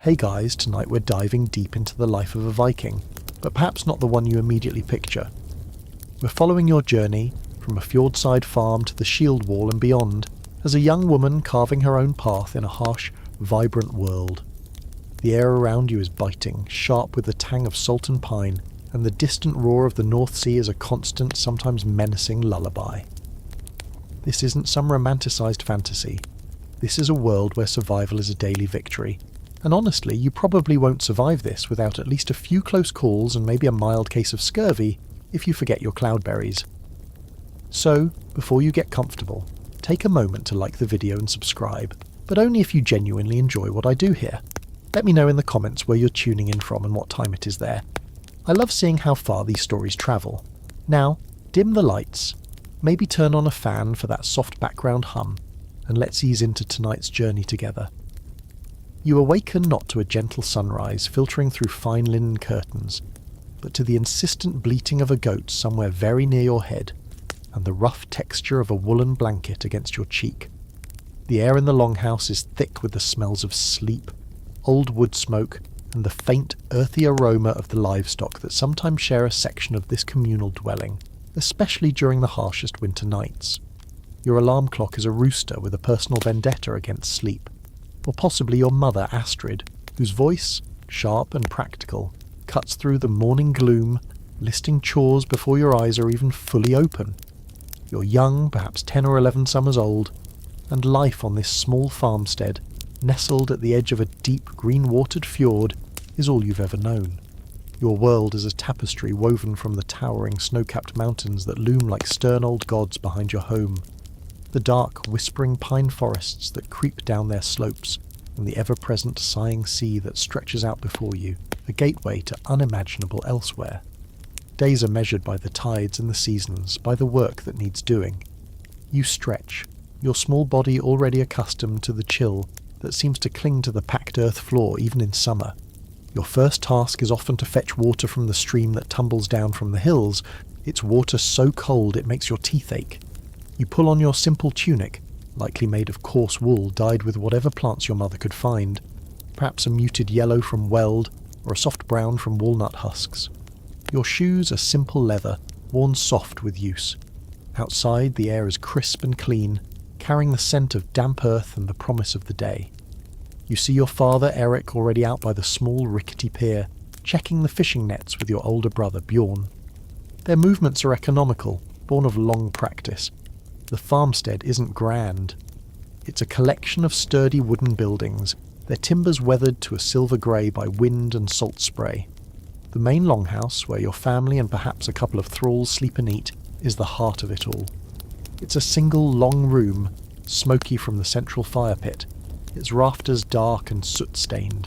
Hey guys, tonight we're diving deep into the life of a Viking, but perhaps not the one you immediately picture. We're following your journey from a fjordside farm to the shield wall and beyond, as a young woman carving her own path in a harsh, vibrant world. The air around you is biting, sharp with the tang of salt and pine, and the distant roar of the North Sea is a constant, sometimes menacing lullaby. This isn't some romanticised fantasy. This is a world where survival is a daily victory. And honestly, you probably won't survive this without at least a few close calls and maybe a mild case of scurvy if you forget your cloudberries. So, before you get comfortable, take a moment to like the video and subscribe, but only if you genuinely enjoy what I do here. Let me know in the comments where you're tuning in from and what time it is there. I love seeing how far these stories travel. Now, dim the lights, maybe turn on a fan for that soft background hum, and let's ease into tonight's journey together. You awaken not to a gentle sunrise filtering through fine linen curtains, but to the insistent bleating of a goat somewhere very near your head, and the rough texture of a woolen blanket against your cheek. The air in the longhouse is thick with the smells of sleep, old wood smoke, and the faint, earthy aroma of the livestock that sometimes share a section of this communal dwelling, especially during the harshest winter nights. Your alarm clock is a rooster with a personal vendetta against sleep. Or possibly your mother, Astrid, whose voice, sharp and practical, cuts through the morning gloom, listing chores before your eyes are even fully open. You're young, perhaps 10 or 11 summers old, and life on this small farmstead, nestled at the edge of a deep green-watered fjord, is all you've ever known. Your world is a tapestry woven from the towering snow-capped mountains that loom like stern old gods behind your home. The dark, whispering pine forests that creep down their slopes, and the ever-present sighing sea that stretches out before you, a gateway to unimaginable elsewhere. Days are measured by the tides and the seasons, by the work that needs doing. You stretch, your small body already accustomed to the chill that seems to cling to the packed earth floor even in summer. Your first task is often to fetch water from the stream that tumbles down from the hills, its water so cold it makes your teeth ache. You pull on your simple tunic, likely made of coarse wool dyed with whatever plants your mother could find, perhaps a muted yellow from weld or a soft brown from walnut husks. Your shoes are simple leather, worn soft with use. Outside the air is crisp and clean, carrying the scent of damp earth and the promise of the day. You see your father Eric already out by the small rickety pier, checking the fishing nets with your older brother Bjorn. Their movements are economical, born of long practice. The farmstead isn't grand. It's a collection of sturdy wooden buildings, their timbers weathered to a silver grey by wind and salt spray. The main longhouse, where your family and perhaps a couple of thralls sleep and eat, is the heart of it all. It's a single long room, smoky from the central fire pit, its rafters dark and soot-stained.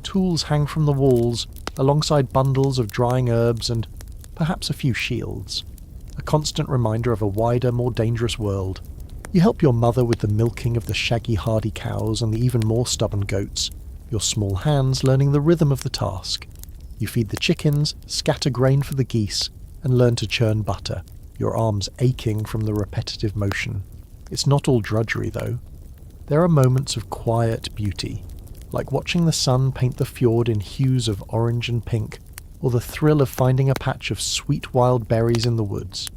Tools hang from the walls, alongside bundles of drying herbs and perhaps a few shields. A constant reminder of a wider, more dangerous world. You help your mother with the milking of the shaggy hardy cows and the even more stubborn goats, your small hands learning the rhythm of the task. You feed the chickens, scatter grain for the geese, and learn to churn butter, your arms aching from the repetitive motion. It's not all drudgery, though. There are moments of quiet beauty, like watching the sun paint the fjord in hues of orange and pink, or the thrill of finding a patch of sweet wild berries in the woods.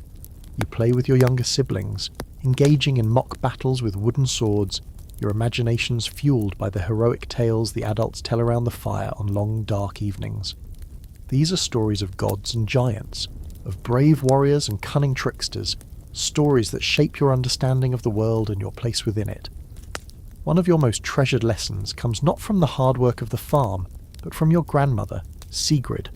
You play with your younger siblings, engaging in mock battles with wooden swords, your imaginations fueled by the heroic tales the adults tell around the fire on long dark evenings. These are stories of gods and giants, of brave warriors and cunning tricksters, stories that shape your understanding of the world and your place within it. One of your most treasured lessons comes not from the hard work of the farm, but from your grandmother, Sigrid.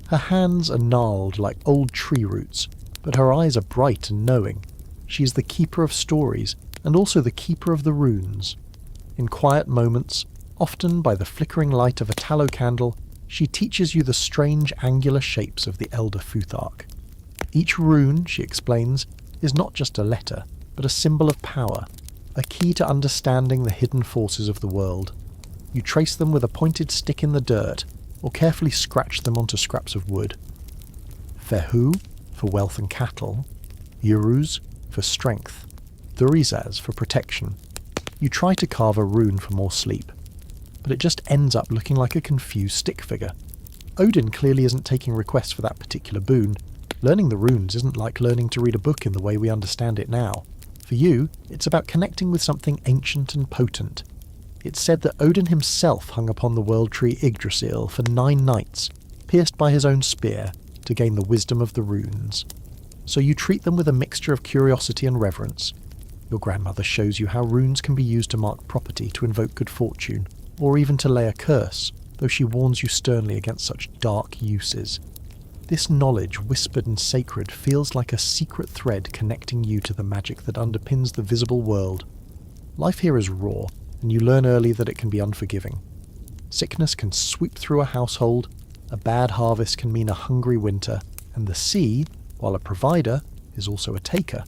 Her hands are gnarled like old tree roots, but her eyes are bright and knowing. She is the keeper of stories, and also the keeper of the runes. In quiet moments, often by the flickering light of a tallow candle, she teaches you the strange angular shapes of the Elder Futhark. Each rune, she explains, is not just a letter, but a symbol of power, a key to understanding the hidden forces of the world. You trace them with a pointed stick in the dirt, or carefully scratch them onto scraps of wood. Fehu, for wealth and cattle. Yuruz, for strength. Thurizaz, for protection. You try to carve a rune for more sleep. but it just ends up looking like a confused stick figure. Odin clearly isn't taking requests for that particular boon. Learning the runes isn't like learning to read a book in the way we understand it now. For you, it's about connecting with something ancient and potent. It's said that Odin himself hung upon the world tree Yggdrasil for 9 nights, pierced by his own spear, to gain the wisdom of the runes. So you treat them with a mixture of curiosity and reverence. Your grandmother shows you how runes can be used to mark property to invoke good fortune, or even to lay a curse, though she warns you sternly against such dark uses. This knowledge, whispered and sacred, feels like a secret thread connecting you to the magic that underpins the visible world. Life here is raw, and you learn early that it can be unforgiving. Sickness can sweep through a household, a bad harvest can mean a hungry winter, and the sea, while a provider, is also a taker.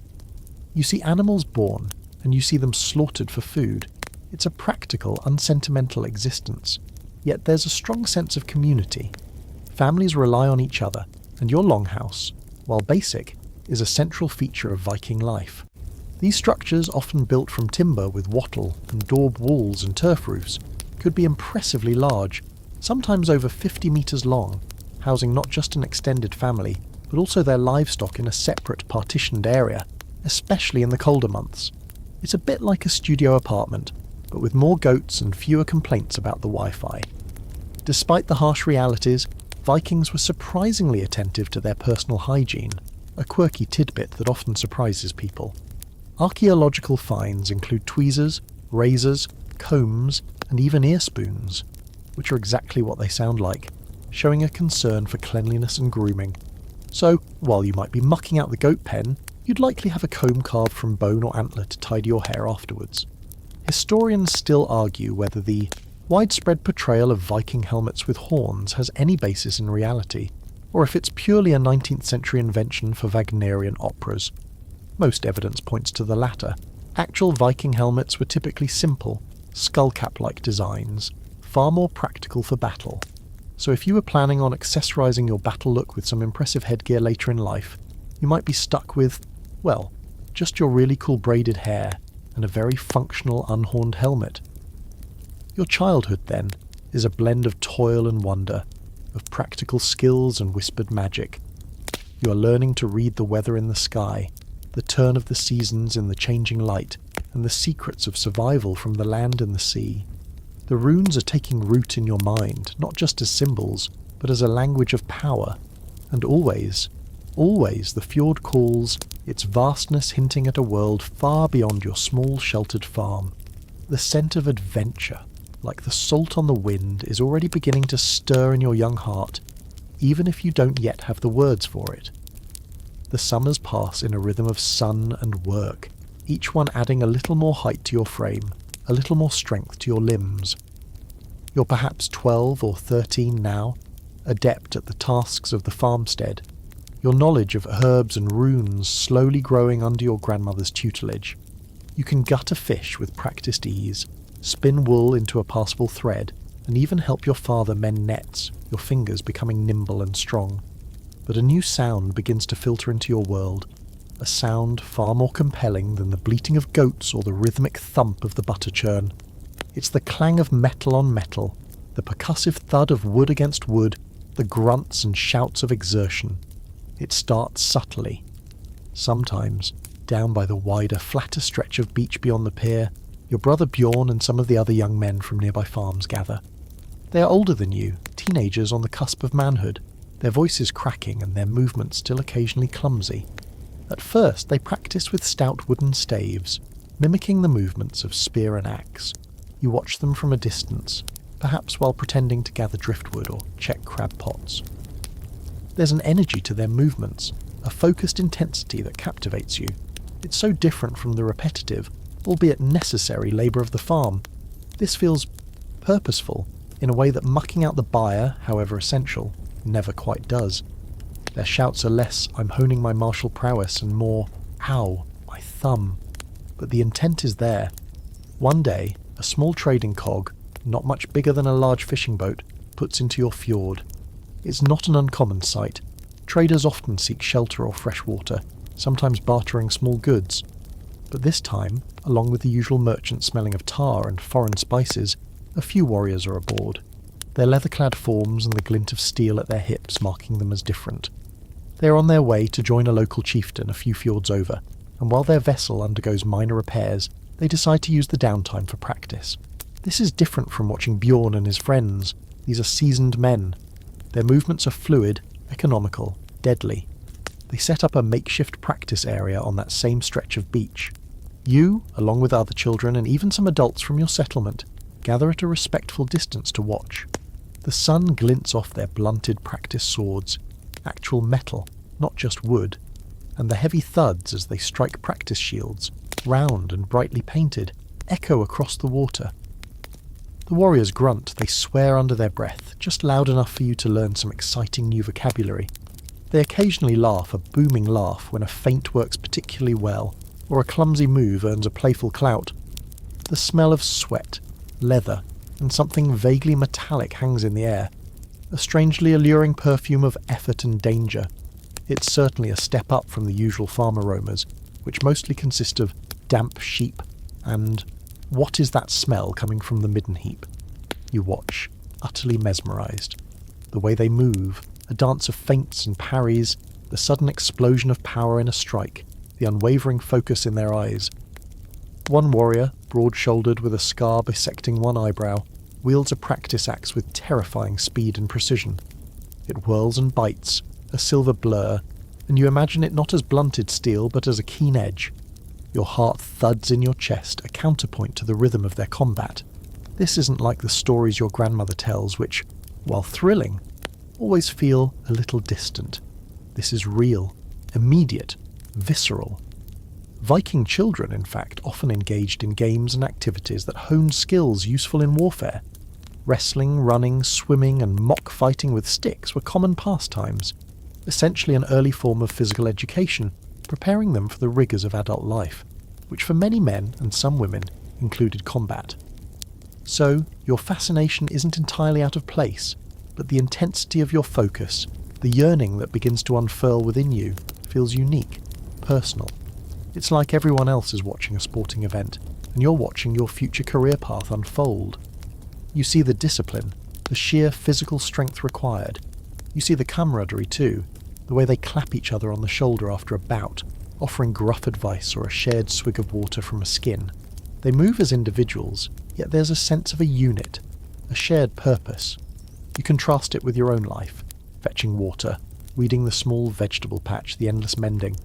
You see animals born, and you see them slaughtered for food. It's a practical, unsentimental existence. Yet there's a strong sense of community. Families rely on each other, and your longhouse, while basic, is a central feature of Viking life. These structures, often built from timber with wattle and daub walls and turf roofs, could be impressively large, sometimes over 50 metres long, housing not just an extended family, but also their livestock in a separate partitioned area, especially in the colder months. It's a bit like a studio apartment, but with more goats and fewer complaints about the Wi-Fi. Despite the harsh realities, Vikings were surprisingly attentive to their personal hygiene, a quirky tidbit that often surprises people. Archaeological finds include tweezers, razors, combs, and even ear spoons, which are exactly what they sound like, showing a concern for cleanliness and grooming. So, while you might be mucking out the goat pen, you'd likely have a comb carved from bone or antler to tidy your hair afterwards. Historians still argue whether the widespread portrayal of Viking helmets with horns has any basis in reality, or if it's purely a 19th century invention for Wagnerian operas. Most evidence points to the latter. Actual Viking helmets were typically simple, skullcap-like designs, far more practical for battle. So if you were planning on accessorising your battle look with some impressive headgear later in life, you might be stuck with, well, just your really cool braided hair and a very functional unhorned helmet. Your childhood, then, is a blend of toil and wonder, of practical skills and whispered magic. You are learning to read the weather in the sky, the turn of the seasons in the changing light, and the secrets of survival from the land and the sea. The runes are taking root in your mind, not just as symbols, but as a language of power. And always the fjord calls, its vastness hinting at a world far beyond your small sheltered farm. The scent of adventure, like the salt on the wind, is already beginning to stir in your young heart, even if you don't yet have the words for it. The summers pass in a rhythm of sun and work, each one adding a little more height to your frame, a little more strength to your limbs. You're perhaps 12 or 13 now, adept at the tasks of the farmstead, your knowledge of herbs and runes slowly growing under your grandmother's tutelage. You can gut a fish with practiced ease, spin wool into a passable thread, and even help your father mend nets, your fingers becoming nimble and strong. But a new sound begins to filter into your world, a sound far more compelling than the bleating of goats or the rhythmic thump of the butter churn. It's the clang of metal on metal, the percussive thud of wood against wood, the grunts and shouts of exertion. It starts subtly. Sometimes, down by the wider, flatter stretch of beach beyond the pier, your brother Bjorn and some of the other young men from nearby farms gather. They are older than you, teenagers on the cusp of manhood, their voices cracking and their movements still occasionally clumsy. At first they practice with stout wooden staves, mimicking the movements of spear and axe. You watch them from a distance, perhaps while pretending to gather driftwood or check crab pots. There's an energy to their movements, a focused intensity that captivates you. It's so different from the repetitive, albeit necessary labour of the farm. This feels purposeful, in a way that mucking out the byre, however essential, never quite does. Their shouts are less, "I'm honing my martial prowess," and more, "Ow, my thumb." But the intent is there. One day, a small trading cog, not much bigger than a large fishing boat, puts into your fjord. It's not an uncommon sight. Traders often seek shelter or fresh water, sometimes bartering small goods. But this time, along with the usual merchant smelling of tar and foreign spices, A few warriors are aboard, their leather-clad forms and the glint of steel at their hips marking them as different. They are on their way to join a local chieftain a few fjords over, and while their vessel undergoes minor repairs, they decide to use the downtime for practice. This is different from watching Bjorn and his friends. These are seasoned men. Their movements are fluid, economical, deadly. They set up a makeshift practice area on that same stretch of beach. You, along with other children and even some adults from your settlement, gather at a respectful distance to watch. The sun glints off their blunted practice swords, actual metal, not just wood, and the heavy thuds as they strike practice shields, round and brightly painted, echo across the water. The warriors grunt, they swear under their breath, just loud enough for you to learn some exciting new vocabulary. They occasionally laugh a booming laugh when a feint works particularly well, or a clumsy move earns a playful clout. The smell of sweat, leather, and something vaguely metallic hangs in the air, a strangely alluring perfume of effort and danger. It's certainly a step up from the usual farm aromas, which mostly consist of damp sheep and what is that smell coming from the midden heap? You watch, utterly mesmerised. The way they move, a dance of feints and parries, the sudden explosion of power in a strike, the unwavering focus in their eyes. One warrior, broad-shouldered with a scar bisecting one eyebrow, wields a practice axe with terrifying speed and precision. It whirls and bites, a silver blur, and you imagine it not as blunted steel but as a keen edge. Your heart thuds in your chest, a counterpoint to the rhythm of their combat. This isn't like the stories your grandmother tells, which, while thrilling, always feel a little distant. This is real, immediate, visceral. Viking children, in fact, often engaged in games and activities that honed skills useful in warfare. Wrestling, running, swimming, and mock fighting with sticks were common pastimes, essentially an early form of physical education, preparing them for the rigours of adult life, which for many men and some women included combat. So, your fascination isn't entirely out of place, but the intensity of your focus, the yearning that begins to unfurl within you, feels unique, personal. It's like everyone else is watching a sporting event, and you're watching your future career path unfold. You see the discipline, the sheer physical strength required. You see the camaraderie too, the way they clap each other on the shoulder after a bout, offering gruff advice or a shared swig of water from a skin. They move as individuals, yet there's a sense of a unit, a shared purpose. You contrast it with your own life, fetching water, weeding the small vegetable patch, the endless mending.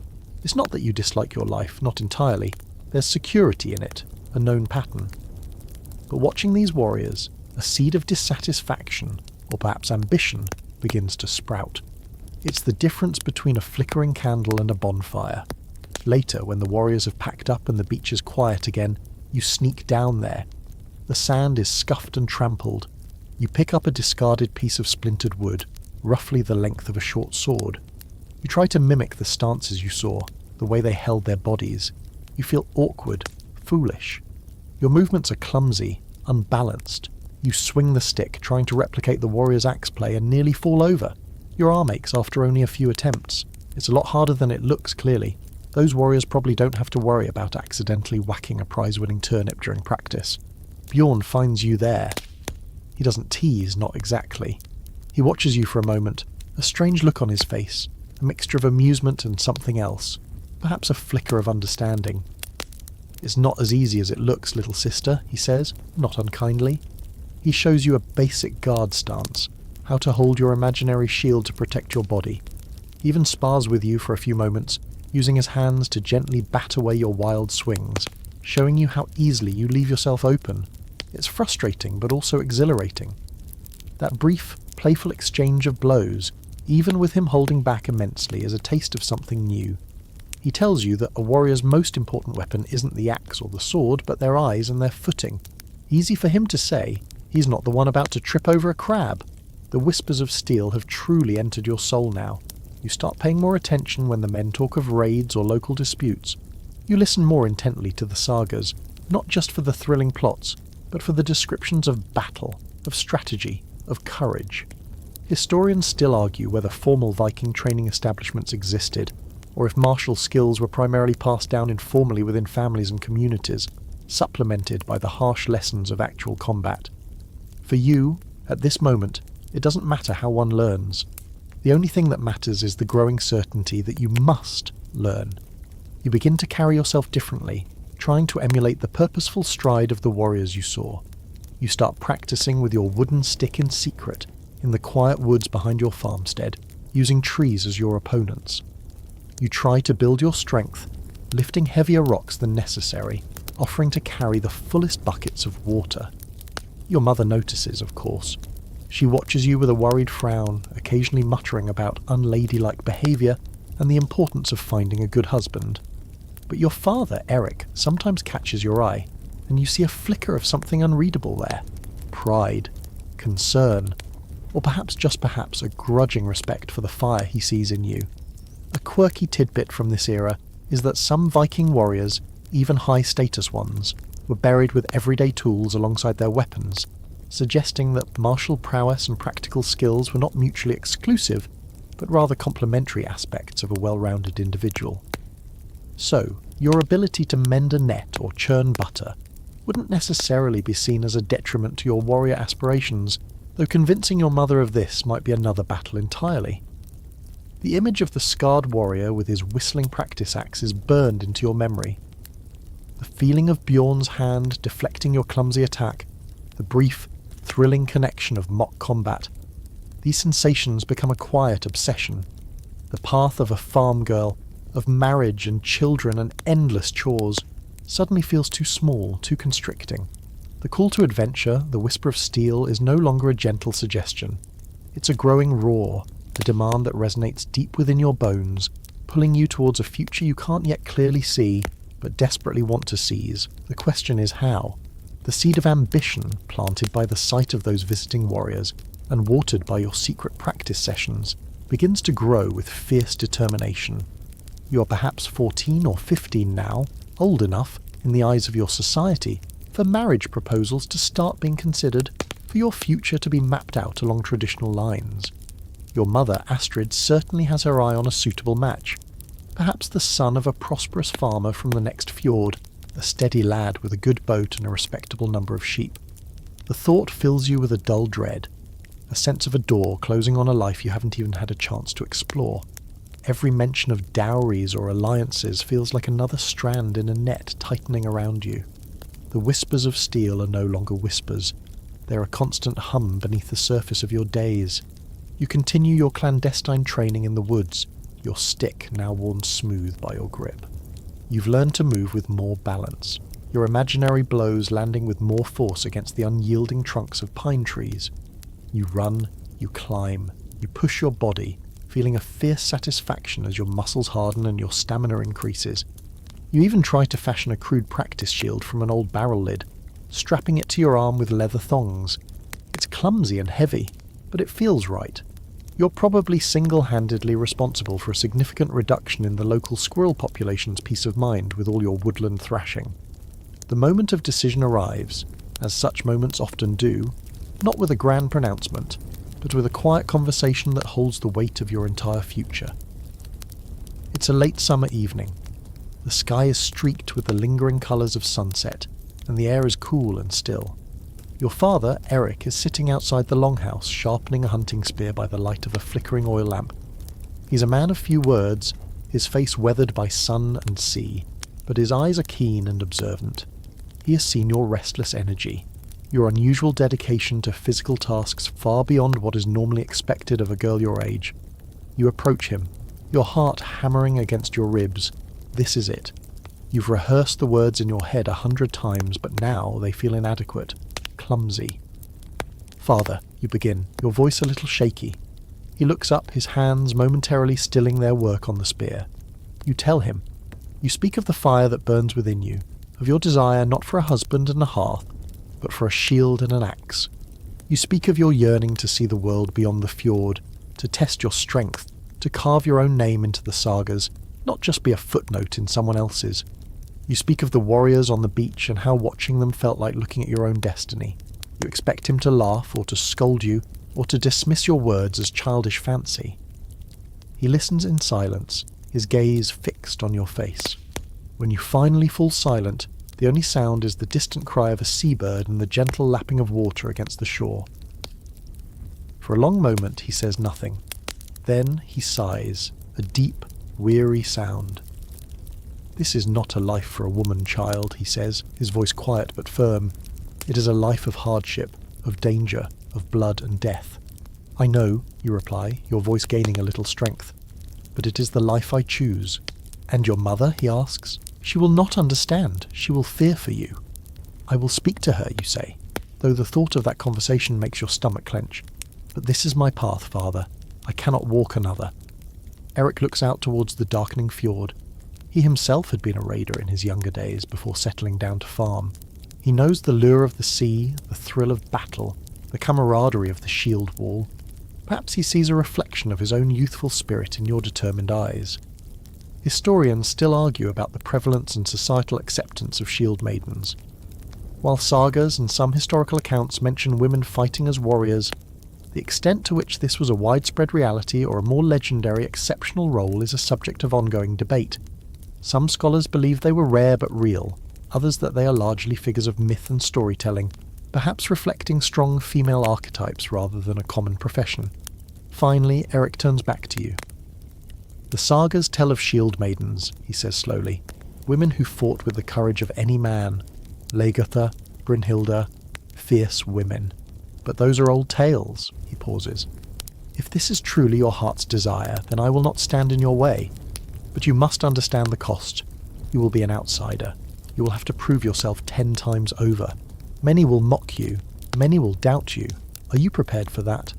It's not that you dislike your life, not entirely. There's security in it, a known pattern. But watching these warriors, a seed of dissatisfaction, or perhaps ambition, begins to sprout. It's the difference between a flickering candle and a bonfire. Later, when the warriors have packed up and the beach is quiet again, you sneak down there. The sand is scuffed and trampled. You pick up a discarded piece of splintered wood, roughly the length of a short sword. You try to mimic the stances you saw, the way they held their bodies. You feel awkward, foolish. Your movements are clumsy, unbalanced. You swing the stick, trying to replicate the warrior's axe play, and nearly fall over. Your arm aches after only a few attempts. It's a lot harder than it looks, clearly. Those warriors probably don't have to worry about accidentally whacking a prize-winning turnip during practice. Bjorn finds you there. He doesn't tease, not exactly. He watches you for a moment, a strange look on his face, a mixture of amusement and something else, perhaps a flicker of understanding. "It's not as easy as it looks, little sister," he says, not unkindly. He shows you a basic guard stance, how to hold your imaginary shield to protect your body. He even spars with you for a few moments, using his hands to gently bat away your wild swings, showing you how easily you leave yourself open. It's frustrating, but also exhilarating. That brief, playful exchange of blows, even with him holding back immensely, is a taste of something new. He tells you that a warrior's most important weapon isn't the axe or the sword, but their eyes and their footing. Easy for him to say, he's not the one about to trip over a crab. The whispers of steel have truly entered your soul now. You start paying more attention when the men talk of raids or local disputes. You listen more intently to the sagas, not just for the thrilling plots, but for the descriptions of battle, of strategy, of courage. Historians still argue whether formal Viking training establishments existed, or if martial skills were primarily passed down informally within families and communities, supplemented by the harsh lessons of actual combat. For you, at this moment, it doesn't matter how one learns. The only thing that matters is the growing certainty that you must learn. You begin to carry yourself differently, trying to emulate the purposeful stride of the warriors you saw. You start practicing with your wooden stick in secret, in the quiet woods behind your farmstead, using trees as your opponents. You try to build your strength, lifting heavier rocks than necessary, offering to carry the fullest buckets of water. Your mother notices, of course. She watches you with a worried frown, occasionally muttering about unladylike behaviour and the importance of finding a good husband. But your father, Eric, sometimes catches your eye, and you see a flicker of something unreadable there. Pride, concern, or just perhaps a grudging respect for the fire he sees in you. A quirky tidbit from this era is that some Viking warriors, even high-status ones, were buried with everyday tools alongside their weapons, suggesting that martial prowess and practical skills were not mutually exclusive, but rather complementary aspects of a well-rounded individual. So, your ability to mend a net or churn butter wouldn't necessarily be seen as a detriment to your warrior aspirations, though convincing your mother of this might be another battle entirely. The image of the scarred warrior with his whistling practice axe is burned into your memory. The feeling of Bjorn's hand deflecting your clumsy attack, the brief, thrilling connection of mock combat, these sensations become a quiet obsession. The path of a farm girl, of marriage and children and endless chores, suddenly feels too small, too constricting. The call to adventure, the whisper of steel, is no longer a gentle suggestion. It's a growing roar, a demand that resonates deep within your bones, pulling you towards a future you can't yet clearly see, but desperately want to seize. The question is how. The seed of ambition, planted by the sight of those visiting warriors, and watered by your secret practice sessions, begins to grow with fierce determination. You are perhaps 14 or 15 now, old enough, in the eyes of your society, for marriage proposals to start being considered, for your future to be mapped out along traditional lines. Your mother, Astrid, certainly has her eye on a suitable match. Perhaps the son of a prosperous farmer from the next fjord, a steady lad with a good boat and a respectable number of sheep. The thought fills you with a dull dread, a sense of a door closing on a life you haven't even had a chance to explore. Every mention of dowries or alliances feels like another strand in a net tightening around you. The whispers of steel are no longer whispers. They're a constant hum beneath the surface of your days. You continue your clandestine training in the woods, your stick now worn smooth by your grip. You've learned to move with more balance, your imaginary blows landing with more force against the unyielding trunks of pine trees. You run, you climb, you push your body, feeling a fierce satisfaction as your muscles harden and your stamina increases. You even try to fashion a crude practice shield from an old barrel lid, strapping it to your arm with leather thongs. It's clumsy and heavy, but it feels right. You're probably single-handedly responsible for a significant reduction in the local squirrel population's peace of mind with all your woodland thrashing. The moment of decision arrives, as such moments often do, not with a grand pronouncement, but with a quiet conversation that holds the weight of your entire future. It's a late summer evening. The sky is streaked with the lingering colours of sunset, and the air is cool and still. Your father, Eric, is sitting outside the longhouse, sharpening a hunting spear by the light of a flickering oil lamp. He's a man of few words, his face weathered by sun and sea, but his eyes are keen and observant. He has seen your restless energy, your unusual dedication to physical tasks far beyond what is normally expected of a girl your age. You approach him, your heart hammering against your ribs. This is it. You've rehearsed the words in your head 100 times, but now they feel inadequate, clumsy. "Father," you begin, your voice a little shaky. He looks up, his hands momentarily stilling their work on the spear. You tell him. You speak of the fire that burns within you, of your desire not for a husband and a hearth, but for a shield and an axe. You speak of your yearning to see the world beyond the fjord, to test your strength, to carve your own name into the sagas, not just be a footnote in someone else's. You speak of the warriors on the beach and how watching them felt like looking at your own destiny. You expect him to laugh or to scold you or to dismiss your words as childish fancy. He listens in silence, his gaze fixed on your face. When you finally fall silent, The only sound is the distant cry of a seabird and the gentle lapping of water against the shore. For a long moment he says nothing. Then he sighs, a deep, weary sound. "This is not a life for a woman, child," he says, his voice quiet but firm. "It is a life of hardship, of danger, of blood and death." "I know," you reply, your voice gaining a little strength. "But it is the life I choose." "And your mother?" he asks. "She will not understand. She will fear for you." "I will speak to her," you say, though the thought of that conversation makes your stomach clench. "But this is my path, father. I cannot walk another." Eric looks out towards the darkening fjord. He himself had been a raider in his younger days before settling down to farm. He knows the lure of the sea, the thrill of battle, the camaraderie of the shield wall. Perhaps he sees a reflection of his own youthful spirit in your determined eyes. Historians still argue about the prevalence and societal acceptance of shield maidens. While sagas and some historical accounts mention women fighting as warriors, the extent to which this was a widespread reality or a more legendary exceptional role is a subject of ongoing debate. Some scholars believe they were rare but real, others that they are largely figures of myth and storytelling, perhaps reflecting strong female archetypes rather than a common profession. Finally, Eric turns back to you. "The sagas tell of shield maidens," he says slowly, "women who fought with the courage of any man. Lagertha, Brynhilda, fierce women. But those are old tales," he pauses. "If this is truly your heart's desire, then I will not stand in your way. But you must understand the cost. You will be an outsider. You will have to prove yourself 10 times over. Many will mock you. Many will doubt you. Are you prepared for that?"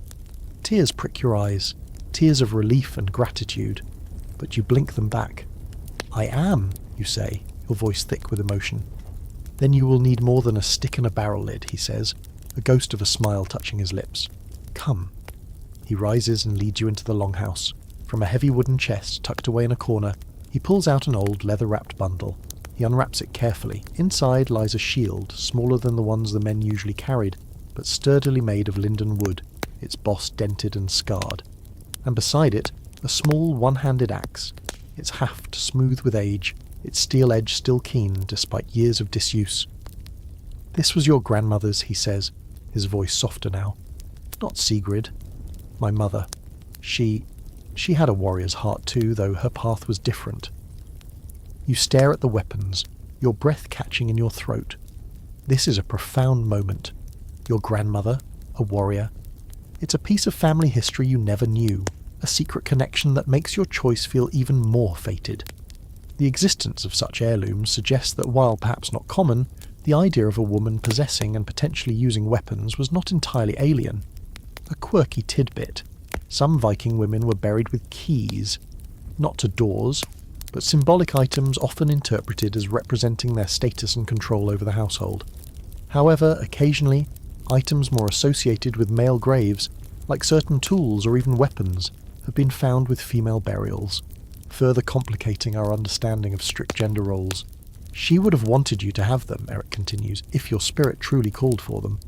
Tears prick your eyes, tears of relief and gratitude. But you blink them back. "I am," you say, your voice thick with emotion. "Then you will need more than a stick and a barrel lid," he says, a ghost of a smile touching his lips. "Come." He rises and leads you into the longhouse. From a heavy wooden chest tucked away in a corner, he pulls out an old leather-wrapped bundle. He unwraps it carefully. Inside lies a shield, smaller than the ones the men usually carried, but sturdily made of linden wood, its boss dented and scarred. And beside it, a small one-handed axe, its haft smooth with age, its steel edge still keen despite years of disuse. "This was your grandmother's," he says, his voice softer now. "Not Sigrid. My mother. She had a warrior's heart too, though her path was different." You stare at the weapons, your breath catching in your throat. This is a profound moment. Your grandmother, a warrior. It's a piece of family history you never knew, a secret connection that makes your choice feel even more fated. The existence of such heirlooms suggests that while perhaps not common, the idea of a woman possessing and potentially using weapons was not entirely alien. A quirky tidbit. Some Viking women were buried with keys, not to doors, but symbolic items often interpreted as representing their status and control over the household. However, occasionally, items more associated with male graves, like certain tools or even weapons, have been found with female burials, further complicating our understanding of strict gender roles. "She would have wanted you to have them," Eric continues, "if your spirit truly called for them."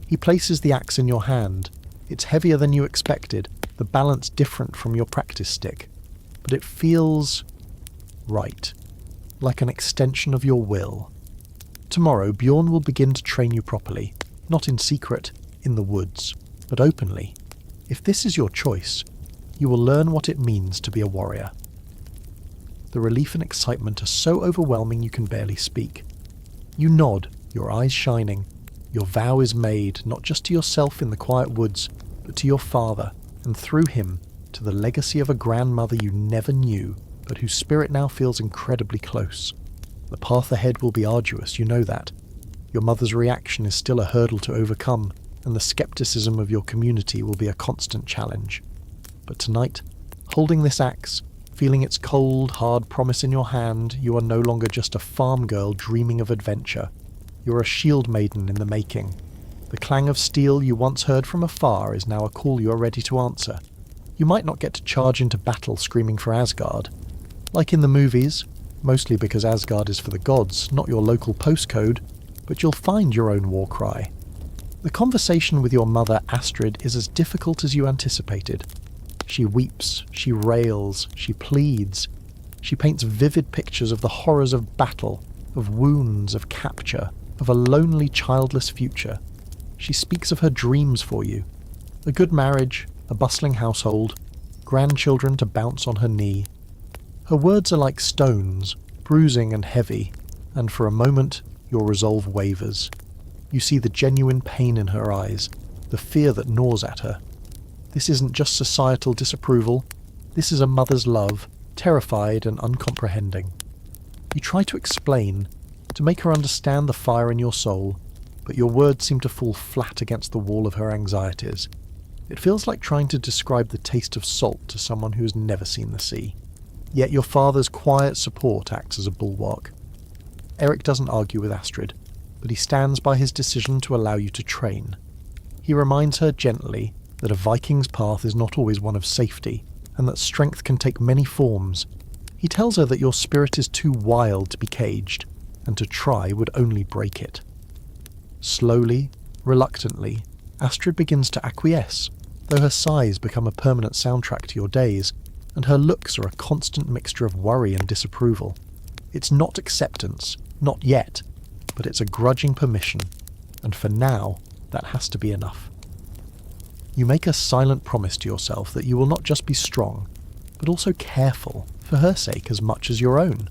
He places the axe in your hand. It's heavier than you expected, the balance different from your practice stick, but it feels right, like an extension of your will. Tomorrow, Bjorn will begin to train you properly, not in secret, in the woods, but openly. If this is your choice, you will learn what it means to be a warrior. The relief and excitement are so overwhelming you can barely speak. You nod, your eyes shining. Your vow is made, not just to yourself in the quiet woods, but to your father, and through him, to the legacy of a grandmother you never knew, but whose spirit now feels incredibly close. The path ahead will be arduous, you know that. Your mother's reaction is still a hurdle to overcome, and the skepticism of your community will be a constant challenge. But tonight, holding this axe, feeling its cold, hard promise in your hand, you are no longer just a farm girl dreaming of adventure. You're a shield maiden in the making. The clang of steel you once heard from afar is now a call you are ready to answer. You might not get to charge into battle screaming for Asgard. Like in the movies, mostly because Asgard is for the gods, not your local postcode, but you'll find your own war cry. The conversation with your mother Astrid is as difficult as you anticipated. She weeps, she rails, she pleads. She paints vivid pictures of the horrors of battle, of wounds, of capture, of a lonely childless future. She speaks of her dreams for you. A good marriage, a bustling household, grandchildren to bounce on her knee. Her words are like stones, bruising and heavy, and for a moment your resolve wavers. You see the genuine pain in her eyes, the fear that gnaws at her. This isn't just societal disapproval, this is a mother's love, terrified and uncomprehending. You try to explain, to make her understand the fire in your soul, but your words seem to fall flat against the wall of her anxieties. It feels like trying to describe the taste of salt to someone who has never seen the sea. Yet your father's quiet support acts as a bulwark. Eric doesn't argue with Astrid, but he stands by his decision to allow you to train. He reminds her gently that a Viking's path is not always one of safety, and that strength can take many forms. He tells her that your spirit is too wild to be caged, and to try would only break it. Slowly, reluctantly, Astrid begins to acquiesce, though her sighs become a permanent soundtrack to your days, and her looks are a constant mixture of worry and disapproval. It's not acceptance, not yet, but it's a grudging permission, and for now, that has to be enough. You make a silent promise to yourself that you will not just be strong, but also careful, for her sake as much as your own.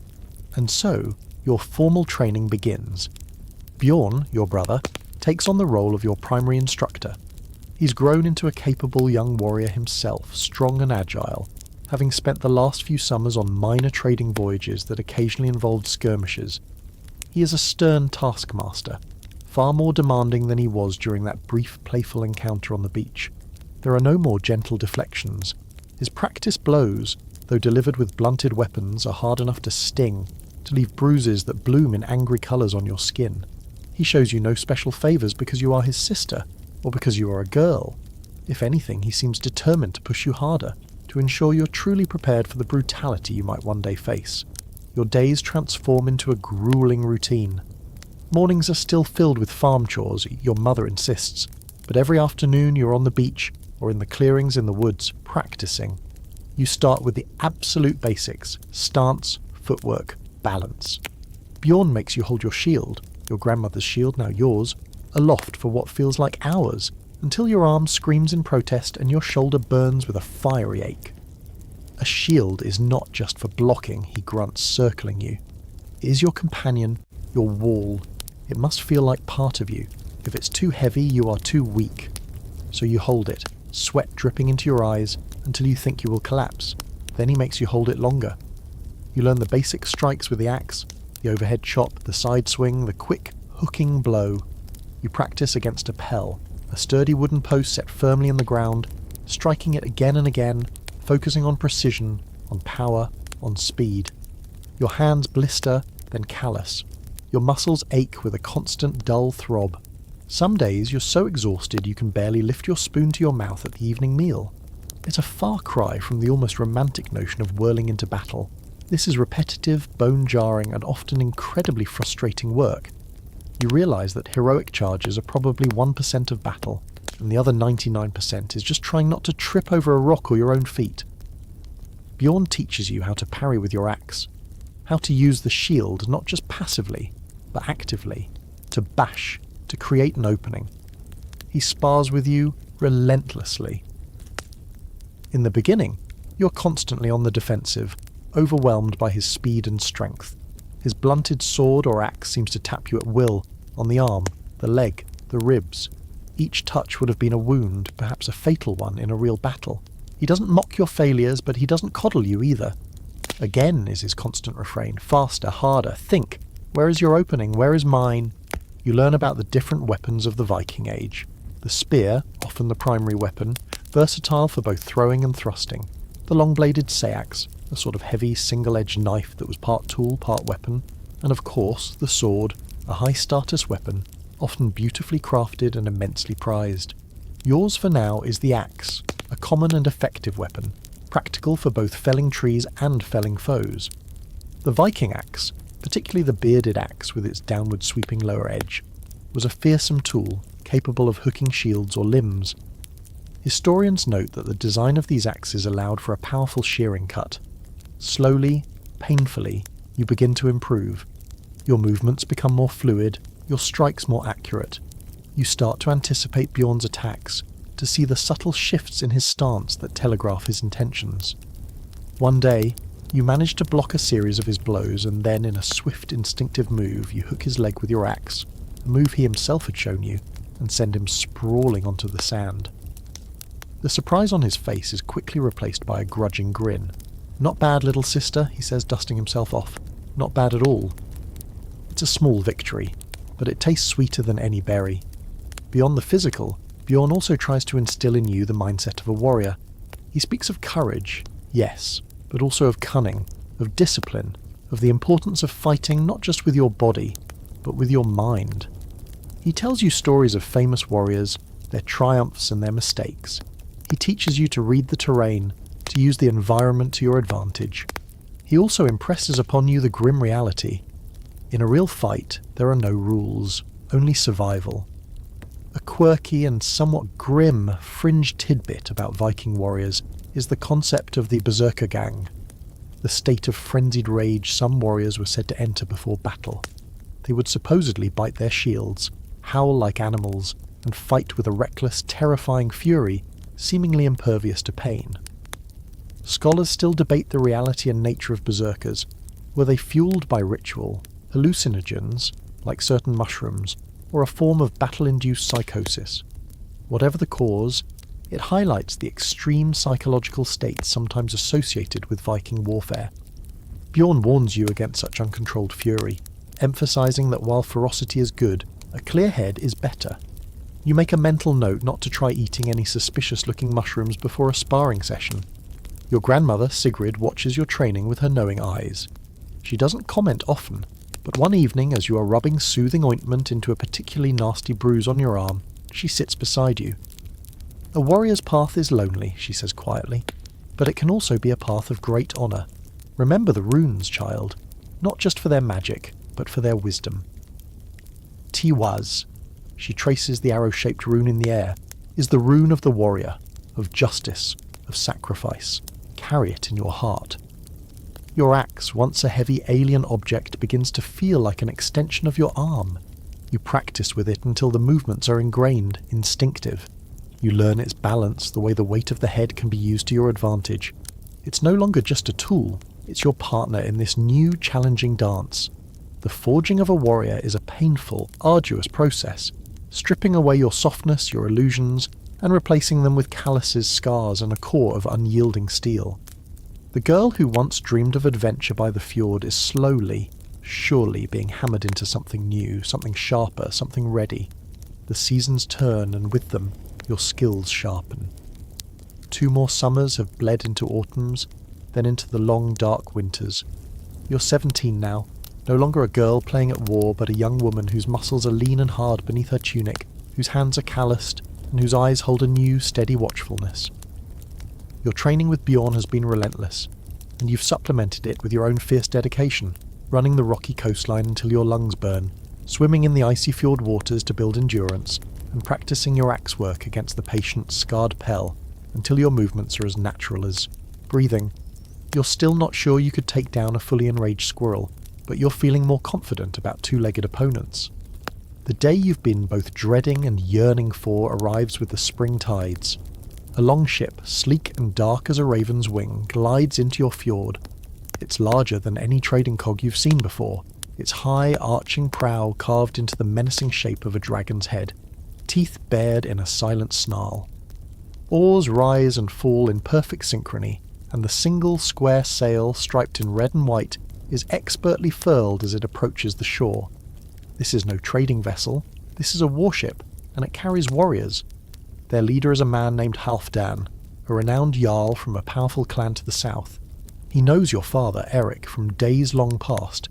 And so, your formal training begins. Bjorn, your brother, takes on the role of your primary instructor. He's grown into a capable young warrior himself, strong and agile, having spent the last few summers on minor trading voyages that occasionally involved skirmishes. He is a stern taskmaster, far more demanding than he was during that brief playful encounter on the beach. There are no more gentle deflections. His practice blows, though delivered with blunted weapons, are hard enough to sting, to leave bruises that bloom in angry colours on your skin. He shows you no special favours because you are his sister, or because you are a girl. If anything, he seems determined to push you harder, to ensure you're truly prepared for the brutality you might one day face. Your days transform into a gruelling routine. Mornings are still filled with farm chores, your mother insists, but every afternoon you're on the beach, or in the clearings in the woods, practicing. You start with the absolute basics: stance, footwork, balance. Bjorn makes you hold your shield, your grandmother's shield, now yours, aloft for what feels like hours, until your arm screams in protest and your shoulder burns with a fiery ache. A shield is not just for blocking, he grunts, circling you. It is your companion, your wall. It must feel like part of you. If it's too heavy, you are too weak. So you hold it, sweat dripping into your eyes, until you think you will collapse. Then he makes you hold it longer. You learn the basic strikes with the axe, the overhead chop, the side swing, the quick, hooking blow. You practice against a pell, a sturdy wooden post set firmly in the ground, striking it again and again, focusing on precision, on power, on speed. Your hands blister, then callous. Your muscles ache with a constant dull throb. Some days you're so exhausted you can barely lift your spoon to your mouth at the evening meal. It's a far cry from the almost romantic notion of whirling into battle. This is repetitive, bone-jarring, and often incredibly frustrating work. You realise that heroic charges are probably 1% of battle, and the other 99% is just trying not to trip over a rock or your own feet. Bjorn teaches you how to parry with your axe, how to use the shield not just passively, but actively, to bash, to create an opening. He spars with you relentlessly. In the beginning, you're constantly on the defensive, overwhelmed by his speed and strength. His blunted sword or axe seems to tap you at will, on the arm, the leg, the ribs. Each touch would have been a wound, perhaps a fatal one, in a real battle. He doesn't mock your failures, but he doesn't coddle you either. Again is his constant refrain: faster, harder, think. Where is your opening? Where is mine? You learn about the different weapons of the Viking Age. The spear, often the primary weapon, versatile for both throwing and thrusting. The long-bladed seax, a sort of heavy single-edged knife that was part tool, part weapon. And of course, the sword, a high-status weapon, often beautifully crafted and immensely prized. Yours for now is the axe, a common and effective weapon, practical for both felling trees and felling foes. The Viking axe, particularly the bearded axe with its downward sweeping lower edge, was a fearsome tool capable of hooking shields or limbs. Historians note that the design of these axes allowed for a powerful shearing cut. Slowly, painfully, you begin to improve. Your movements become more fluid, your strikes more accurate. You start to anticipate Bjorn's attacks, to see the subtle shifts in his stance that telegraph his intentions. One day, you manage to block a series of his blows, and then in a swift instinctive move you hook his leg with your axe, a move he himself had shown you, and send him sprawling onto the sand. The surprise on his face is quickly replaced by a grudging grin. "Not bad, little sister," he says, dusting himself off. "Not bad at all." It's a small victory, but it tastes sweeter than any berry. Beyond the physical, Bjorn also tries to instill in you the mindset of a warrior. He speaks of courage, yes, but also of cunning, of discipline, of the importance of fighting not just with your body, but with your mind. He tells you stories of famous warriors, their triumphs and their mistakes. He teaches you to read the terrain, to use the environment to your advantage. He also impresses upon you the grim reality. In a real fight, there are no rules, only survival. A quirky and somewhat grim fringe tidbit about Viking warriors is the concept of the berserker gang, the state of frenzied rage some warriors were said to enter before battle. They would supposedly bite their shields, howl like animals, and fight with a reckless, terrifying fury, seemingly impervious to pain. Scholars still debate the reality and nature of berserkers. Were they fueled by ritual, hallucinogens, like certain mushrooms, or a form of battle-induced psychosis? Whatever the cause, it highlights the extreme psychological states sometimes associated with Viking warfare. Bjorn warns you against such uncontrolled fury, emphasizing that while ferocity is good, a clear head is better. You make a mental note not to try eating any suspicious-looking mushrooms before a sparring session. Your grandmother, Sigrid, watches your training with her knowing eyes. She doesn't comment often, but one evening as you are rubbing soothing ointment into a particularly nasty bruise on your arm, she sits beside you. "A warrior's path is lonely," she says quietly, "but it can also be a path of great honour. Remember the runes, child, not just for their magic, but for their wisdom." Tiwaz, she traces the arrow-shaped rune in the air, is the rune of the warrior, of justice, of sacrifice. Carry it in your heart. Your axe, once a heavy alien object, begins to feel like an extension of your arm. You practice with it until the movements are ingrained, instinctive. You learn its balance, the way the weight of the head can be used to your advantage. It's no longer just a tool, it's your partner in this new, challenging dance. The forging of a warrior is a painful, arduous process, stripping away your softness, your illusions, and replacing them with calluses, scars, and a core of unyielding steel. The girl who once dreamed of adventure by the fjord is slowly, surely being hammered into something new, something sharper, something ready. The seasons turn, and with them, your skills sharpen. 2 more summers have bled into autumns, then into the long, dark winters. You're 17 now, no longer a girl playing at war, but a young woman whose muscles are lean and hard beneath her tunic, whose hands are calloused, and whose eyes hold a new, steady watchfulness. Your training with Bjorn has been relentless, and you've supplemented it with your own fierce dedication, running the rocky coastline until your lungs burn, swimming in the icy fjord waters to build endurance, and practicing your axe work against the patient, scarred Pell until your movements are as natural as breathing. You're still not sure you could take down a fully enraged squirrel, but you're feeling more confident about 2-legged opponents. The day you've been both dreading and yearning for arrives with the spring tides. A longship, sleek and dark as a raven's wing, glides into your fjord. It's larger than any trading cog you've seen before, its high, arching prow carved into the menacing shape of a dragon's head, teeth bared in a silent snarl. Oars rise and fall in perfect synchrony, and the single square sail, striped in red and white, is expertly furled as it approaches the shore. This is no trading vessel, this is a warship, and it carries warriors. Their leader is a man named Halfdan, a renowned jarl from a powerful clan to the south. He knows your father, Eric, from days long past,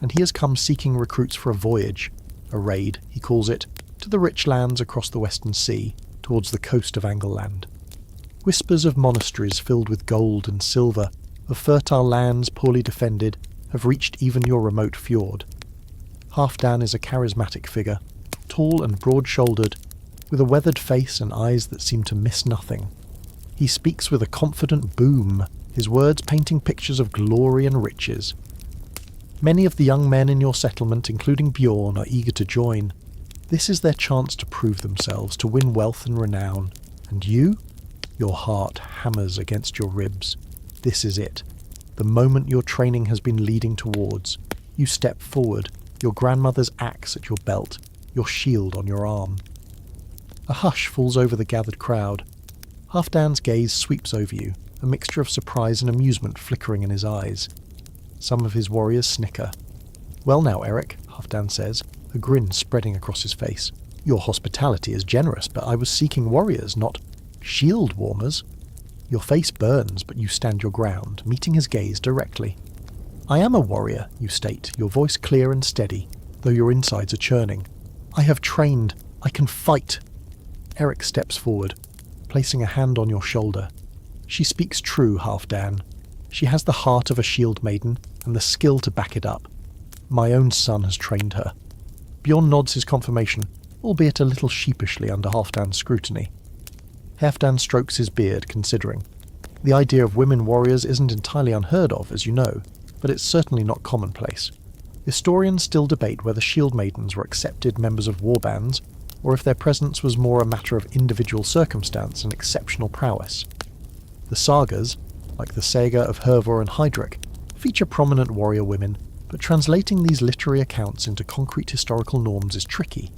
and he has come seeking recruits for a voyage, a raid, he calls it, to the rich lands across the Western Sea, towards the coast of Angleland. Whispers of monasteries filled with gold and silver, of fertile lands poorly defended, have reached even your remote fjord. Halfdan is a charismatic figure, tall and broad-shouldered, with a weathered face and eyes that seem to miss nothing. He speaks with a confident boom, his words painting pictures of glory and riches. Many of the young men in your settlement, including Bjorn, are eager to join. This is their chance to prove themselves, to win wealth and renown. And you? Your heart hammers against your ribs. This is it. The moment your training has been leading towards. You step forward, your grandmother's axe at your belt, your shield on your arm. A hush falls over the gathered crowd. Halfdan's gaze sweeps over you, a mixture of surprise and amusement flickering in his eyes. Some of his warriors snicker. "Well now, Eric," Halfdan says, a grin spreading across his face. "Your hospitality is generous, but I was seeking warriors, not shield warmers." Your face burns, but you stand your ground, meeting his gaze directly. "I am a warrior," you state, your voice clear and steady, though your insides are churning. "I have trained. I can fight." Eric steps forward, placing a hand on your shoulder. She speaks true, Halfdan. She has the heart of a shieldmaiden and the skill to back it up. My own son has trained her. Bjorn nods his confirmation, albeit a little sheepishly under Halfdan's scrutiny. Halfdan strokes his beard, considering. The idea of women warriors isn't entirely unheard of, as you know, but it's certainly not commonplace. Historians still debate whether shieldmaidens were accepted members of warbands, or if their presence was more a matter of individual circumstance and exceptional prowess. The sagas, like the saga of Hervor and Heidrek, feature prominent warrior women, but translating these literary accounts into concrete historical norms is tricky.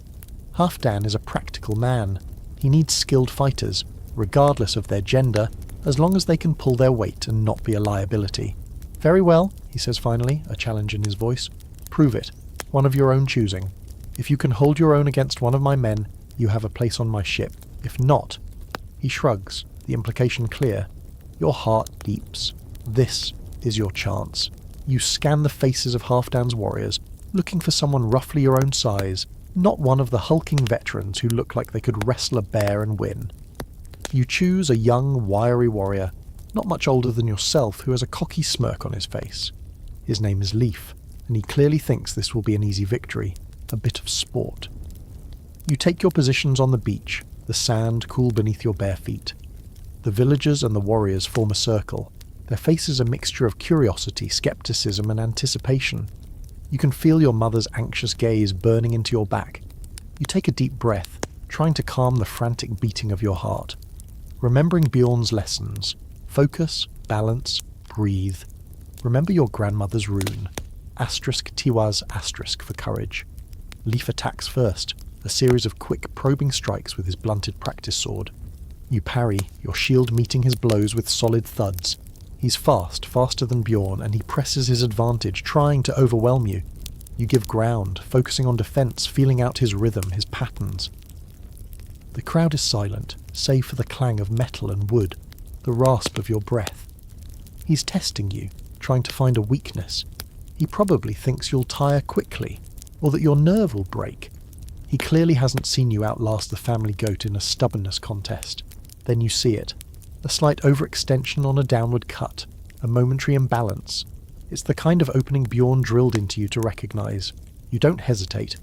Halfdan is a practical man. He needs skilled fighters, regardless of their gender, as long as they can pull their weight and not be a liability. "Very well," he says finally, a challenge in his voice. "Prove it. One of your own choosing. If you can hold your own against one of my men, you have a place on my ship. If not..." He shrugs, the implication clear. Your heart leaps. This is your chance. You scan the faces of Halfdan's warriors, looking for someone roughly your own size, not one of the hulking veterans who look like they could wrestle a bear and win. You choose a young, wiry warrior, not much older than yourself, who has a cocky smirk on his face. His name is Leif, and he clearly thinks this will be an easy victory, a bit of sport. You take your positions on the beach, the sand cool beneath your bare feet. The villagers and the warriors form a circle, their faces a mixture of curiosity, skepticism, and anticipation. You can feel your mother's anxious gaze burning into your back. You take a deep breath, trying to calm the frantic beating of your heart. Remembering Bjorn's lessons, focus, balance, breathe. Remember your grandmother's rune, *Tiwaz* for courage. Leif attacks first, a series of quick probing strikes with his blunted practice sword. You parry, your shield meeting his blows with solid thuds. He's fast, faster than Bjorn, and he presses his advantage, trying to overwhelm you. You give ground, focusing on defense, feeling out his rhythm, his patterns. The crowd is silent, save for the clang of metal and wood, the rasp of your breath. He's testing you, trying to find a weakness. He probably thinks you'll tire quickly, or that your nerve will break. He clearly hasn't seen you outlast the family goat in a stubbornness contest. Then you see it. A slight overextension on a downward cut, a momentary imbalance. It's the kind of opening Bjorn drilled into you to recognise. You don't hesitate.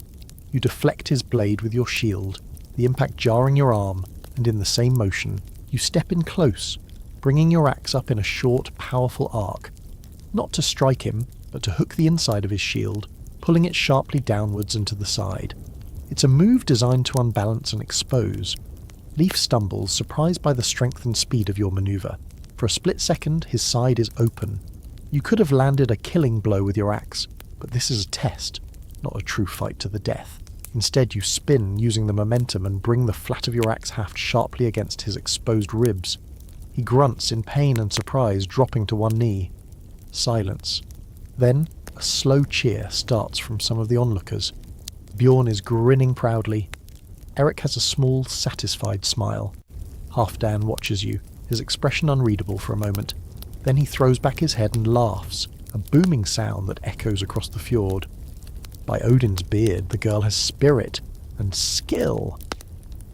You deflect his blade with your shield, the impact jarring your arm, and in the same motion, you step in close, bringing your axe up in a short, powerful arc. Not to strike him, but to hook the inside of his shield, pulling it sharply downwards and to the side. It's a move designed to unbalance and expose. Leif stumbles, surprised by the strength and speed of your manoeuvre. For a split second, his side is open. You could have landed a killing blow with your axe, but this is a test, not a true fight to the death. Instead, you spin, using the momentum, and bring the flat of your axe haft sharply against his exposed ribs. He grunts in pain and surprise, dropping to one knee. Silence. Then, a slow cheer starts from some of the onlookers. Bjorn is grinning proudly. Eric has a small, satisfied smile. Halfdan watches you, his expression unreadable for a moment. Then he throws back his head and laughs, a booming sound that echoes across the fjord. By Odin's beard, the girl has spirit and skill.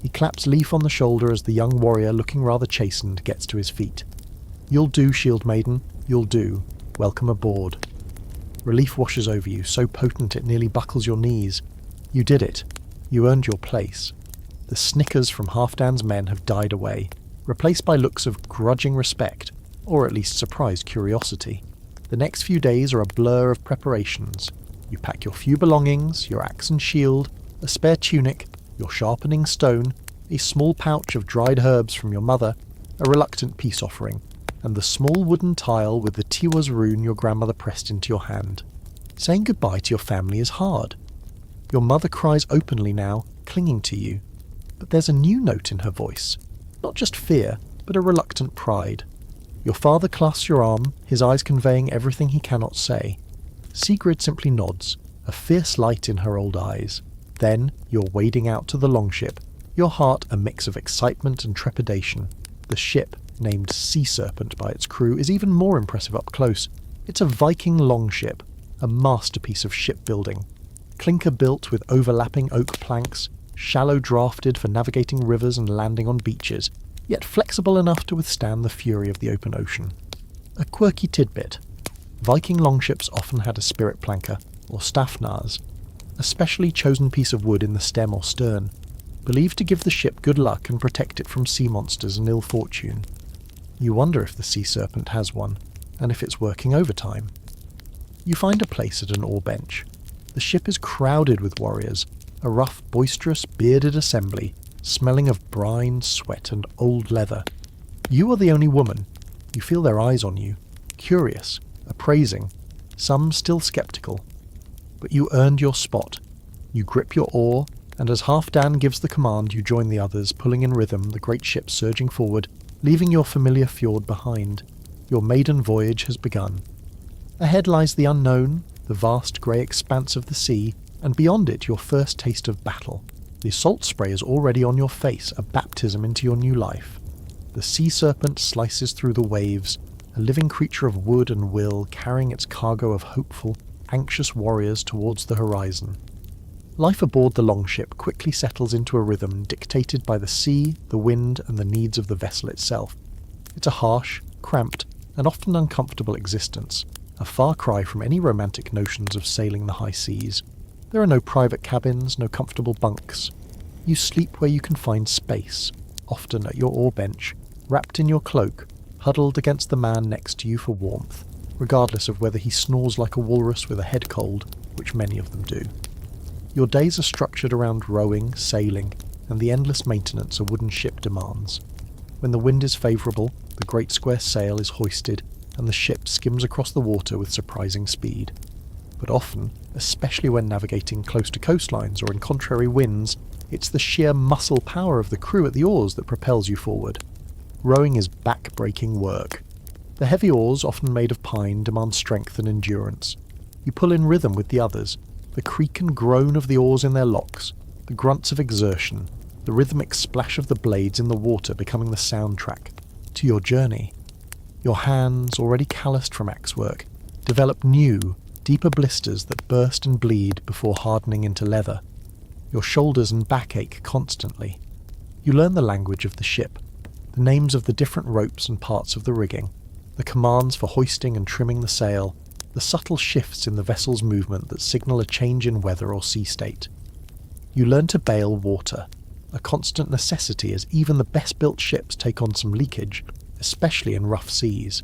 He claps Leif on the shoulder as the young warrior, looking rather chastened, gets to his feet. "You'll do, Shieldmaiden, you'll do. Welcome aboard." Relief washes over you, so potent it nearly buckles your knees. You did it. You earned your place. The snickers from Halfdan's men have died away, replaced by looks of grudging respect, or at least surprised curiosity. The next few days are a blur of preparations. You pack your few belongings, your axe and shield, a spare tunic, your sharpening stone, a small pouch of dried herbs from your mother, a reluctant peace offering, and the small wooden tile with the Tiwa's rune your grandmother pressed into your hand. Saying goodbye to your family is hard. Your mother cries openly now, clinging to you, but there's a new note in her voice. Not just fear, but a reluctant pride. Your father clasps your arm, his eyes conveying everything he cannot say. Sigrid simply nods, a fierce light in her old eyes. Then you're wading out to the longship, your heart a mix of excitement and trepidation. The ship, named Sea Serpent by its crew, is even more impressive up close. It's a Viking longship, a masterpiece of shipbuilding. Clinker built with overlapping oak planks, shallow drafted for navigating rivers and landing on beaches, yet flexible enough to withstand the fury of the open ocean. A quirky tidbit. Viking longships often had a spirit planker, or stafnars, a specially chosen piece of wood in the stem or stern, believed to give the ship good luck and protect it from sea monsters and ill fortune. You wonder if the Sea Serpent has one, and if it's working overtime. You find a place at an oar bench. The ship is crowded with warriors, a rough, boisterous, bearded assembly, smelling of brine, sweat, and old leather. You are the only woman. You feel their eyes on you, curious, appraising, some still sceptical. But you earned your spot. You grip your oar, and as Halfdan gives the command, you join the others, pulling in rhythm, the great ship surging forward, leaving your familiar fjord behind. Your maiden voyage has begun. Ahead lies the unknown, the vast grey expanse of the sea, and beyond it your first taste of battle. The salt spray is already on your face, a baptism into your new life. The Sea Serpent slices through the waves, a living creature of wood and will, carrying its cargo of hopeful, anxious warriors towards the horizon. Life aboard the longship quickly settles into a rhythm dictated by the sea, the wind, and the needs of the vessel itself. It's a harsh, cramped, and often uncomfortable existence, a far cry from any romantic notions of sailing the high seas. There are no private cabins, no comfortable bunks. You sleep where you can find space, often at your oar bench, wrapped in your cloak, huddled against the man next to you for warmth, regardless of whether he snores like a walrus with a head cold, which many of them do. Your days are structured around rowing, sailing, and the endless maintenance a wooden ship demands. When the wind is favourable, the great square sail is hoisted, and the ship skims across the water with surprising speed. But often, especially when navigating close to coastlines or in contrary winds, it's the sheer muscle power of the crew at the oars that propels you forward. Rowing is back-breaking work. The heavy oars, often made of pine, demand strength and endurance. You pull in rhythm with the others, the creak and groan of the oars in their locks, the grunts of exertion, the rhythmic splash of the blades in the water becoming the soundtrack to your journey. Your hands, already calloused from axe work, develop new, deeper blisters that burst and bleed before hardening into leather. Your shoulders and back ache constantly. You learn the language of the ship, the names of the different ropes and parts of the rigging, the commands for hoisting and trimming the sail, the subtle shifts in the vessel's movement that signal a change in weather or sea state. You learn to bail water, a constant necessity as even the best-built ships take on some leakage, especially in rough seas.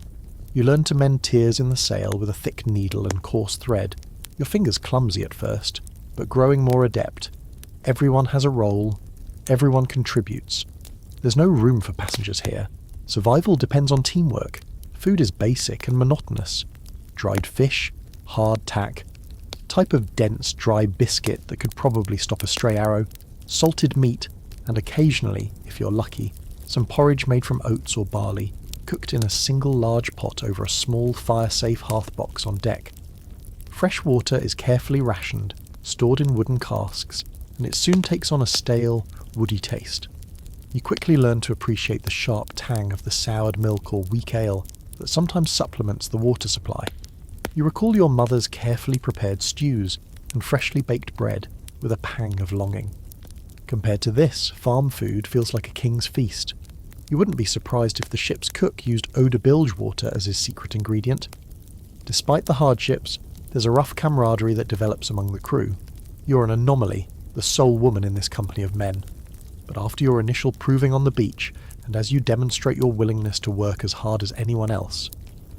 You learn to mend tears in the sail with a thick needle and coarse thread. Your fingers clumsy at first, but growing more adept. Everyone has a role, everyone contributes. There's no room for passengers here. Survival depends on teamwork. Food is basic and monotonous. Dried fish, hard tack, type of dense, dry biscuit that could probably stop a stray arrow, salted meat, and occasionally, if you're lucky, some porridge made from oats or barley, cooked in a single large pot over a small fire-safe hearth box on deck. Fresh water is carefully rationed, stored in wooden casks, and it soon takes on a stale, woody taste. You quickly learn to appreciate the sharp tang of the soured milk or weak ale that sometimes supplements the water supply. You recall your mother's carefully prepared stews and freshly baked bread with a pang of longing. Compared to this, farm food feels like a king's feast. You wouldn't be surprised if the ship's cook used eau de bilge water as his secret ingredient. Despite the hardships, there's a rough camaraderie that develops among the crew. You're an anomaly, the sole woman in this company of men. But after your initial proving on the beach, and as you demonstrate your willingness to work as hard as anyone else,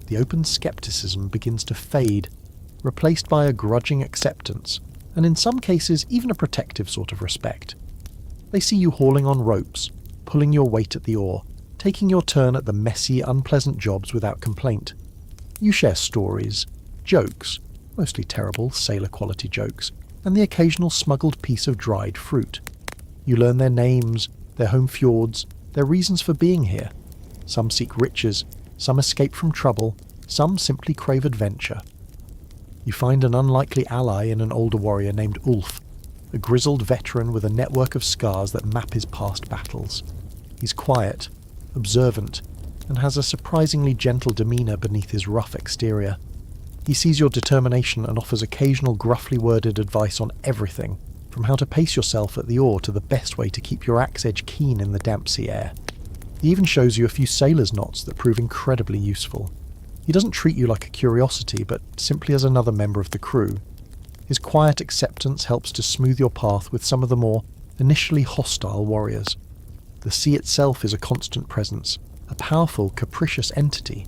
the open skepticism begins to fade, replaced by a grudging acceptance, and in some cases even a protective sort of respect. They see you hauling on ropes, pulling your weight at the oar, taking your turn at the messy, unpleasant jobs without complaint. You share stories, jokes, mostly terrible sailor-quality jokes, and the occasional smuggled piece of dried fruit. You learn their names, their home fjords, their reasons for being here. Some seek riches, some escape from trouble, some simply crave adventure. You find an unlikely ally in an older warrior named Ulf, a grizzled veteran with a network of scars that map his past battles. He's quiet, observant, and has a surprisingly gentle demeanour beneath his rough exterior. He sees your determination and offers occasional gruffly worded advice on everything, from how to pace yourself at the oar to the best way to keep your axe edge keen in the damp sea air. He even shows you a few sailor's knots that prove incredibly useful. He doesn't treat you like a curiosity, but simply as another member of the crew. His quiet acceptance helps to smooth your path with some of the more initially hostile warriors. The sea itself is a constant presence, a powerful, capricious entity.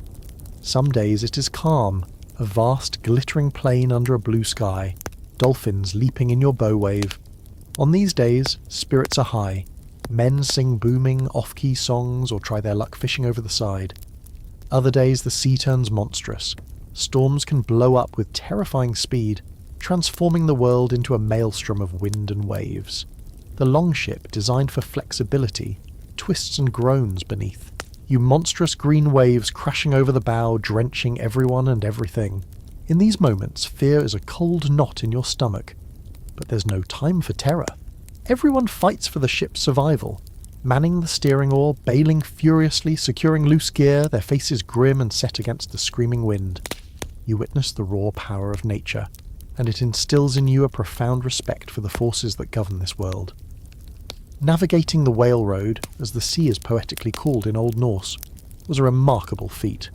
Some days it is calm, a vast, glittering plain under a blue sky, dolphins leaping in your bow wave. On these days, spirits are high. Men sing booming, off-key songs or try their luck fishing over the side. Other days the sea turns monstrous. Storms can blow up with terrifying speed, transforming the world into a maelstrom of wind and waves. The longship, designed for flexibility, twists and groans beneath. You monstrous green waves crashing over the bow, drenching everyone and everything. In these moments, fear is a cold knot in your stomach. But there's no time for terror. Everyone fights for the ship's survival, manning the steering oar, bailing furiously, securing loose gear, their faces grim and set against the screaming wind. You witness the raw power of nature, and it instills in you a profound respect for the forces that govern this world. Navigating the Whale Road, as the sea is poetically called in Old Norse, was a remarkable feat.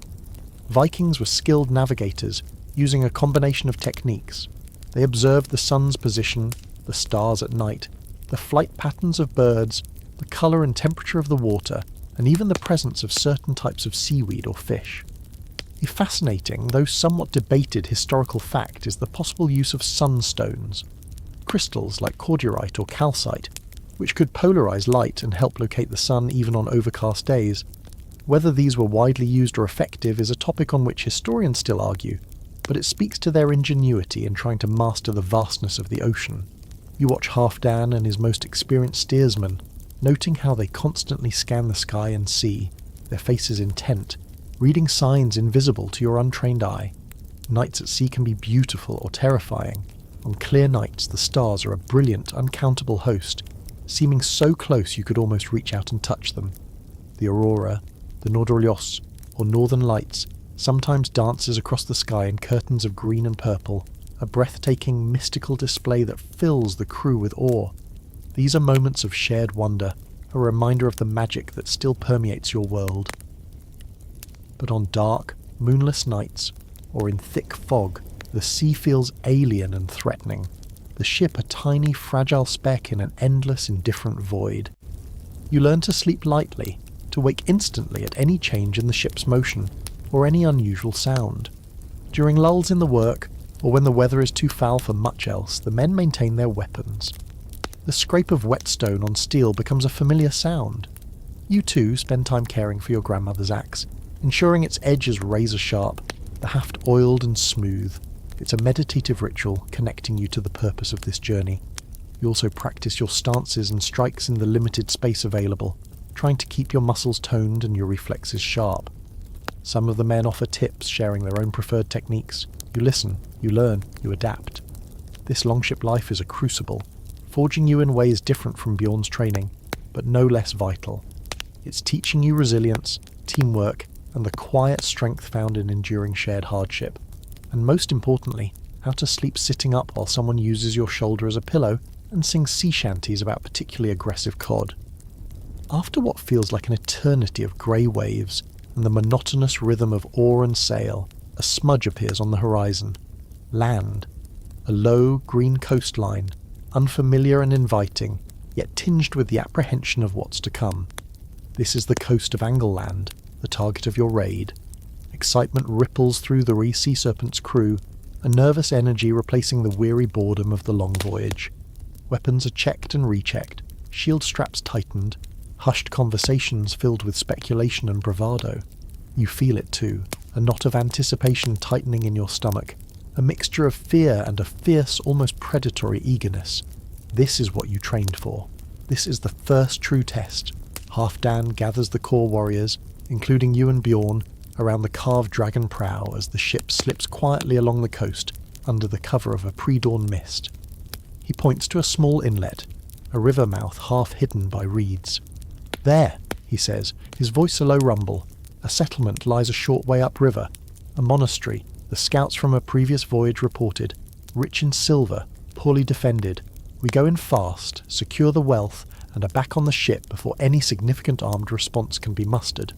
Vikings were skilled navigators, using a combination of techniques. They observed the sun's position, the stars at night, the flight patterns of birds, the colour and temperature of the water, and even the presence of certain types of seaweed or fish. A fascinating, though somewhat debated historical fact is the possible use of sunstones, crystals like cordierite or calcite, which could polarize light and help locate the sun even on overcast days. Whether these were widely used or effective is a topic on which historians still argue, but it speaks to their ingenuity in trying to master the vastness of the ocean. You watch Halfdan and his most experienced steersman, noting how they constantly scan the sky and sea, their faces intent, reading signs invisible to your untrained eye. Nights at sea can be beautiful or terrifying. On clear nights, the stars are a brilliant, uncountable host, seeming so close you could almost reach out and touch them. The aurora, the Norderljós, or northern lights, sometimes dances across the sky in curtains of green and purple, a breathtaking, mystical display that fills the crew with awe. These are moments of shared wonder, a reminder of the magic that still permeates your world. But on dark, moonless nights, or in thick fog, the sea feels alien and threatening. The ship a tiny, fragile speck in an endless, indifferent void. You learn to sleep lightly, to wake instantly at any change in the ship's motion, or any unusual sound. During lulls in the work, or when the weather is too foul for much else, the men maintain their weapons. The scrape of whetstone on steel becomes a familiar sound. You too spend time caring for your grandmother's axe, ensuring its edge is razor sharp, the haft oiled and smooth. It's a meditative ritual connecting you to the purpose of this journey. You also practice your stances and strikes in the limited space available, trying to keep your muscles toned and your reflexes sharp. Some of the men offer tips, sharing their own preferred techniques. You listen, you learn, you adapt. This longship life is a crucible, forging you in ways different from Bjorn's training, but no less vital. It's teaching you resilience, teamwork, and the quiet strength found in enduring shared hardship. And most importantly, how to sleep sitting up while someone uses your shoulder as a pillow and sings sea shanties about particularly aggressive cod. After what feels like an eternity of grey waves and the monotonous rhythm of oar and sail, a smudge appears on the horizon. Land. A low, green coastline, unfamiliar and inviting, yet tinged with the apprehension of what's to come. This is the coast of Angleland, the target of your raid. Excitement ripples through the sea serpent's crew, a nervous energy replacing the weary boredom of the long voyage. Weapons are checked and rechecked, shield straps tightened, hushed conversations filled with speculation and bravado. You feel it too, a knot of anticipation tightening in your stomach, a mixture of fear and a fierce, almost predatory eagerness. This is what you trained for. This is the first true test. Halfdan gathers the core warriors, including you and Bjorn, around the carved dragon prow as the ship slips quietly along the coast under the cover of a pre-dawn mist. He points to a small inlet, a river mouth half hidden by reeds. "There," he says, his voice a low rumble. "A settlement lies a short way upriver. A monastery, the scouts from a previous voyage reported. Rich in silver, poorly defended. We go in fast, secure the wealth, and are back on the ship before any significant armed response can be mustered."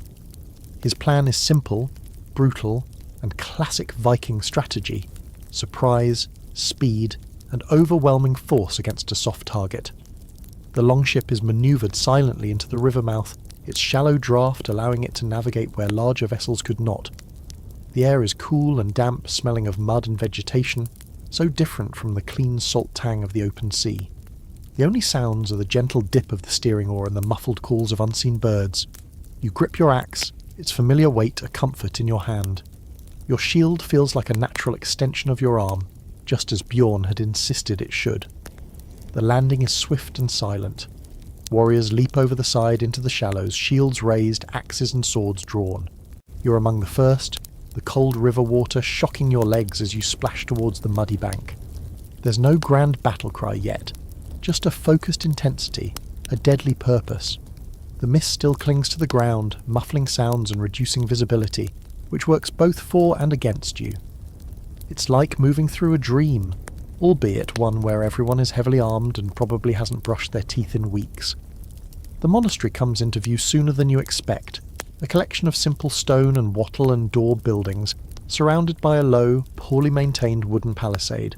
His plan is simple, brutal, and classic Viking strategy: surprise, speed, and overwhelming force against a soft target. The longship is manoeuvred silently into the river mouth, its shallow draft allowing it to navigate where larger vessels could not. The air is cool and damp, smelling of mud and vegetation, so different from the clean salt tang of the open sea. The only sounds are the gentle dip of the steering oar and the muffled calls of unseen birds. You grip your axe, its familiar weight a comfort in your hand. Your shield feels like a natural extension of your arm, just as Bjorn had insisted it should. The landing is swift and silent. Warriors leap over the side into the shallows, shields raised, axes and swords drawn. You're among the first, the cold river water shocking your legs as you splash towards the muddy bank. There's no grand battle cry yet, just a focused intensity, a deadly purpose. The mist still clings to the ground, muffling sounds and reducing visibility, which works both for and against you. It's like moving through a dream, albeit one where everyone is heavily armed and probably hasn't brushed their teeth in weeks. The monastery comes into view sooner than you expect, a collection of simple stone and wattle and daub buildings, surrounded by a low, poorly maintained wooden palisade.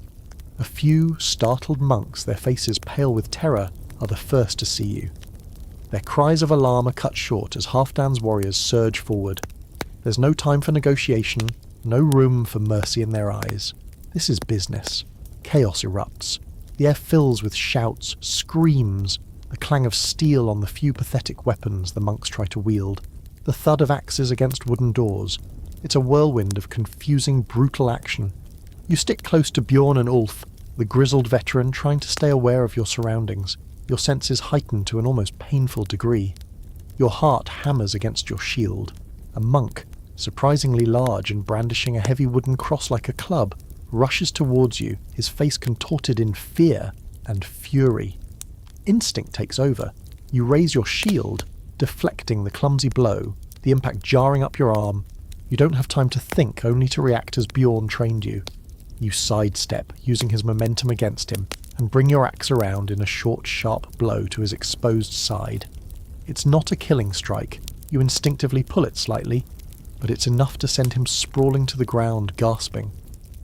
A few startled monks, their faces pale with terror, are the first to see you. Their cries of alarm are cut short as Halfdan's warriors surge forward. There's no time for negotiation, no room for mercy in their eyes. This is business. Chaos erupts. The air fills with shouts, screams, the clang of steel on the few pathetic weapons the monks try to wield, the thud of axes against wooden doors. It's a whirlwind of confusing, brutal action. You stick close to Bjorn and Ulf, the grizzled veteran trying to stay aware of your surroundings, your senses heightened to an almost painful degree. Your heart hammers against your shield. A monk, surprisingly large and brandishing a heavy wooden cross like a club, rushes towards you, his face contorted in fear and fury. Instinct takes over. You raise your shield, deflecting the clumsy blow, the impact jarring up your arm. You don't have time to think, only to react as Bjorn trained you. You sidestep, using his momentum against him, and bring your axe around in a short, sharp blow to his exposed side. It's not a killing strike. You instinctively pull it slightly, but it's enough to send him sprawling to the ground, gasping.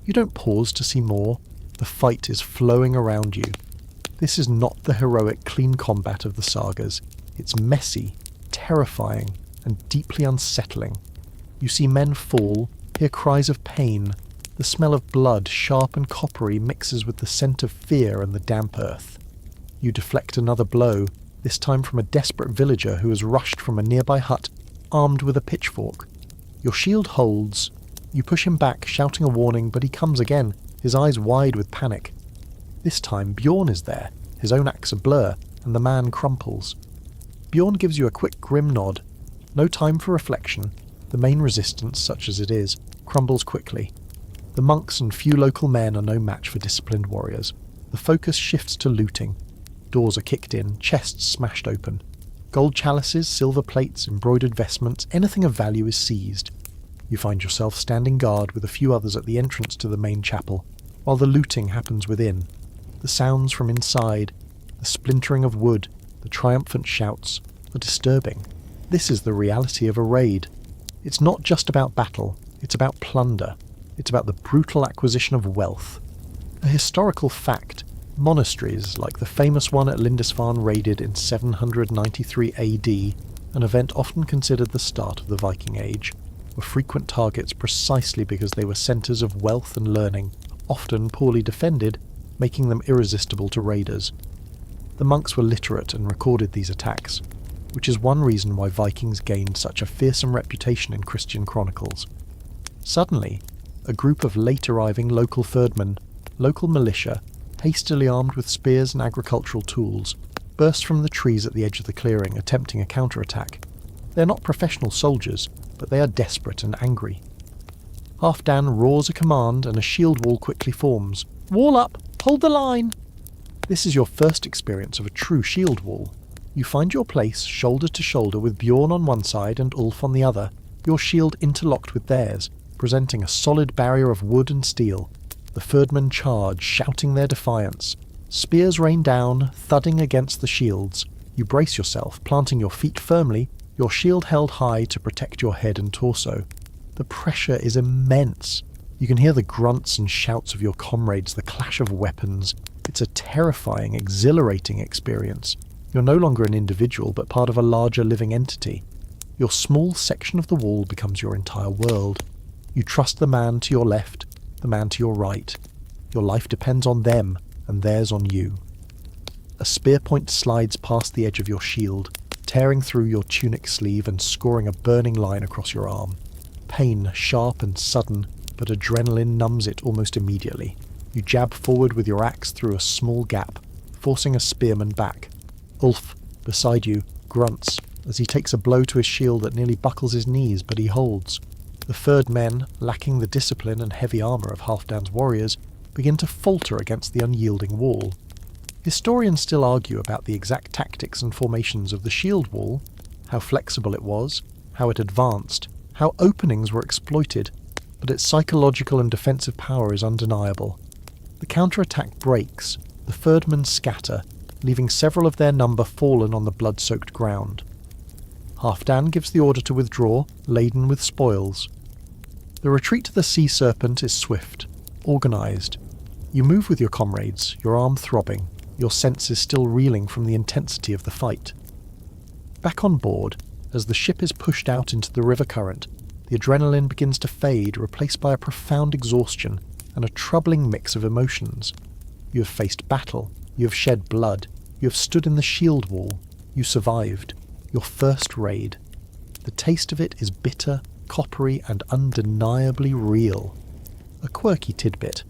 You don't pause to see more. The fight is flowing around you. This is not the heroic, clean combat of the sagas. It's messy, terrifying, and deeply unsettling. You see men fall, hear cries of pain. The smell of blood, sharp and coppery, mixes with the scent of fear and the damp earth. You deflect another blow, this time from a desperate villager who has rushed from a nearby hut, armed with a pitchfork. Your shield holds. You push him back, shouting a warning, but he comes again, his eyes wide with panic. This time Bjorn is there, his own axe a blur, and the man crumples. Bjorn gives you a quick grim nod. No time for reflection. The main resistance, such as it is, crumbles quickly. The monks and few local men are no match for disciplined warriors. The focus shifts to looting. Doors are kicked in, chests smashed open. Gold chalices, silver plates, embroidered vestments, anything of value is seized. You find yourself standing guard with a few others at the entrance to the main chapel, while the looting happens within. The sounds from inside, the splintering of wood, the triumphant shouts, are disturbing. This is the reality of a raid. It's not just about battle, it's about plunder. It's about the brutal acquisition of wealth. A historical fact, monasteries, like the famous one at Lindisfarne raided in 793 AD, an event often considered the start of the Viking Age, were frequent targets precisely because they were centres of wealth and learning, often poorly defended, making them irresistible to raiders. The monks were literate and recorded these attacks, which is one reason why Vikings gained such a fearsome reputation in Christian chronicles. Suddenly, a group of late-arriving local Fjordmen, local militia, hastily armed with spears and agricultural tools, burst from the trees at the edge of the clearing, attempting a counterattack. They are not professional soldiers, but they are desperate and angry. Halfdan roars a command and a shield wall quickly forms. "Wall up! Hold the line!" This is your first experience of a true shield wall. You find your place shoulder to shoulder with Bjorn on one side and Ulf on the other, your shield interlocked with theirs, presenting a solid barrier of wood and steel. The Fjordmen charge, shouting their defiance. Spears rain down, thudding against the shields. You brace yourself, planting your feet firmly, your shield held high to protect your head and torso. The pressure is immense. You can hear the grunts and shouts of your comrades, the clash of weapons. It's a terrifying, exhilarating experience. You're no longer an individual, but part of a larger living entity. Your small section of the wall becomes your entire world. You trust the man to your left, the man to your right. Your life depends on them, and theirs on you. A spear point slides past the edge of your shield, tearing through your tunic sleeve and scoring a burning line across your arm. Pain, sharp and sudden, but adrenaline numbs it almost immediately. You jab forward with your axe through a small gap, forcing a spearman back. Ulf, beside you, grunts as he takes a blow to his shield that nearly buckles his knees, but he holds. The Fjordmen, lacking the discipline and heavy armour of Halfdan's warriors, begin to falter against the unyielding wall. Historians still argue about the exact tactics and formations of the shield wall, how flexible it was, how it advanced, how openings were exploited, but its psychological and defensive power is undeniable. The counterattack breaks, the Fjordmen scatter, leaving several of their number fallen on the blood-soaked ground. Halfdan gives the order to withdraw, laden with spoils. The retreat to the Sea Serpent is swift, organised. You move with your comrades, your arm throbbing, your senses still reeling from the intensity of the fight. Back on board, as the ship is pushed out into the river current, the adrenaline begins to fade, replaced by a profound exhaustion and a troubling mix of emotions. You have faced battle, you have shed blood, you have stood in the shield wall, you survived. Your first raid. The taste of it is bitter, coppery, and undeniably real. A quirky tidbit.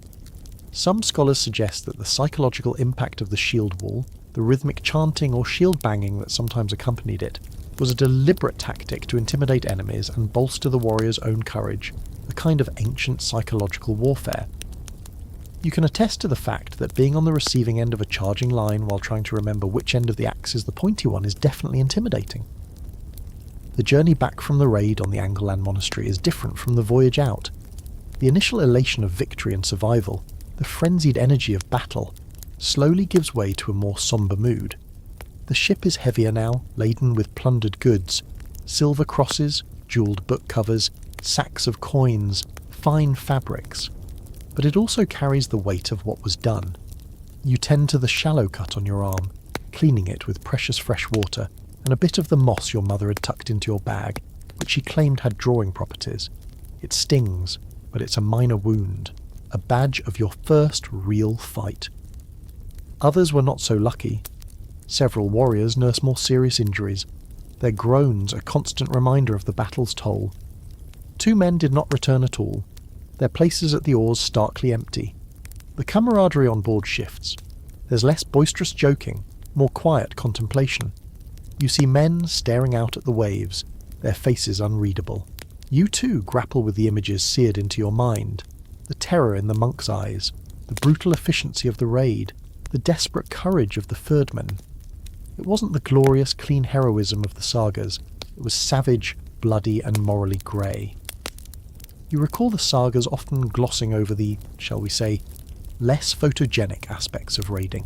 Some scholars suggest that the psychological impact of the shield wall, the rhythmic chanting or shield banging that sometimes accompanied it, was a deliberate tactic to intimidate enemies and bolster the warrior's own courage, a kind of ancient psychological warfare. You can attest to the fact that being on the receiving end of a charging line while trying to remember which end of the axe is the pointy one is definitely intimidating. The journey back from the raid on the Angleland monastery is different from the voyage out. The initial elation of victory and survival, the frenzied energy of battle, slowly gives way to a more sombre mood. The ship is heavier now, laden with plundered goods, silver crosses, jewelled book covers, sacks of coins, fine fabrics. But it also carries the weight of what was done. You tend to the shallow cut on your arm, cleaning it with precious fresh water and a bit of the moss your mother had tucked into your bag, which she claimed had drawing properties. It stings, but it's a minor wound, a badge of your first real fight. Others were not so lucky. Several warriors nurse more serious injuries, their groans a constant reminder of the battle's toll. 2 men did not return at all, their places at the oars starkly empty. The camaraderie on board shifts. There's less boisterous joking, more quiet contemplation. You see men staring out at the waves, their faces unreadable. You too grapple with the images seared into your mind, the terror in the monk's eyes, the brutal efficiency of the raid, the desperate courage of the Fjordmen. It wasn't the glorious, clean heroism of the sagas, it was savage, bloody and morally grey. You recall the sagas often glossing over the, shall we say, less photogenic aspects of raiding.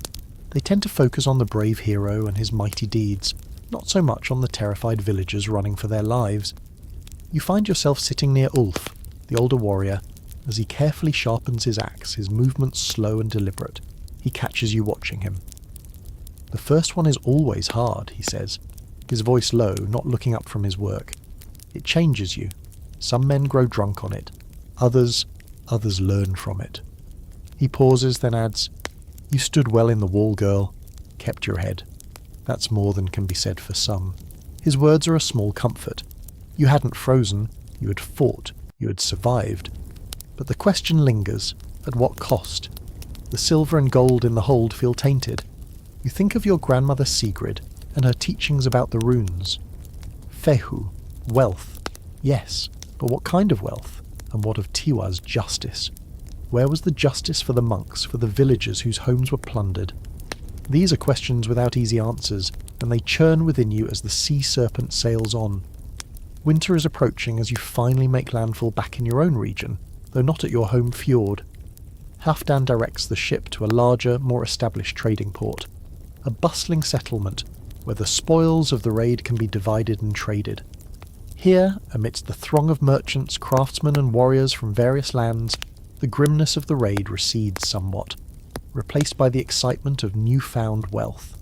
They tend to focus on the brave hero and his mighty deeds, not so much on the terrified villagers running for their lives. You find yourself sitting near Ulf, the older warrior, as he carefully sharpens his axe, his movements slow and deliberate. He catches you watching him. "The first one is always hard," he says, his voice low, not looking up from his work. "It changes you. Some men grow drunk on it. Others learn from it. He pauses, then adds, "You stood well in the wall, girl. Kept your head. That's more than can be said for some." His words are a small comfort. You hadn't frozen, you had fought, you had survived. But the question lingers, at what cost? The silver and gold in the hold feel tainted. You think of your grandmother Sigrid and her teachings about the runes. Fehu, wealth. Yes, but what kind of wealth? And what of Tiwa's justice? Where was the justice for the monks, for the villagers whose homes were plundered? These are questions without easy answers, and they churn within you as the sea serpent sails on. Winter is approaching as you finally make landfall back in your own region, though not at your home fjord. Halfdan directs the ship to a larger, more established trading port, a bustling settlement where the spoils of the raid can be divided and traded. Here, amidst the throng of merchants, craftsmen and warriors from various lands, the grimness of the raid recedes somewhat, replaced by the excitement of newfound wealth.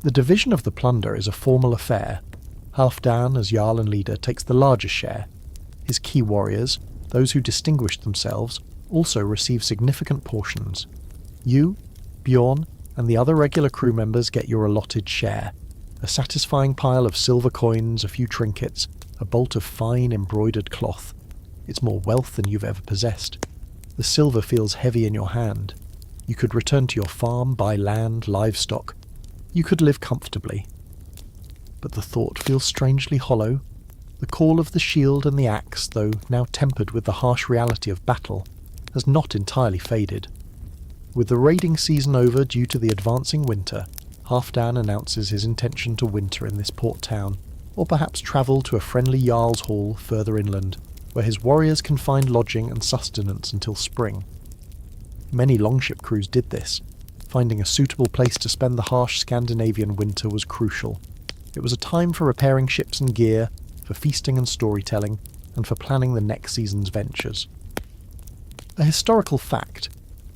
The division of the plunder is a formal affair. Halfdan, as Jarl and leader, takes the largest share. His key warriors, those who distinguished themselves, also receive significant portions. You, Bjorn, and the other regular crew members get your allotted share, a satisfying pile of silver coins, a few trinkets, a bolt of fine embroidered cloth. It's more wealth than you've ever possessed. The silver feels heavy in your hand. You could return to your farm, buy land, livestock. You could live comfortably. But the thought feels strangely hollow. The call of the shield and the axe, though now tempered with the harsh reality of battle, has not entirely faded. With the raiding season over due to the advancing winter, Halfdan announces his intention to winter in this port town, or perhaps travel to a friendly Jarl's Hall further inland, where his warriors can find lodging and sustenance until spring. Many longship crews did this. Finding a suitable place to spend the harsh Scandinavian winter was crucial. It was a time for repairing ships and gear, for feasting and storytelling, and for planning the next season's ventures. A historical fact: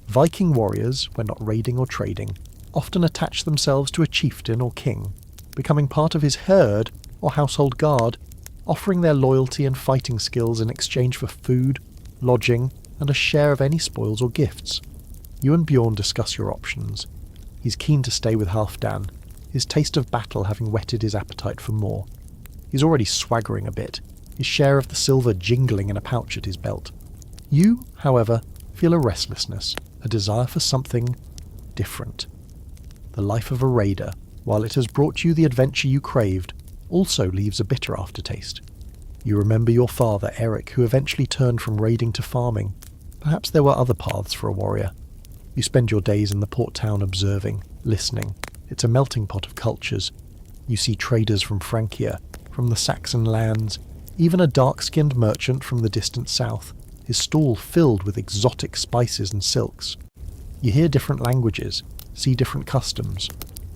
Viking warriors, when not raiding or trading, often attach themselves to a chieftain or king, becoming part of his herd or household guard, offering their loyalty and fighting skills in exchange for food, lodging, and a share of any spoils or gifts. You and Bjorn discuss your options. He's keen to stay with Halfdan, his taste of battle having whetted his appetite for more. He's already swaggering a bit, his share of the silver jingling in a pouch at his belt. You, however, feel a restlessness, a desire for something different. The life of a raider, while it has brought you the adventure you craved, also leaves a bitter aftertaste. You remember your father, Eric, who eventually turned from raiding to farming. Perhaps there were other paths for a warrior. You spend your days in the port town observing, listening. It's a melting pot of cultures. You see traders from Francia, from the Saxon lands, even a dark-skinned merchant from the distant south, his stall filled with exotic spices and silks. You hear different languages, see different customs.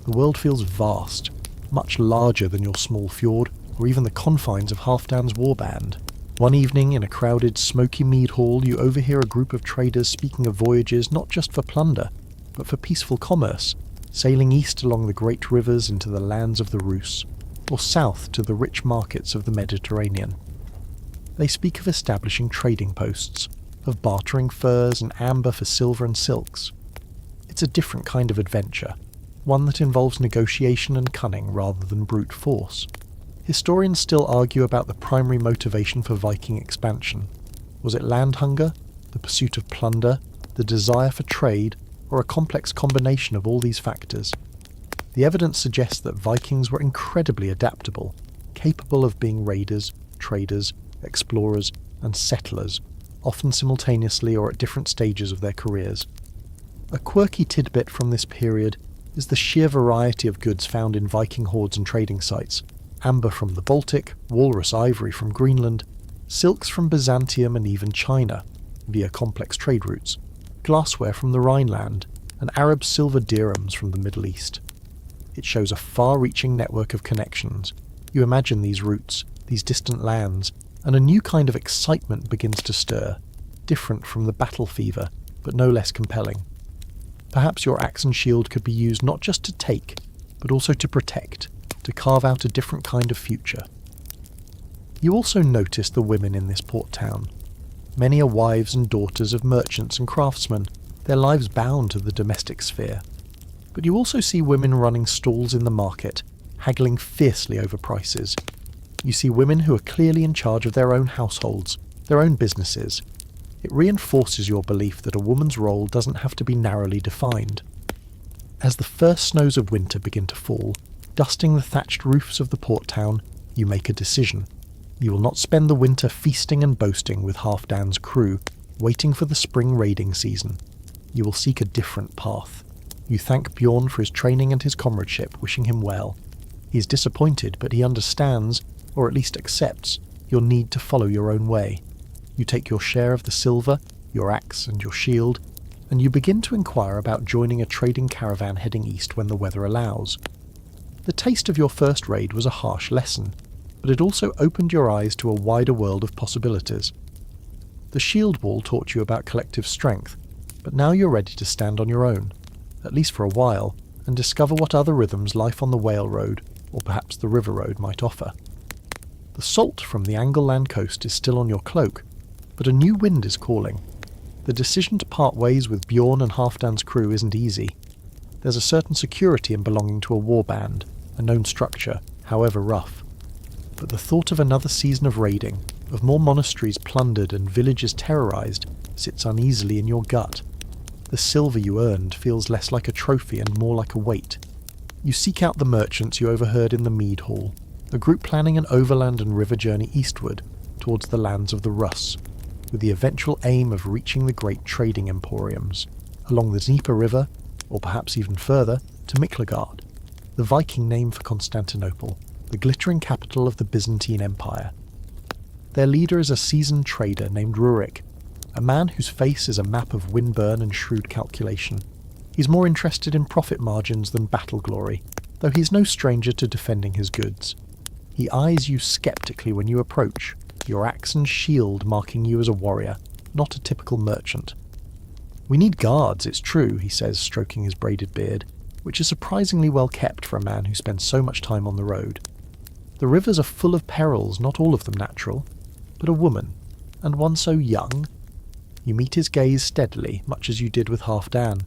The world feels vast, much larger than your small fjord, or even the confines of Halfdan's warband. One evening, in a crowded, smoky mead hall, you overhear a group of traders speaking of voyages not just for plunder, but for peaceful commerce, sailing east along the great rivers into the lands of the Rus, or south to the rich markets of the Mediterranean. They speak of establishing trading posts, of bartering furs and amber for silver and silks. It's a different kind of adventure, one that involves negotiation and cunning rather than brute force. Historians still argue about the primary motivation for Viking expansion. Was it land hunger, the pursuit of plunder, the desire for trade, or a complex combination of all these factors? The evidence suggests that Vikings were incredibly adaptable, capable of being raiders, traders, explorers, and settlers, often simultaneously or at different stages of their careers. A quirky tidbit from this period is the sheer variety of goods found in Viking hordes and trading sites. Amber from the Baltic, walrus ivory from Greenland, silks from Byzantium and even China, via complex trade routes, glassware from the Rhineland, and Arab silver dirhams from the Middle East. It shows a far-reaching network of connections. You imagine these routes, these distant lands, and a new kind of excitement begins to stir, different from the battle fever, but no less compelling. Perhaps your axe and shield could be used not just to take, but also to protect, to carve out a different kind of future. You also notice the women in this port town. Many are wives and daughters of merchants and craftsmen, their lives bound to the domestic sphere. But you also see women running stalls in the market, haggling fiercely over prices. You see women who are clearly in charge of their own households, their own businesses. It reinforces your belief that a woman's role doesn't have to be narrowly defined. As the first snows of winter begin to fall, dusting the thatched roofs of the port town, you make a decision. You will not spend the winter feasting and boasting with Halfdan's crew, waiting for the spring raiding season. You will seek a different path. You thank Bjorn for his training and his comradeship, wishing him well. He is disappointed, but he understands, or at least accepts, your need to follow your own way. You take your share of the silver, your axe and your shield, and you begin to inquire about joining a trading caravan heading east when the weather allows. The taste of your first raid was a harsh lesson, but it also opened your eyes to a wider world of possibilities. The shield wall taught you about collective strength, but now you're ready to stand on your own, at least for a while, and discover what other rhythms life on the Whale Road, or perhaps the River Road, might offer. The salt from the Angleland coast is still on your cloak, but a new wind is calling. The decision to part ways with Bjorn and Halfdan's crew isn't easy. There's a certain security in belonging to a warband, a known structure, however rough. But the thought of another season of raiding, of more monasteries plundered and villages terrorized, sits uneasily in your gut. The silver you earned feels less like a trophy and more like a weight. You seek out the merchants you overheard in the mead hall, a group planning an overland and river journey eastward, towards the lands of the Russ, with the eventual aim of reaching the great trading emporiums, along the Dnieper River, or perhaps even further, to Miklagard, the Viking name for Constantinople, the glittering capital of the Byzantine Empire. Their leader is a seasoned trader named Runic, a man whose face is a map of windburn and shrewd calculation. He's more interested in profit margins than battle glory, though he's no stranger to defending his goods. He eyes you skeptically when you approach, your axe and shield marking you as a warrior, not a typical merchant. "We need guards, it's true," he says, stroking his braided beard, which is surprisingly well kept for a man who spends so much time on the road. "The rivers are full of perils, not all of them natural, but a woman, and one so young." You meet his gaze steadily, much as you did with Halfdan.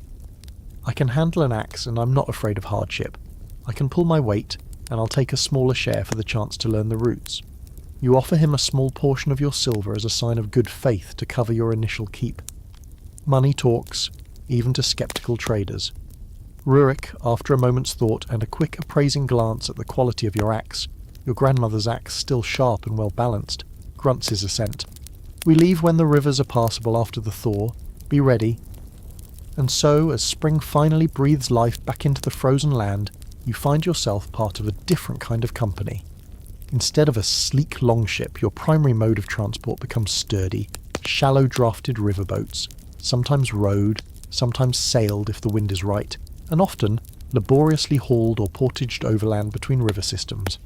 "I can handle an axe, and I'm not afraid of hardship. I can pull my weight, and I'll take a smaller share for the chance to learn the routes." You offer him a small portion of your silver as a sign of good faith to cover your initial keep. Money talks, even to skeptical traders. Runic, after a moment's thought and a quick appraising glance at the quality of your axe, your grandmother's axe still sharp and well balanced, grunts his assent. "We leave when the rivers are passable after the thaw. Be ready." And so, as spring finally breathes life back into the frozen land, you find yourself part of a different kind of company. Instead of a sleek longship, your primary mode of transport becomes sturdy, shallow-drafted riverboats, sometimes rowed, sometimes sailed if the wind is right, and often laboriously hauled or portaged overland between river systems.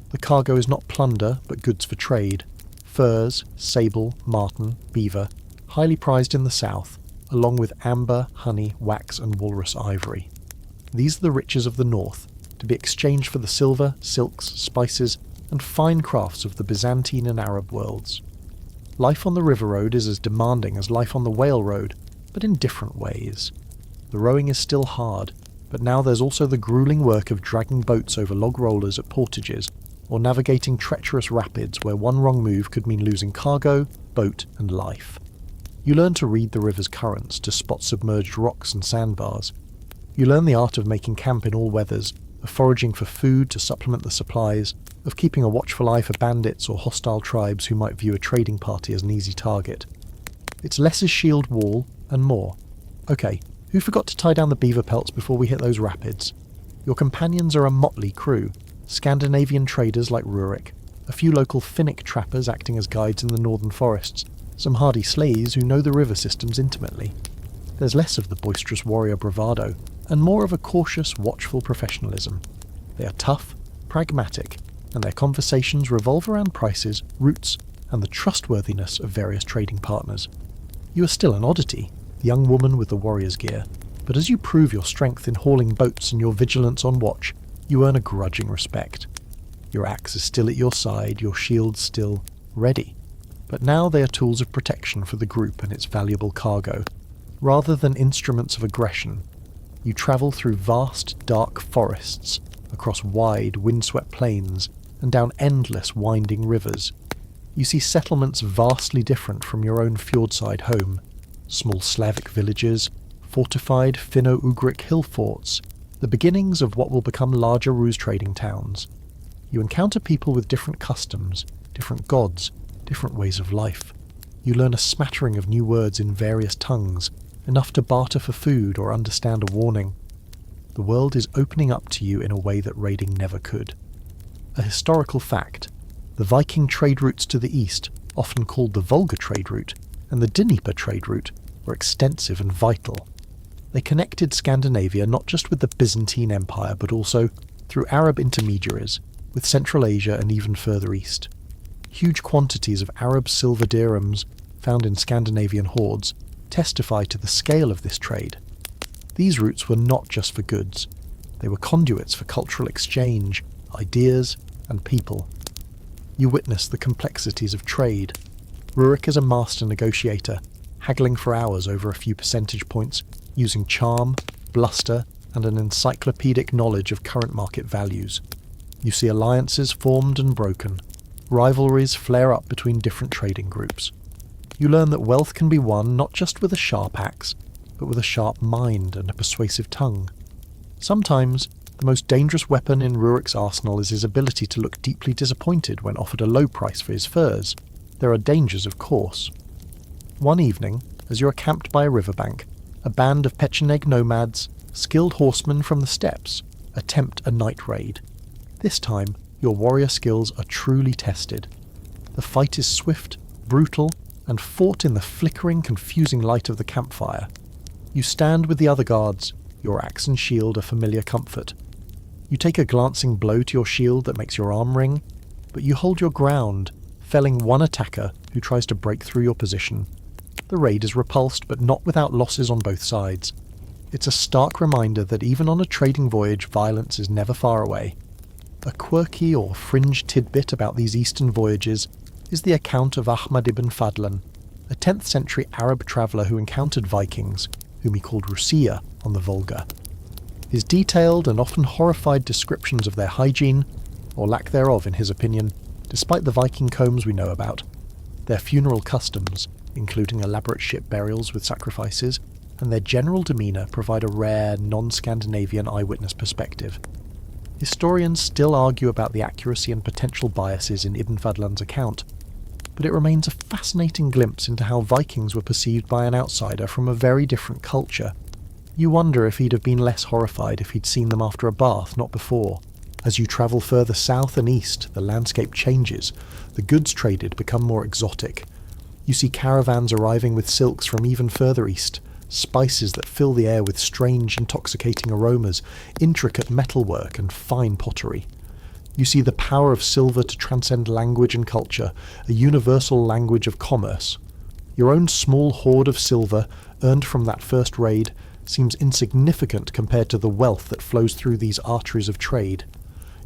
The cargo is not plunder, but goods for trade. Furs, sable, marten, beaver, highly prized in the south, along with amber, honey, wax and walrus ivory. These are the riches of the north, to be exchanged for the silver, silks, spices, and fine crafts of the Byzantine and Arab worlds. Life on the River Road is as demanding as life on the Whale Road, but in different ways. The rowing is still hard, but now there's also the grueling work of dragging boats over log rollers at portages, or navigating treacherous rapids where one wrong move could mean losing cargo, boat, and life. You learn to read the river's currents, to spot submerged rocks and sandbars. You learn the art of making camp in all weathers, of foraging for food to supplement the supplies, of keeping a watchful eye for bandits or hostile tribes who might view a trading party as an easy target. It's Less's shield wall, and more. Okay, who forgot to tie down the beaver pelts before we hit those rapids? Your companions are a motley crew, Scandinavian traders like Runic, a few local Finnic trappers acting as guides in the northern forests, some hardy slaves who know the river systems intimately. There's less of the boisterous warrior bravado, and more of a cautious, watchful professionalism. They are tough, pragmatic, and their conversations revolve around prices, routes, and the trustworthiness of various trading partners. You are still an oddity, the young woman with the warrior's gear, but as you prove your strength in hauling boats and your vigilance on watch, you earn a grudging respect. Your axe is still at your side, your shield still ready. But now they are tools of protection for the group and its valuable cargo. Rather than instruments of aggression, you travel through vast, dark forests, across wide, windswept plains, and down endless, winding rivers. You see settlements vastly different from your own fjordside home. Small Slavic villages, fortified Finno-Ugric hill forts, the beginnings of what will become larger ruse trading towns. You encounter people with different customs, different gods, different ways of life. You learn a smattering of new words in various tongues, enough to barter for food or understand a warning. The world is opening up to you in a way that raiding never could. A historical fact: the Viking trade routes to the east, often called the Volga trade route, and the Dnieper trade route, were extensive and vital. They connected Scandinavia not just with the Byzantine Empire, but also, through Arab intermediaries, with Central Asia and even further east. Huge quantities of Arab silver dirhams, found in Scandinavian hoards, testify to the scale of this trade. These routes were not just for goods. They were conduits for cultural exchange, ideas, and people. You witness the complexities of trade. Runic is a master negotiator, haggling for hours over a few percentage points, using charm, bluster, and an encyclopedic knowledge of current market values. You see alliances formed and broken, rivalries flare up between different trading groups. You learn that wealth can be won not just with a sharp axe, but with a sharp mind and a persuasive tongue. Sometimes, the most dangerous weapon in Runic's arsenal is his ability to look deeply disappointed when offered a low price for his furs. There are dangers, of course. One evening, as you are camped by a riverbank, a band of Pecheneg nomads, skilled horsemen from the steppes, attempt a night raid. This time, your warrior skills are truly tested. The fight is swift, brutal, and fought in the flickering, confusing light of the campfire. You stand with the other guards, your axe and shield a familiar comfort. You take a glancing blow to your shield that makes your arm ring, but you hold your ground, felling one attacker who tries to break through your position. The raid is repulsed, but not without losses on both sides. It's a stark reminder that even on a trading voyage, violence is never far away. A quirky or fringe tidbit about these eastern voyages is the account of Ahmad ibn Fadlan, a 10th century Arab traveller who encountered Vikings, whom he called Russia, on the Volga. His detailed and often horrified descriptions of their hygiene, or lack thereof in his opinion, despite the Viking combs we know about, their funeral customs, including elaborate ship burials with sacrifices, and their general demeanour provide a rare, non-Scandinavian eyewitness perspective. Historians still argue about the accuracy and potential biases in Ibn Fadlan's account, but it remains a fascinating glimpse into how Vikings were perceived by an outsider from a very different culture. You wonder if he'd have been less horrified if he'd seen them after a bath, not before. As you travel further south and east, the landscape changes. The goods traded become more exotic. You see caravans arriving with silks from even further east, spices that fill the air with strange, intoxicating aromas, intricate metalwork and fine pottery. You see the power of silver to transcend language and culture, a universal language of commerce. Your own small hoard of silver, earned from that first raid, seems insignificant compared to the wealth that flows through these arteries of trade.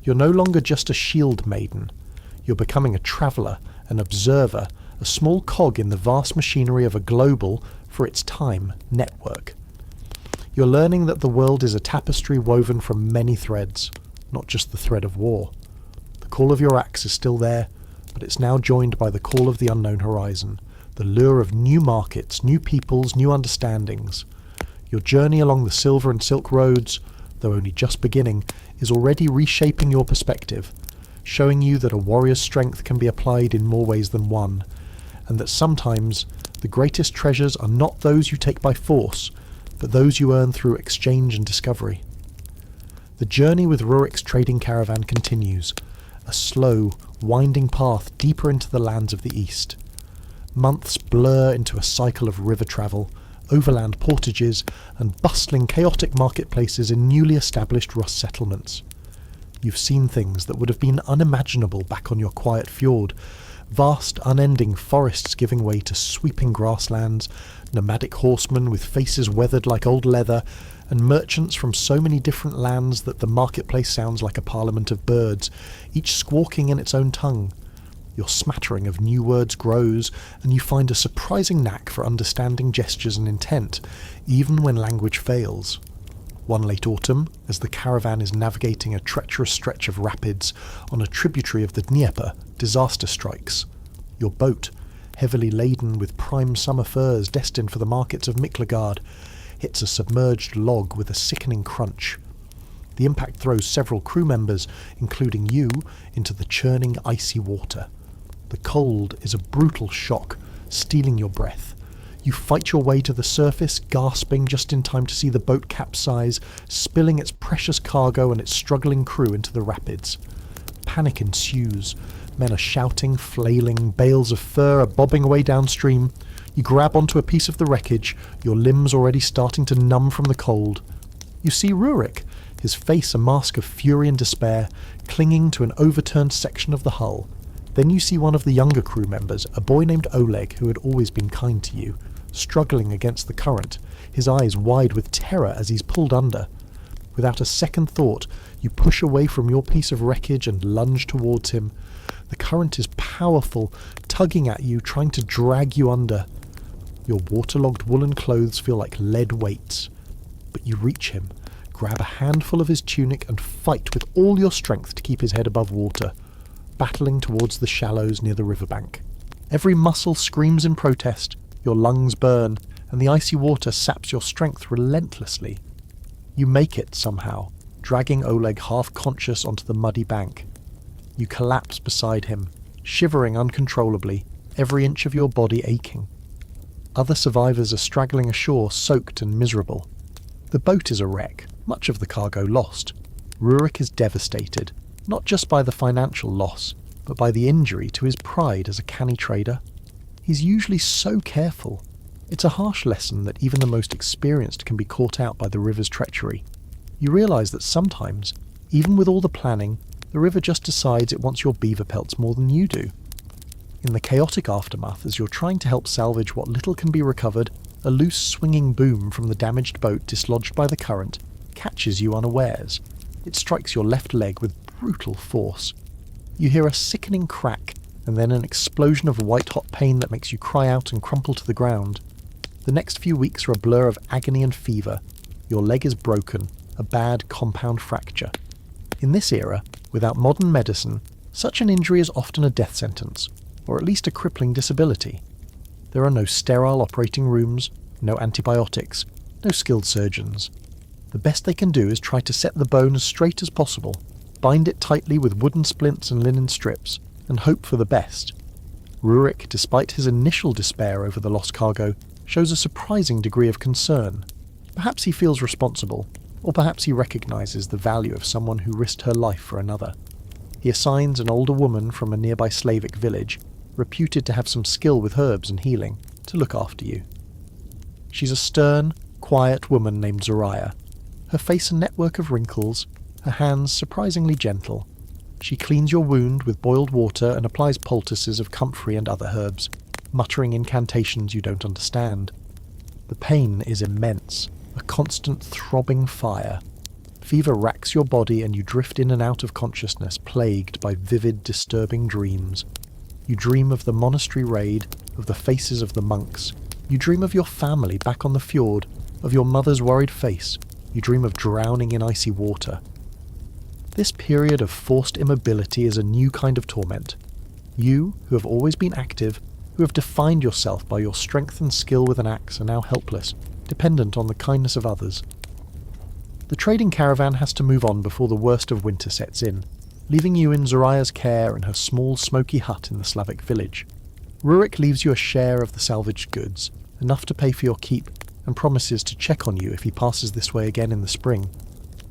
You're no longer just a shieldmaiden. You're becoming a traveller, an observer, a small cog in the vast machinery of a global, for its time, network. You're learning that the world is a tapestry woven from many threads, not just the thread of war. The call of your axe is still there, but it's now joined by the call of the unknown horizon, the lure of new markets, new peoples, new understandings. Your journey along the silver and silk roads, though only just beginning, is already reshaping your perspective, showing you that a warrior's strength can be applied in more ways than one, and that sometimes the greatest treasures are not those you take by force, but those you earn through exchange and discovery. The journey with Runic's trading caravan continues, a slow, winding path deeper into the lands of the east. Months blur into a cycle of river travel, overland portages, and bustling, chaotic marketplaces in newly established Rus settlements. You've seen things that would have been unimaginable back on your quiet fjord, vast, unending forests giving way to sweeping grasslands, nomadic horsemen with faces weathered like old leather, and merchants from so many different lands that the marketplace sounds like a parliament of birds, each squawking in its own tongue. Your smattering of new words grows, and you find a surprising knack for understanding gestures and intent, even when language fails. One late autumn, as the caravan is navigating a treacherous stretch of rapids on a tributary of the Dnieper, disaster strikes. Your boat, heavily laden with prime summer furs destined for the markets of Miklagard, hits a submerged log with a sickening crunch. The impact throws several crew members, including you, into the churning icy water. The cold is a brutal shock, stealing your breath. You fight your way to the surface, gasping just in time to see the boat capsize, spilling its precious cargo and its struggling crew into the rapids. Panic ensues. Men are shouting, flailing, bales of fur are bobbing away downstream. You grab onto a piece of the wreckage, your limbs already starting to numb from the cold. You see Runic, his face a mask of fury and despair, clinging to an overturned section of the hull. Then you see one of the younger crew members, a boy named Oleg, who had always been kind to you, struggling against the current, his eyes wide with terror as he's pulled under. Without a second thought, you push away from your piece of wreckage and lunge towards him. The current is powerful, tugging at you, trying to drag you under. Your waterlogged woolen clothes feel like lead weights. But you reach him, grab a handful of his tunic and fight with all your strength to keep his head above water, battling towards the shallows near the riverbank. Every muscle screams in protest, your lungs burn, and the icy water saps your strength relentlessly. You make it somehow, dragging Oleg half-conscious onto the muddy bank. You collapse beside him, shivering uncontrollably, every inch of your body aching. Other survivors are straggling ashore, soaked and miserable. The boat is a wreck, much of the cargo lost. Runic is devastated, not just by the financial loss, but by the injury to his pride as a canny trader. He's usually so careful. It's a harsh lesson that even the most experienced can be caught out by the river's treachery. You realise that sometimes, even with all the planning, the river just decides it wants your beaver pelts more than you do. In the chaotic aftermath, as you're trying to help salvage what little can be recovered, a loose swinging boom from the damaged boat dislodged by the current catches you unawares. It strikes your left leg with brutal force. You hear a sickening crack, and then an explosion of white-hot pain that makes you cry out and crumple to the ground. The next few weeks are a blur of agony and fever. Your leg is broken, a bad compound fracture. In this era, without modern medicine, such an injury is often a death sentence, or at least a crippling disability. There are no sterile operating rooms, no antibiotics, no skilled surgeons. The best they can do is try to set the bone as straight as possible, bind it tightly with wooden splints and linen strips, and hope for the best. Runic, despite his initial despair over the lost cargo, shows a surprising degree of concern. Perhaps he feels responsible, or perhaps he recognises the value of someone who risked her life for another. He assigns an older woman from a nearby Slavic village, reputed to have some skill with herbs and healing, to look after you. She's a stern, quiet woman named Zoraya. Her face a network of wrinkles, her hands surprisingly gentle. She cleans your wound with boiled water and applies poultices of comfrey and other herbs, muttering incantations you don't understand. The pain is immense, a constant throbbing fire. Fever racks your body and you drift in and out of consciousness, plagued by vivid, disturbing dreams. You dream of the monastery raid, of the faces of the monks. You dream of your family back on the fjord, of your mother's worried face. You dream of drowning in icy water. This period of forced immobility is a new kind of torment. You, who have always been active, who have defined yourself by your strength and skill with an axe, are now helpless, dependent on the kindness of others. The trading caravan has to move on before the worst of winter sets in, leaving you in Zoraya's care in her small smoky hut in the Slavic village. Runic leaves you a share of the salvaged goods, enough to pay for your keep, and promises to check on you if he passes this way again in the spring.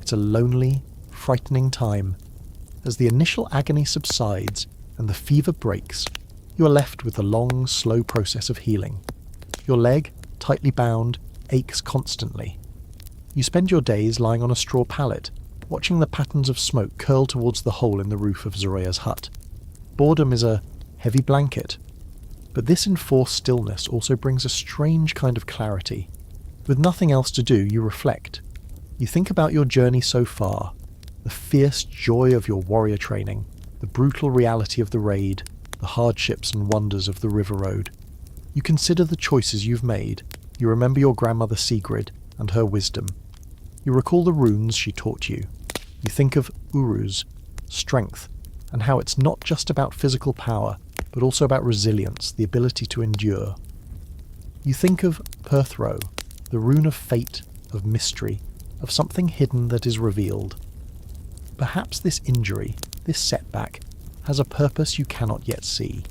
It's a lonely, frightening time. As the initial agony subsides and the fever breaks, you are left with the long, slow process of healing. Your leg, tightly bound, aches constantly. You spend your days lying on a straw pallet, watching the patterns of smoke curl towards the hole in the roof of Zoraya's hut. Boredom is a heavy blanket, but this enforced stillness also brings a strange kind of clarity. With nothing else to do, you reflect. You think about your journey so far, the fierce joy of your warrior training, the brutal reality of the raid, the hardships and wonders of the river road. You consider the choices you've made. You remember your grandmother Sigrid and her wisdom. You recall the runes she taught you. You think of urus, strength, and how it's not just about physical power, but also about resilience, the ability to endure. You think of Perthro, the rune of fate, of mystery, of something hidden that is revealed. Perhaps this injury, this setback, has a purpose you cannot yet see.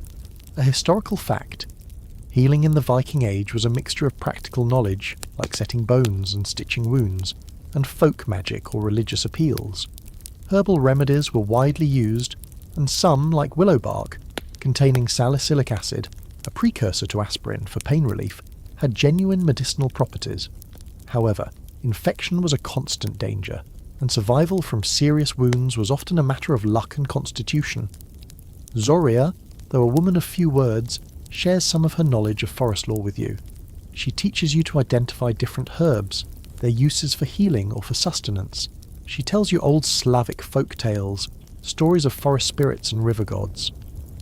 A historical fact. Healing in the Viking Age was a mixture of practical knowledge, like setting bones and stitching wounds, and folk magic or religious appeals. Herbal remedies were widely used, and some, like willow bark, containing salicylic acid, a precursor to aspirin for pain relief, had genuine medicinal properties. However, infection was a constant danger, and survival from serious wounds was often a matter of luck and constitution. Zoria, though a woman of few words, shares some of her knowledge of forest lore with you. She teaches you to identify different herbs, their uses for healing or for sustenance. She tells you old Slavic folk tales, stories of forest spirits and river gods.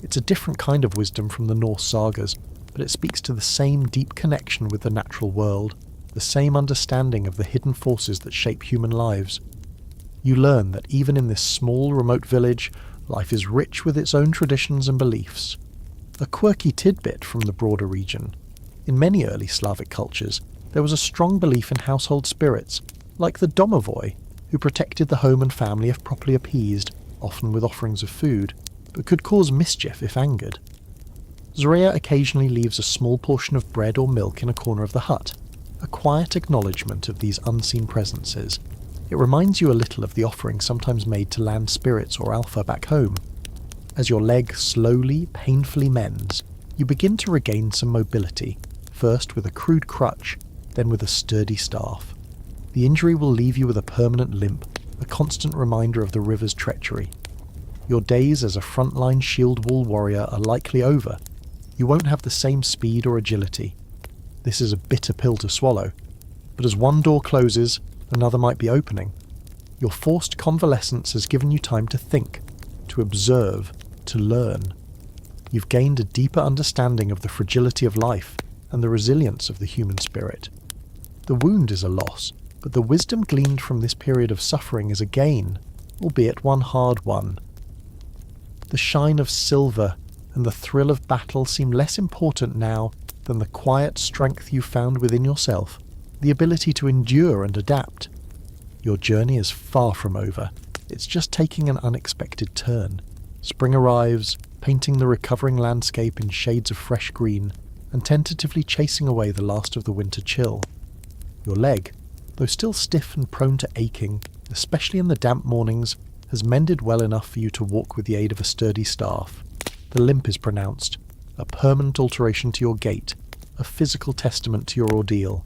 It's a different kind of wisdom from the Norse sagas, but it speaks to the same deep connection with the natural world, the same understanding of the hidden forces that shape human lives. You learn that even in this small, remote village, life is rich with its own traditions and beliefs. A quirky tidbit from the broader region. In many early Slavic cultures, there was a strong belief in household spirits, like the domovoi, who protected the home and family if properly appeased, often with offerings of food, but could cause mischief if angered. Zoria occasionally leaves a small portion of bread or milk in a corner of the hut, a quiet acknowledgement of these unseen presences. It reminds you a little of the offering sometimes made to land spirits or alpha back home. As your leg slowly, painfully mends, you begin to regain some mobility, first with a crude crutch, then with a sturdy staff. The injury will leave you with a permanent limp, a constant reminder of the river's treachery. Your days as a frontline shield wall warrior are likely over. You won't have the same speed or agility. This is a bitter pill to swallow, but as one door closes, another might be opening. Your forced convalescence has given you time to think, to observe, to learn. You've gained a deeper understanding of the fragility of life and the resilience of the human spirit. The wound is a loss, but the wisdom gleaned from this period of suffering is a gain, albeit one hard one. The shine of silver and the thrill of battle seem less important now than the quiet strength you found within yourself, the ability to endure and adapt. Your journey is far from over. It's just taking an unexpected turn. Spring arrives, painting the recovering landscape in shades of fresh green, and tentatively chasing away the last of the winter chill. Your leg, though still stiff and prone to aching, especially in the damp mornings, has mended well enough for you to walk with the aid of a sturdy staff. The limp is pronounced, a permanent alteration to your gait, a physical testament to your ordeal.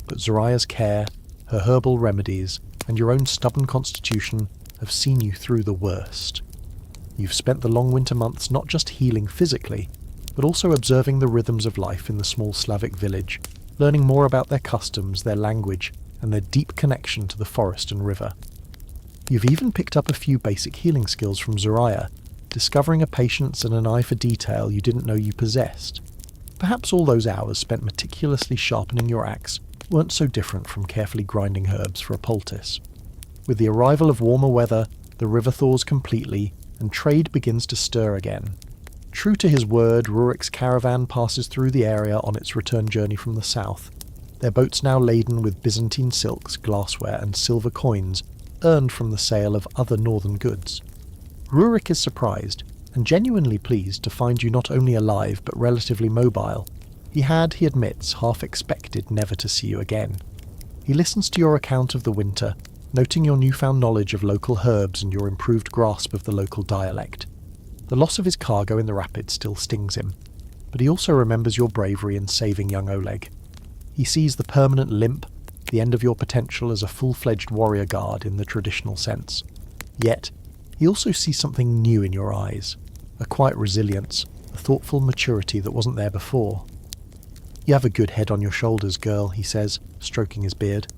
But Zoria's care, her herbal remedies, and your own stubborn constitution have seen you through the worst. You've spent the long winter months not just healing physically, but also observing the rhythms of life in the small Slavic village, learning more about their customs, their language, and their deep connection to the forest and river. You've even picked up a few basic healing skills from Zoria, discovering a patience and an eye for detail you didn't know you possessed. Perhaps all those hours spent meticulously sharpening your axe weren't so different from carefully grinding herbs for a poultice. With the arrival of warmer weather, the river thaws completely, and trade begins to stir again. True to his word, Rurik's caravan passes through the area on its return journey from the south, their boats now laden with Byzantine silks, glassware, and silver coins earned from the sale of other northern goods. Rurik is surprised, and genuinely pleased to find you not only alive but relatively mobile. He admits, half expected never to see you again. He listens to your account of the winter, noting your newfound knowledge of local herbs and your improved grasp of the local dialect. The loss of his cargo in the rapids still stings him, but he also remembers your bravery in saving young Oleg. He sees the permanent limp, the end of your potential as a full-fledged warrior guard in the traditional sense. Yet, he also sees something new in your eyes, a quiet resilience, a thoughtful maturity that wasn't there before. "You have a good head on your shoulders, girl," he says, stroking his beard,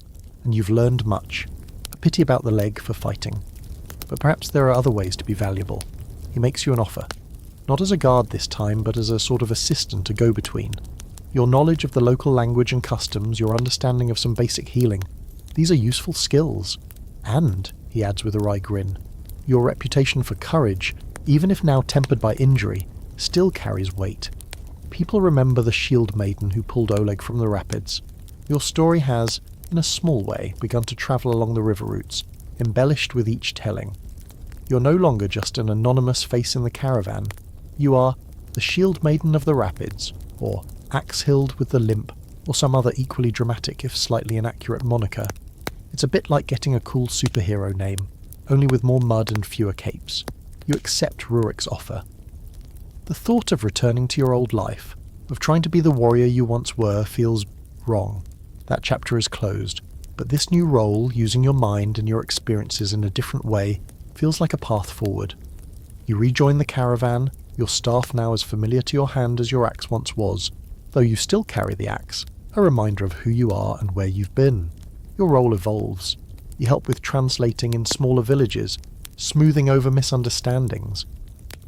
"and you've learned much. pity about the leg for fighting. But perhaps there are other ways to be valuable. He makes you an offer. Not as a guard this time, but as a sort of assistant, a go-between. Your knowledge of the local language and customs, your understanding of some basic healing, these are useful skills. And, he adds with a wry grin, your reputation for courage, even if now tempered by injury, still carries weight. People remember the Shieldmaiden who pulled Oleg from the rapids. Your story has, in a small way, begun to travel along the river routes, embellished with each telling. You're no longer just an anonymous face in the caravan. You are the Shieldmaiden of the Rapids, or Hild with the Limp, or some other equally dramatic if slightly inaccurate moniker. It's a bit like getting a cool superhero name, only with more mud and fewer capes. You accept Rurik's offer. The thought of returning to your old life, of trying to be the warrior you once were, feels wrong. That chapter is closed, but this new role, using your mind and your experiences in a different way, feels like a path forward. You rejoin the caravan, your staff now as familiar to your hand as your axe once was, though you still carry the axe, a reminder of who you are and where you've been. Your role evolves. You help with translating in smaller villages, smoothing over misunderstandings.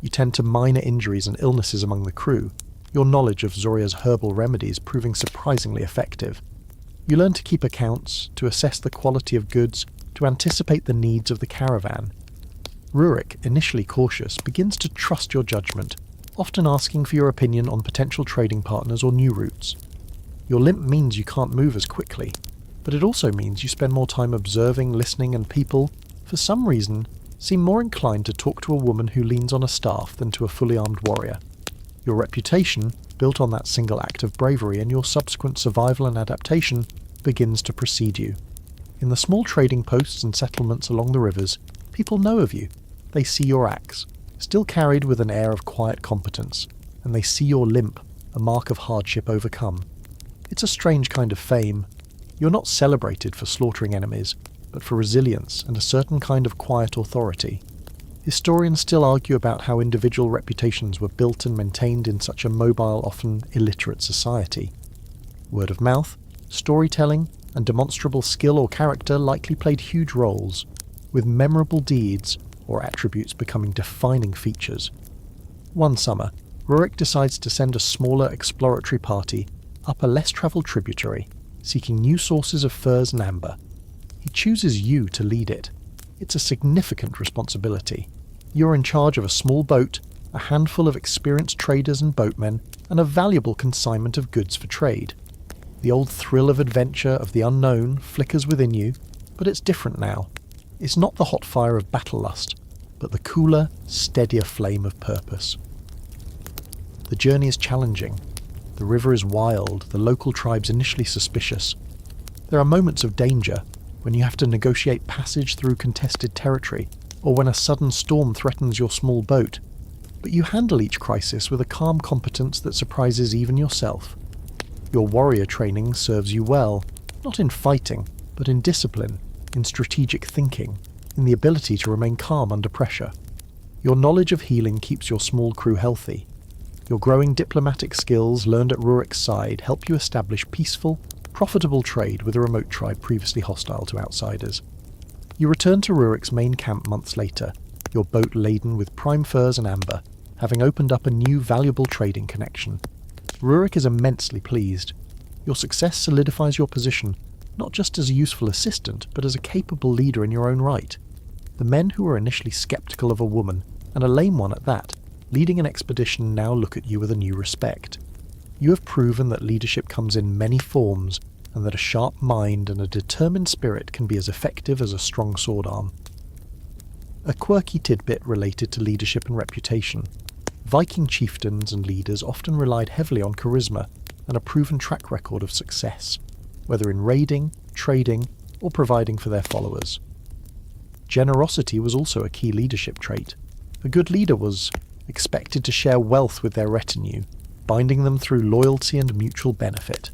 You tend to minor injuries and illnesses among the crew, your knowledge of Zoria's herbal remedies proving surprisingly effective. You learn to keep accounts, to assess the quality of goods, to anticipate the needs of the caravan. Runic, initially cautious, begins to trust your judgment, often asking for your opinion on potential trading partners or new routes. Your limp means you can't move as quickly, but it also means you spend more time observing, listening, and people, for some reason, seem more inclined to talk to a woman who leans on a staff than to a fully armed warrior. Your reputation, built on that single act of bravery and your subsequent survival and adaptation, begins to precede you. In the small trading posts and settlements along the rivers, people know of you. They see your axe, still carried with an air of quiet competence, and they see your limp, a mark of hardship overcome. It's a strange kind of fame. You're not celebrated for slaughtering enemies, but for resilience and a certain kind of quiet authority. Historians still argue about how individual reputations were built and maintained in such a mobile, often illiterate society. Word of mouth, storytelling, and demonstrable skill or character likely played huge roles, with memorable deeds or attributes becoming defining features. One summer, Runic decides to send a smaller exploratory party up a less-travelled tributary, seeking new sources of furs and amber. He chooses you to lead it. It's a significant responsibility. You're in charge of a small boat, a handful of experienced traders and boatmen, and a valuable consignment of goods for trade. The old thrill of adventure, of the unknown, flickers within you, but it's different now. It's not the hot fire of battle lust, but the cooler, steadier flame of purpose. The journey is challenging. The river is wild, the local tribes initially suspicious. There are moments of danger, when you have to negotiate passage through contested territory, or when a sudden storm threatens your small boat. But you handle each crisis with a calm competence that surprises even yourself. Your warrior training serves you well, not in fighting, but in discipline, in strategic thinking, in the ability to remain calm under pressure. Your knowledge of healing keeps your small crew healthy. Your growing diplomatic skills learned at Runic's side help you establish peaceful, profitable trade with a remote tribe previously hostile to outsiders. You return to Runic's main camp months later, your boat laden with prime furs and amber, having opened up a new valuable trading connection. Runic is immensely pleased. Your success solidifies your position, not just as a useful assistant, but as a capable leader in your own right. The men who were initially sceptical of a woman, and a lame one at that, leading an expedition now look at you with a new respect. You have proven that leadership comes in many forms, and that a sharp mind and a determined spirit can be as effective as a strong sword arm. A quirky tidbit related to leadership and reputation. Viking chieftains and leaders often relied heavily on charisma and a proven track record of success, whether in raiding, trading, or providing for their followers. Generosity was also a key leadership trait. A good leader was expected to share wealth with their retinue, binding them through loyalty and mutual benefit.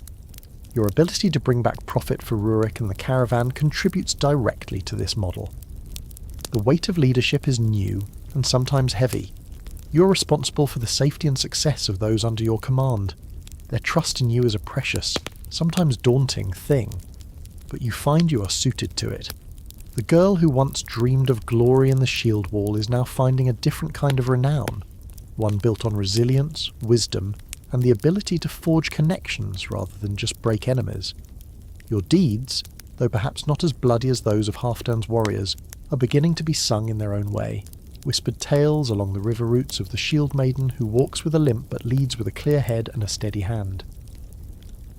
Your ability to bring back profit for Runic and the caravan contributes directly to this model. The weight of leadership is new and sometimes heavy. You're responsible for the safety and success of those under your command. Their trust in you is a precious, sometimes daunting thing, but you find you are suited to it. The girl who once dreamed of glory in the shield wall is now finding a different kind of renown, one built on resilience, wisdom, and the ability to forge connections rather than just break enemies. Your deeds, though perhaps not as bloody as those of Halfdan's warriors, are beginning to be sung in their own way, whispered tales along the river routes of the Shieldmaiden who walks with a limp but leads with a clear head and a steady hand.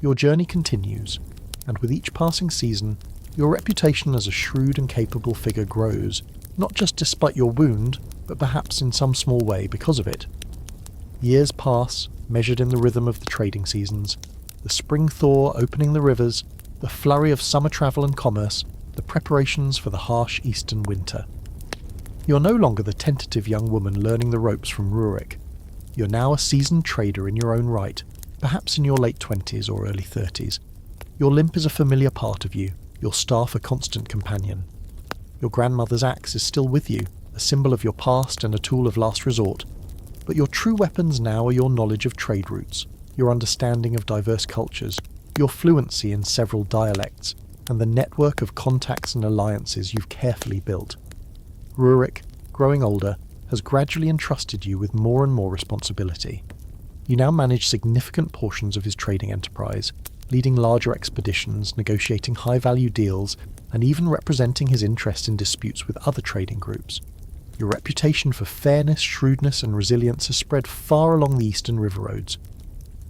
Your journey continues, and with each passing season, your reputation as a shrewd and capable figure grows, not just despite your wound, but perhaps in some small way because of it. Years pass, measured in the rhythm of the trading seasons, the spring thaw opening the rivers, the flurry of summer travel and commerce, the preparations for the harsh eastern winter. You're no longer the tentative young woman learning the ropes from Runic. You're now a seasoned trader in your own right, perhaps in your late 20s or early 30s. Your limp is a familiar part of you, your staff a constant companion. Your grandmother's axe is still with you, a symbol of your past and a tool of last resort. But your true weapons now are your knowledge of trade routes, your understanding of diverse cultures, your fluency in several dialects, and the network of contacts and alliances you've carefully built. Runic, growing older, has gradually entrusted you with more and more responsibility. You now manage significant portions of his trading enterprise, leading larger expeditions, negotiating high-value deals, and even representing his interest in disputes with other trading groups. Your reputation for fairness, shrewdness, and resilience has spread far along the eastern river roads.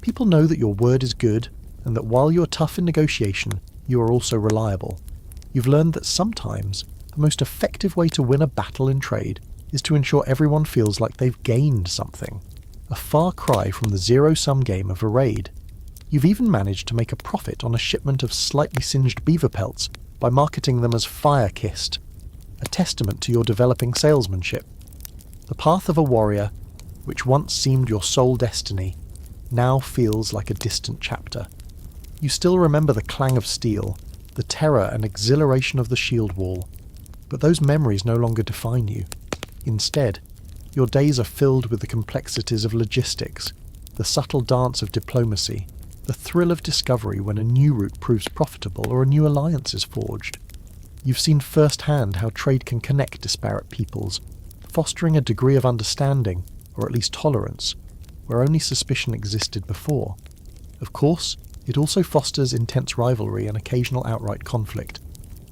People know that your word is good, and that while you are tough in negotiation, you are also reliable. You've learned that sometimes the most effective way to win a battle in trade is to ensure everyone feels like they've gained something, a far cry from the zero-sum game of a raid. You've even managed to make a profit on a shipment of slightly singed beaver pelts by marketing them as fire-kissed, a testament to your developing salesmanship. The path of a warrior, which once seemed your sole destiny, now feels like a distant chapter. You still remember the clang of steel, the terror and exhilaration of the shield wall, but those memories no longer define you. Instead, your days are filled with the complexities of logistics, the subtle dance of diplomacy, the thrill of discovery when a new route proves profitable or a new alliance is forged. You've seen firsthand how trade can connect disparate peoples, fostering a degree of understanding, or at least tolerance, where only suspicion existed before. Of course, it also fosters intense rivalry and occasional outright conflict,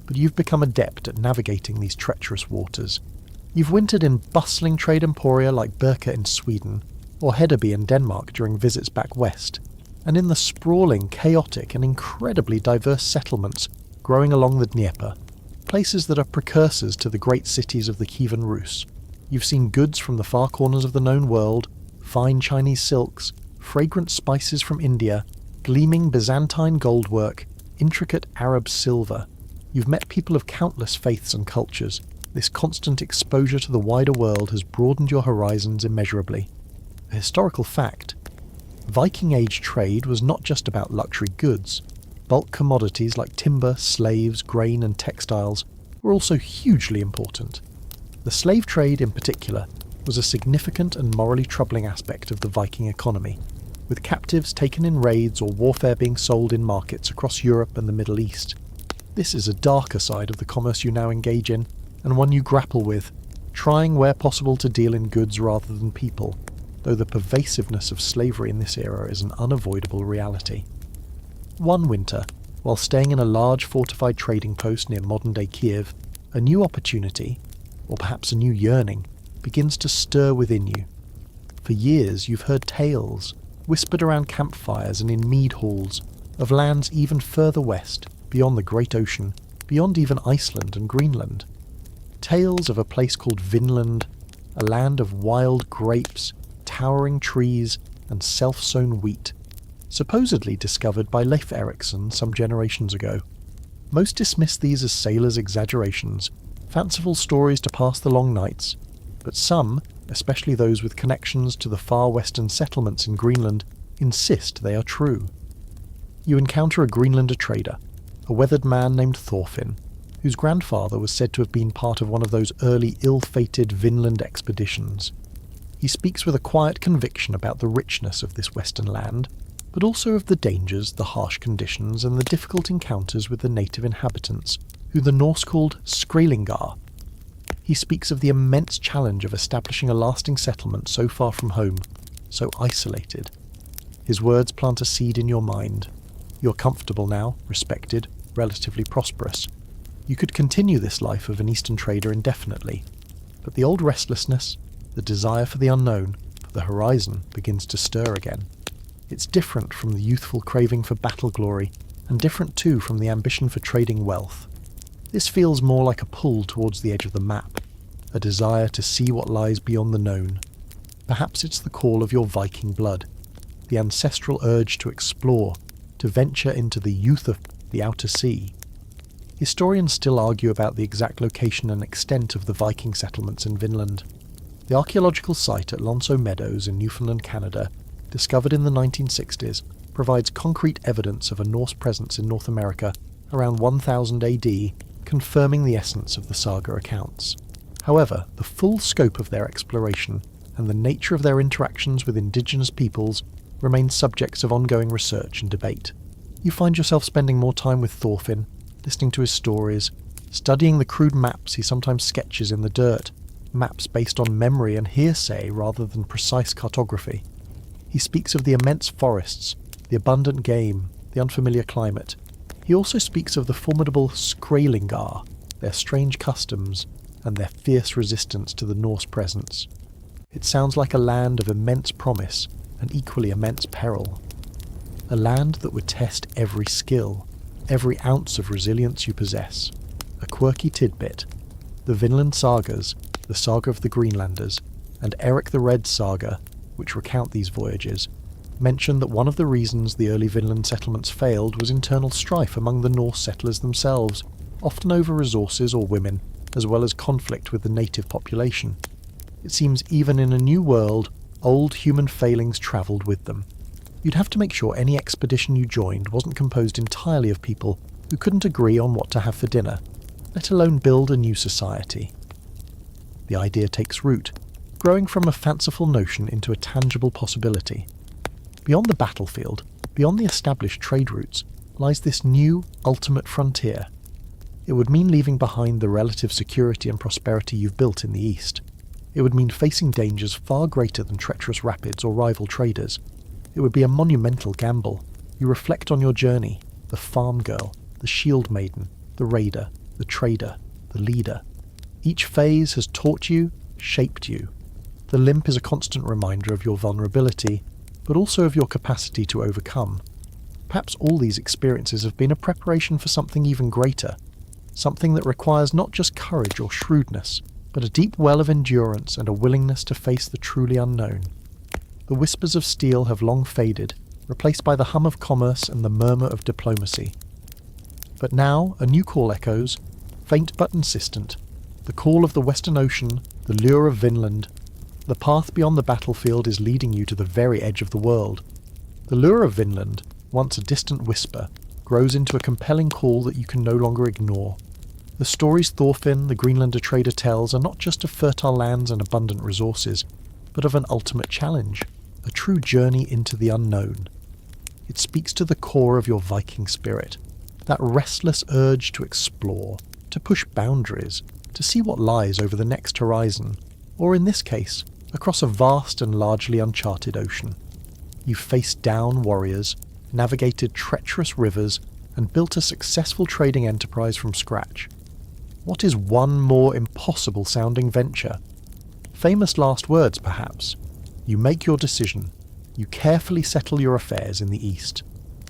but you've become adept at navigating these treacherous waters. You've wintered in bustling trade emporia like Birka in Sweden, or Hedeby in Denmark during visits back west, and in the sprawling, chaotic, and incredibly diverse settlements growing along the Dnieper, places that are precursors to the great cities of the Kievan Rus. You've seen goods from the far corners of the known world, fine Chinese silks, fragrant spices from India, gleaming Byzantine goldwork, intricate Arab silver. You've met people of countless faiths and cultures. This constant exposure to the wider world has broadened your horizons immeasurably. A historical fact: Viking Age trade was not just about luxury goods. Bulk commodities like timber, slaves, grain and textiles were also hugely important. The slave trade in particular was a significant and morally troubling aspect of the Viking economy, with captives taken in raids or warfare being sold in markets across Europe and the Middle East. This is a darker side of the commerce you now engage in, and one you grapple with, trying where possible to deal in goods rather than people, though the pervasiveness of slavery in this era is an unavoidable reality. One winter, while staying in a large fortified trading post near modern-day Kiev, a new opportunity, or perhaps a new yearning, begins to stir within you. For years you've heard tales, whispered around campfires and in mead halls, of lands even further west, beyond the great ocean, beyond even Iceland and Greenland. Tales of a place called Vinland, a land of wild grapes, towering trees, and self-sown wheat, supposedly discovered by Leif Erikson some generations ago. Most dismiss these as sailors' exaggerations, fanciful stories to pass the long nights, but some, especially those with connections to the far western settlements in Greenland, insist they are true. You encounter a Greenlander trader, a weathered man named Thorfinn, whose grandfather was said to have been part of one of those early ill-fated Vinland expeditions. He speaks with a quiet conviction about the richness of this western land, but also of the dangers, the harsh conditions, and the difficult encounters with the native inhabitants, who the Norse called Skrælingar. He speaks of the immense challenge of establishing a lasting settlement so far from home, so isolated. His words plant a seed in your mind. You're comfortable now, respected, relatively prosperous. You could continue this life of an Eastern trader indefinitely, but the old restlessness, the desire for the unknown, for the horizon, begins to stir again. It's different from the youthful craving for battle glory, and different too from the ambition for trading wealth. This feels more like a pull towards the edge of the map, a desire to see what lies beyond the known. Perhaps it's the call of your Viking blood, the ancestral urge to explore, to venture into the youth of the outer sea. Historians still argue about the exact location and extent of the Viking settlements in Vinland. The archaeological site at Lonso Meadows in Newfoundland, Canada, discovered in the 1960s, provides concrete evidence of a Norse presence in North America around 1000 AD, confirming the essence of the saga accounts. However, the full scope of their exploration and the nature of their interactions with indigenous peoples remain subjects of ongoing research and debate. You find yourself spending more time with Thorfinn, listening to his stories, studying the crude maps he sometimes sketches in the dirt, maps based on memory and hearsay rather than precise cartography. He speaks of the immense forests, the abundant game, the unfamiliar climate. He also speaks of the formidable Skrælingar, their strange customs, and their fierce resistance to the Norse presence. It sounds like a land of immense promise and equally immense peril. A land that would test every skill, every ounce of resilience you possess. A quirky tidbit: the Vinland sagas, the saga of the Greenlanders, and Eric the Red's saga, which recount these voyages, mention that one of the reasons the early Vinland settlements failed was internal strife among the Norse settlers themselves, often over resources or women, as well as conflict with the native population. It seems even in a new world, old human failings travelled with them. You'd have to make sure any expedition you joined wasn't composed entirely of people who couldn't agree on what to have for dinner, let alone build a new society. The idea takes root, growing from a fanciful notion into a tangible possibility. Beyond the battlefield, beyond the established trade routes, lies this new, ultimate frontier. It would mean leaving behind the relative security and prosperity you've built in the East. It would mean facing dangers far greater than treacherous rapids or rival traders. It would be a monumental gamble. You reflect on your journey, the farm girl, the shieldmaiden, the raider, the trader, the leader. Each phase has taught you, shaped you. The limp is a constant reminder of your vulnerability, but also of your capacity to overcome. Perhaps all these experiences have been a preparation for something even greater, something that requires not just courage or shrewdness, but a deep well of endurance and a willingness to face the truly unknown. The whispers of steel have long faded, replaced by the hum of commerce and the murmur of diplomacy. But now a new call echoes, faint but insistent, the call of the Western Ocean, the lure of Vinland. The path beyond the battlefield is leading you to the very edge of the world. The lure of Vinland, once a distant whisper, grows into a compelling call that you can no longer ignore. The stories Thorfinn, the Greenlander trader, tells are not just of fertile lands and abundant resources, but of an ultimate challenge, a true journey into the unknown. It speaks to the core of your Viking spirit, that restless urge to explore, to push boundaries, to see what lies over the next horizon, or in this case, across a vast and largely uncharted ocean. You've faced down warriors, navigated treacherous rivers, and built a successful trading enterprise from scratch. What is one more impossible-sounding venture? Famous last words, perhaps. You make your decision. You carefully settle your affairs in the East.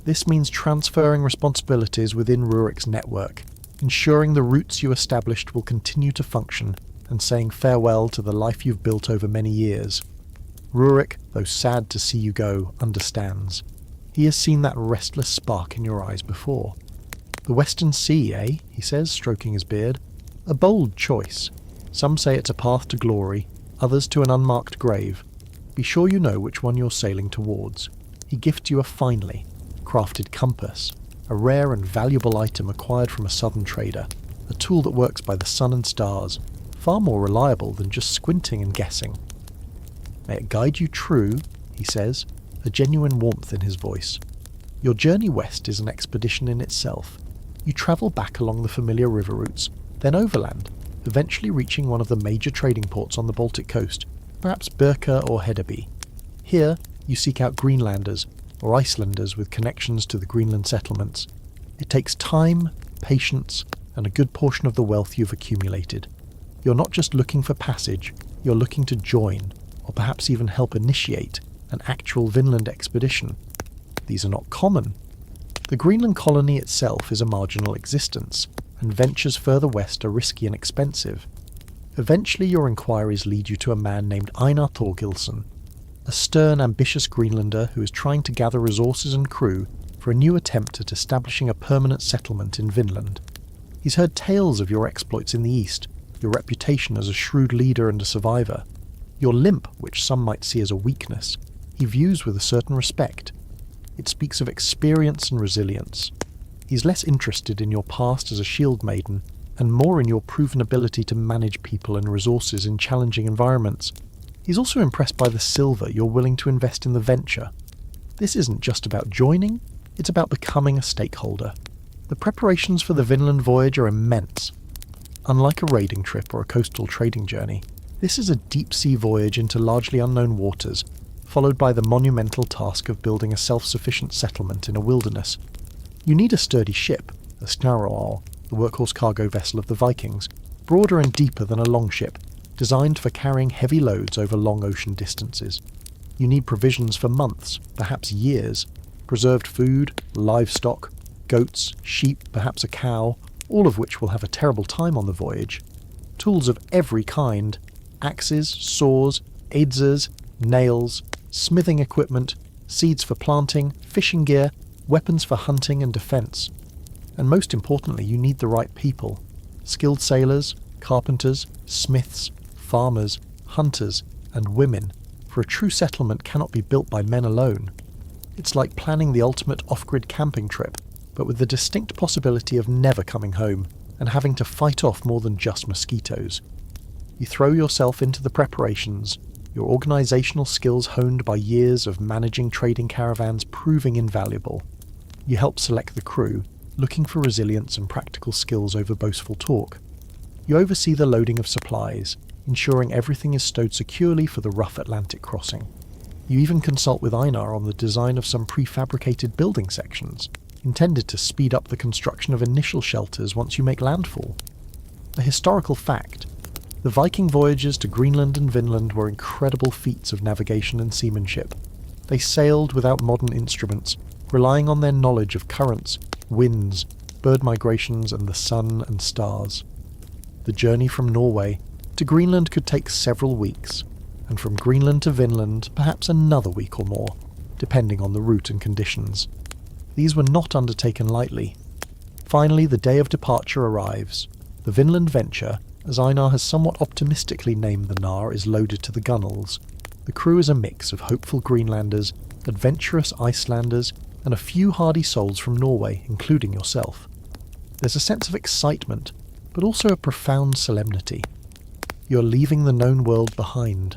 This means transferring responsibilities within Rurik's network, ensuring the routes you established will continue to function, and saying farewell to the life you've built over many years. Rurik, though sad to see you go, understands. He has seen that restless spark in your eyes before. The Western Sea, eh? He says, stroking his beard. A bold choice. Some say it's a path to glory, others to an unmarked grave. Be sure you know which one you're sailing towards. He gifts you a finely crafted compass, a rare and valuable item acquired from a southern trader, a tool that works by the sun and stars, far more reliable than just squinting and guessing. May it guide you true, he says, a genuine warmth in his voice. Your journey west is an expedition in itself. You travel back along the familiar river routes, then overland, eventually reaching one of the major trading ports on the Baltic coast, perhaps Birka or Hedeby. Here, you seek out Greenlanders, or Icelanders with connections to the Greenland settlements. It takes time, patience, and a good portion of the wealth you've accumulated. You're not just looking for passage, you're looking to join, or perhaps even help initiate, an actual Vinland expedition. These are not common. The Greenland colony itself is a marginal existence, and ventures further west are risky and expensive. Eventually your inquiries lead you to a man named Einar Thorgilsson, a stern, ambitious Greenlander who is trying to gather resources and crew for a new attempt at establishing a permanent settlement in Vinland. He's heard tales of your exploits in the east, your reputation as a shrewd leader and a survivor. Your limp, which some might see as a weakness, he views with a certain respect. It speaks of experience and resilience. He's less interested in your past as a shieldmaiden, and more in your proven ability to manage people and resources in challenging environments. He's also impressed by the silver you're willing to invest in the venture. This isn't just about joining, it's about becoming a stakeholder. The preparations for the Vinland voyage are immense. Unlike a raiding trip or a coastal trading journey, this is a deep-sea voyage into largely unknown waters, followed by the monumental task of building a self-sufficient settlement in a wilderness. You need a sturdy ship, a Knarr, the workhorse cargo vessel of the Vikings, broader and deeper than a longship, designed for carrying heavy loads over long ocean distances. You need provisions for months, perhaps years, preserved food, livestock, goats, sheep, perhaps a cow, all of which will have a terrible time on the voyage. Tools of every kind, axes, saws, adzes, nails, smithing equipment, seeds for planting, fishing gear, weapons for hunting and defence. And most importantly, you need the right people. Skilled sailors, carpenters, smiths, farmers, hunters, and women, for a true settlement cannot be built by men alone. It's like planning the ultimate off-grid camping trip, but with the distinct possibility of never coming home and having to fight off more than just mosquitoes. You throw yourself into the preparations, your organisational skills honed by years of managing trading caravans proving invaluable. You help select the crew, looking for resilience and practical skills over boastful talk. You oversee the loading of supplies, ensuring everything is stowed securely for the rough Atlantic crossing. You even consult with Einar on the design of some prefabricated building sections, intended to speed up the construction of initial shelters once you make landfall. A historical fact: the Viking voyages to Greenland and Vinland were incredible feats of navigation and seamanship. They sailed without modern instruments, relying on their knowledge of currents, winds, bird migrations, and the sun and stars. The journey from Norway to Greenland could take several weeks, and from Greenland to Vinland perhaps another week or more, depending on the route and conditions. These were not undertaken lightly. Finally, the day of departure arrives. The Vinland venture, as Einar has somewhat optimistically named the Knarr, is loaded to the gunwales. The crew is a mix of hopeful Greenlanders, adventurous Icelanders, and a few hardy souls from Norway, including yourself. There's a sense of excitement, but also a profound solemnity. You're leaving the known world behind.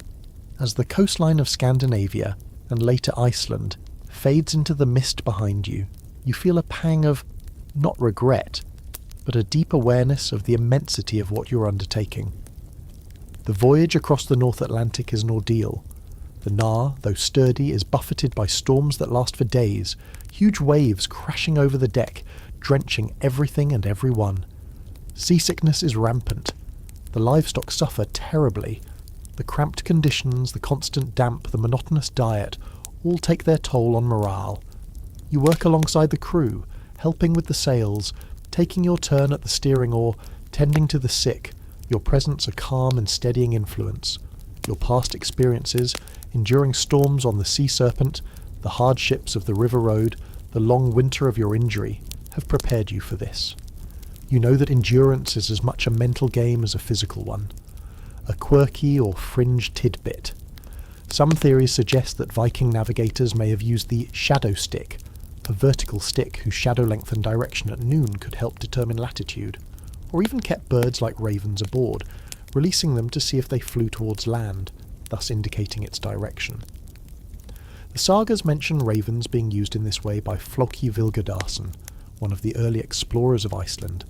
As the coastline of Scandinavia, and later Iceland, fades into the mist behind you, you feel a pang of, not regret, but a deep awareness of the immensity of what you're undertaking. The voyage across the North Atlantic is an ordeal. The Knarr, though sturdy, is buffeted by storms that last for days, huge waves crashing over the deck, drenching everything and everyone. Seasickness is rampant. The livestock suffer terribly. The cramped conditions, the constant damp, the monotonous diet, all take their toll on morale. You work alongside the crew, helping with the sails, taking your turn at the steering oar, tending to the sick, your presence a calm and steadying influence. Your past experiences, enduring storms on the Sea Serpent, the hardships of the river road, the long winter of your injury, have prepared you for this. You know that endurance is as much a mental game as a physical one, a quirky or fringe tidbit. Some theories suggest that Viking navigators may have used the shadow stick, a vertical stick whose shadow length and direction at noon could help determine latitude, or even kept birds like ravens aboard, releasing them to see if they flew towards land, thus indicating its direction. The sagas mention ravens being used in this way by Floki Vilgerdarson, one of the early explorers of Iceland,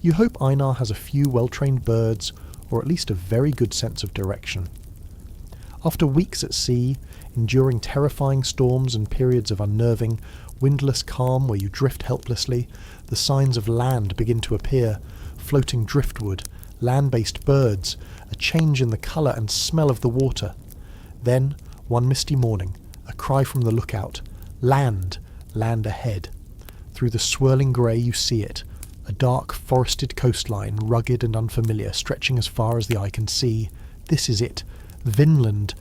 you hope Einar has a few well-trained birds, or at least a very good sense of direction. After weeks at sea, enduring terrifying storms and periods of unnerving, windless calm where you drift helplessly, the signs of land begin to appear: floating driftwood, land-based birds, a change in the colour and smell of the water. Then, one misty morning, a cry from the lookout: land! Land ahead. Through the swirling grey you see it, a dark forested coastline, rugged and unfamiliar, stretching as far as the eye can see. This is it, Vinland.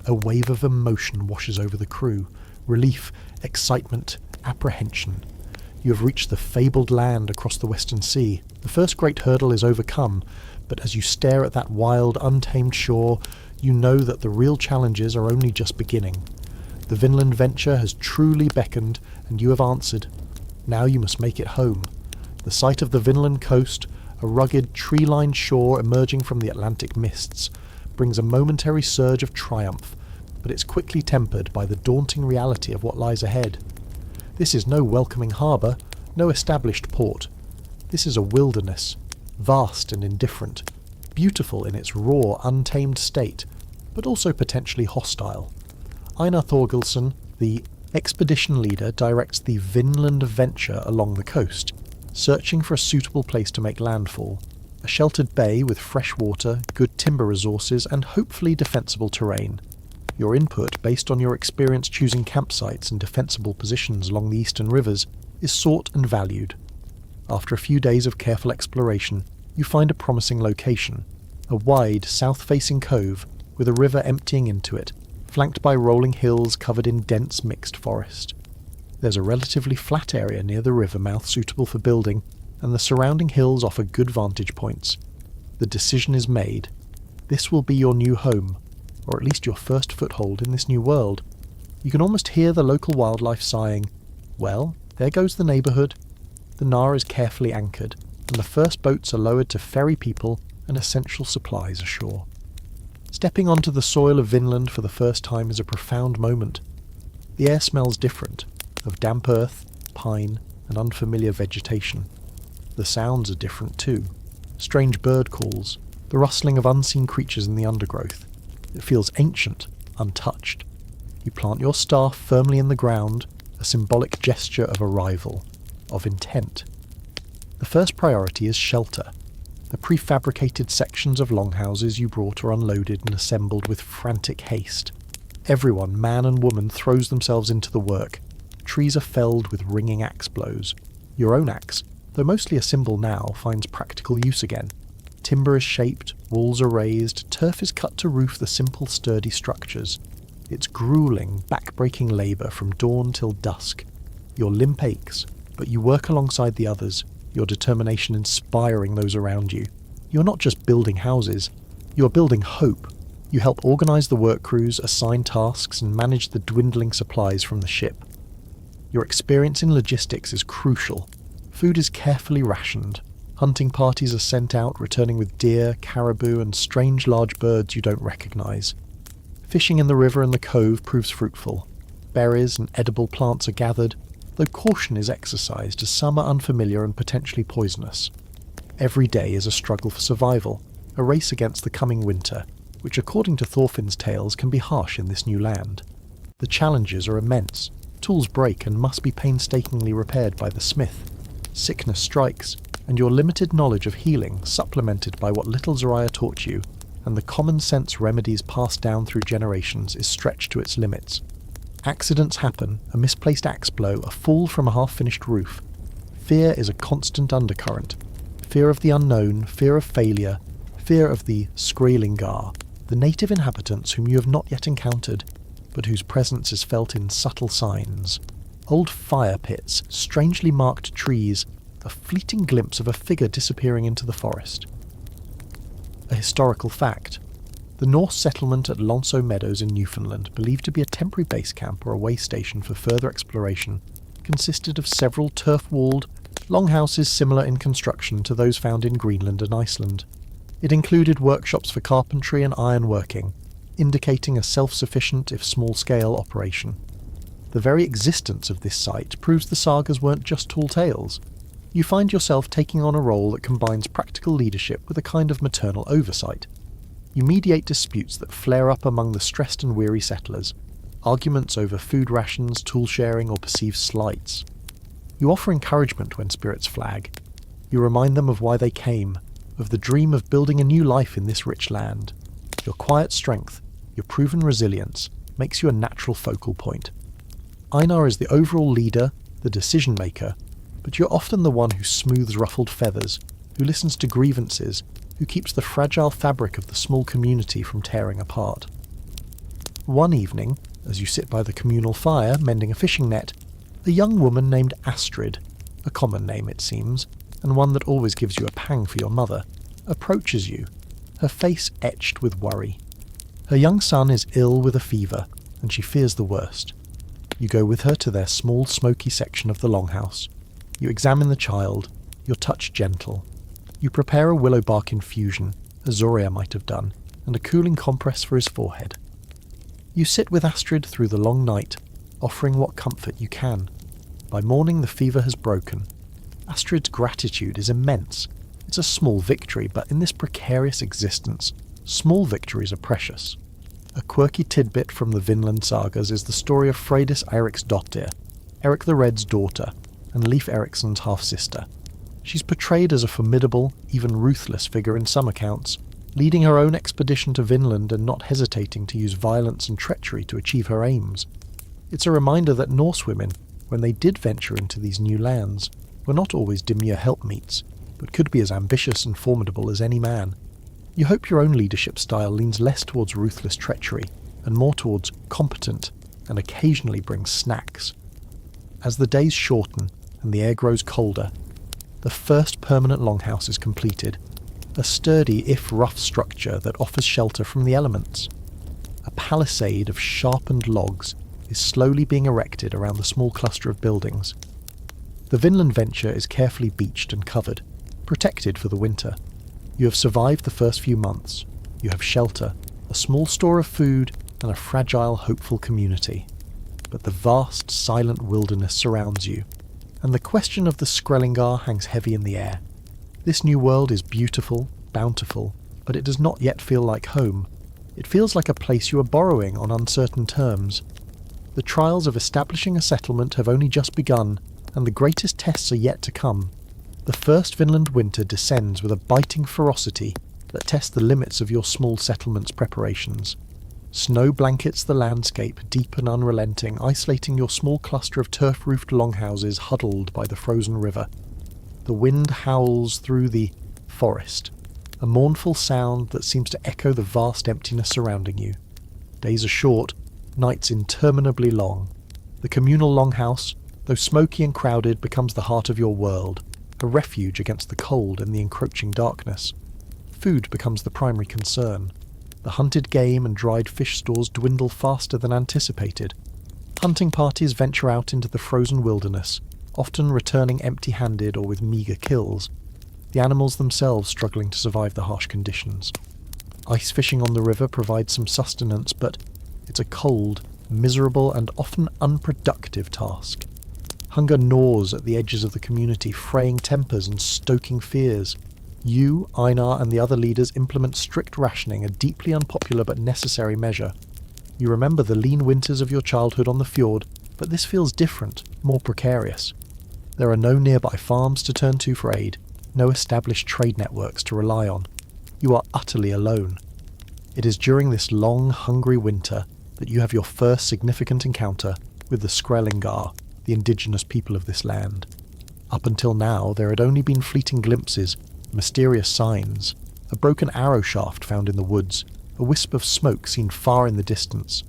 A wave of emotion washes over the crew: relief, excitement, apprehension. You have reached the fabled land across the western sea. The first great hurdle is overcome, but as you stare at that wild, untamed shore, you know that the real challenges are only just beginning. The Vinland venture has truly beckoned, and you have answered. Now you must make it home. The sight of the Vinland coast, a rugged, tree-lined shore emerging from the Atlantic mists, brings a momentary surge of triumph, but it's quickly tempered by the daunting reality of what lies ahead. This is no welcoming harbour, no established port. This is a wilderness, vast and indifferent, beautiful in its raw, untamed state, but also potentially hostile. Einar Thorgilsson, the expedition leader, directs the Vinland venture along the coast, searching for a suitable place to make landfall, a sheltered bay with fresh water, good timber resources, and hopefully defensible terrain. Your input, based on your experience choosing campsites and defensible positions along the eastern rivers, is sought and valued. After a few days of careful exploration, you find a promising location, a wide, south-facing cove with a river emptying into it, flanked by rolling hills covered in dense mixed forest. There's a relatively flat area near the river mouth suitable for building, and the surrounding hills offer good vantage points. The decision is made. This will be your new home, or at least your first foothold in this new world. You can almost hear the local wildlife sighing. Well, there goes the neighbourhood. The Knarr is carefully anchored, and the first boats are lowered to ferry people and essential supplies ashore. Stepping onto the soil of Vinland for the first time is a profound moment. The air smells different, of damp earth, pine, and unfamiliar vegetation. The sounds are different too. Strange bird calls, the rustling of unseen creatures in the undergrowth. It feels ancient, untouched. You plant your staff firmly in the ground, a symbolic gesture of arrival, of intent. The first priority is shelter. The prefabricated sections of Longhouses you brought are unloaded and assembled with frantic haste. Everyone, man and woman, throws themselves into the work. Trees are felled with ringing axe blows. Your own axe, though mostly a symbol now, finds practical use again. Timber is shaped, walls are raised, turf is cut to roof the simple sturdy structures. It's gruelling, back-breaking labour from dawn till dusk. Your limp aches, but you work alongside the others, your determination inspiring those around you. You're not just building houses, you're building hope. You help organise the work crews, assign tasks, and manage the dwindling supplies from the ship. Your experience in logistics is crucial. Food is carefully rationed. Hunting parties are sent out, returning with deer, caribou, and strange large birds you don't recognise. Fishing in the river and the cove proves fruitful. Berries and edible plants are gathered, though caution is exercised as some are unfamiliar and potentially poisonous. Every day is a struggle for survival, a race against the coming winter, which according to Thorfinn's tales can be harsh in this new land. The challenges are immense. Tools break and must be painstakingly repaired by the smith. Sickness strikes, and your limited knowledge of healing, supplemented by what little Zariah taught you, and the common-sense remedies passed down through generations, is stretched to its limits. Accidents happen, a misplaced axe blow, a fall from a half-finished roof. Fear is a constant undercurrent. Fear of the unknown, fear of failure, fear of the Skrælingar, the native inhabitants whom you have not yet encountered, but whose presence is felt in subtle signs. Old fire pits, strangely marked trees, a fleeting glimpse of a figure disappearing into the forest. A historical fact. The Norse settlement at Lonso Meadows in Newfoundland, believed to be a temporary base camp or a way station for further exploration, consisted of several turf-walled longhouses similar in construction to those found in Greenland and Iceland. It included workshops for carpentry and ironworking, indicating a self-sufficient if small-scale operation. The very existence of this site proves the sagas weren't just tall tales. You find yourself taking on a role that combines practical leadership with a kind of maternal oversight. You mediate disputes that flare up among the stressed and weary settlers, arguments over food rations, tool sharing, or perceived slights. You offer encouragement when spirits flag. You remind them of why they came, of the dream of building a new life in this rich land. Your quiet strength, your proven resilience, makes you a natural focal point. Einar is the overall leader, the decision maker, but you're often the one who smooths ruffled feathers, who listens to grievances, who keeps the fragile fabric of the small community from tearing apart. One evening, as you sit by the communal fire mending a fishing net, a young woman named Astrid, a common name it seems, and one that always gives you a pang for your mother, approaches you, her face etched with worry. Her young son is ill with a fever, and she fears the worst. You go with her to their small smoky section of the longhouse. You examine the child, your touch gentle. You prepare a willow bark infusion, as Zoria might have done, and a cooling compress for his forehead. You sit with Astrid through the long night, offering what comfort you can. By morning the fever has broken. Astrid's gratitude is immense. It's a small victory, but in this precarious existence, small victories are precious. A quirky tidbit from the Vinland sagas is the story of Freydis Eriksdottir, Eric the Red's daughter, and Leif Eriksson's half-sister. She's portrayed as a formidable, even ruthless figure in some accounts, leading her own expedition to Vinland and not hesitating to use violence and treachery to achieve her aims. It's a reminder that Norse women, when they did venture into these new lands, were not always demure helpmeets, but could be as ambitious and formidable as any man. You hope your own leadership style leans less towards ruthless treachery and more towards competent and occasionally brings snacks. As the days shorten and the air grows colder, the first permanent longhouse is completed, a sturdy if rough structure that offers shelter from the elements. A palisade of sharpened logs is slowly being erected around the small cluster of buildings. The Vinland venture is carefully beached and covered, protected for the winter. You have survived the first few months. You have shelter, a small store of food, and a fragile, hopeful community. But the vast, silent wilderness surrounds you, and the question of the Skrælingar hangs heavy in the air. This new world is beautiful, bountiful, but it does not yet feel like home. It feels like a place you are borrowing on uncertain terms. The trials of establishing a settlement have only just begun, and the greatest tests are yet to come. The first Vinland winter descends with a biting ferocity that tests the limits of your small settlement's preparations. Snow blankets the landscape, deep and unrelenting, isolating your small cluster of turf-roofed longhouses huddled by the frozen river. The wind howls through the forest, a mournful sound that seems to echo the vast emptiness surrounding you. Days are short, nights interminably long. The communal longhouse, though smoky and crowded, becomes the heart of your world, a refuge against the cold and the encroaching darkness. Food becomes the primary concern. The hunted game and dried fish stores dwindle faster than anticipated. Hunting parties venture out into the frozen wilderness, often returning empty-handed or with meagre kills, the animals themselves struggling to survive the harsh conditions. Ice fishing on the river provides some sustenance, but it's a cold, miserable and often unproductive task. Hunger gnaws at the edges of the community, fraying tempers and stoking fears. You, Einar, and the other leaders implement strict rationing, a deeply unpopular but necessary measure. You remember the lean winters of your childhood on the fjord, but this feels different, more precarious. There are no nearby farms to turn to for aid, no established trade networks to rely on. You are utterly alone. It is during this long, hungry winter that you have your first significant encounter with the Skrælingar, the indigenous people of this land. Up until now, there had only been fleeting glimpses, mysterious signs, a broken arrow shaft found in the woods, a wisp of smoke seen far in the distance.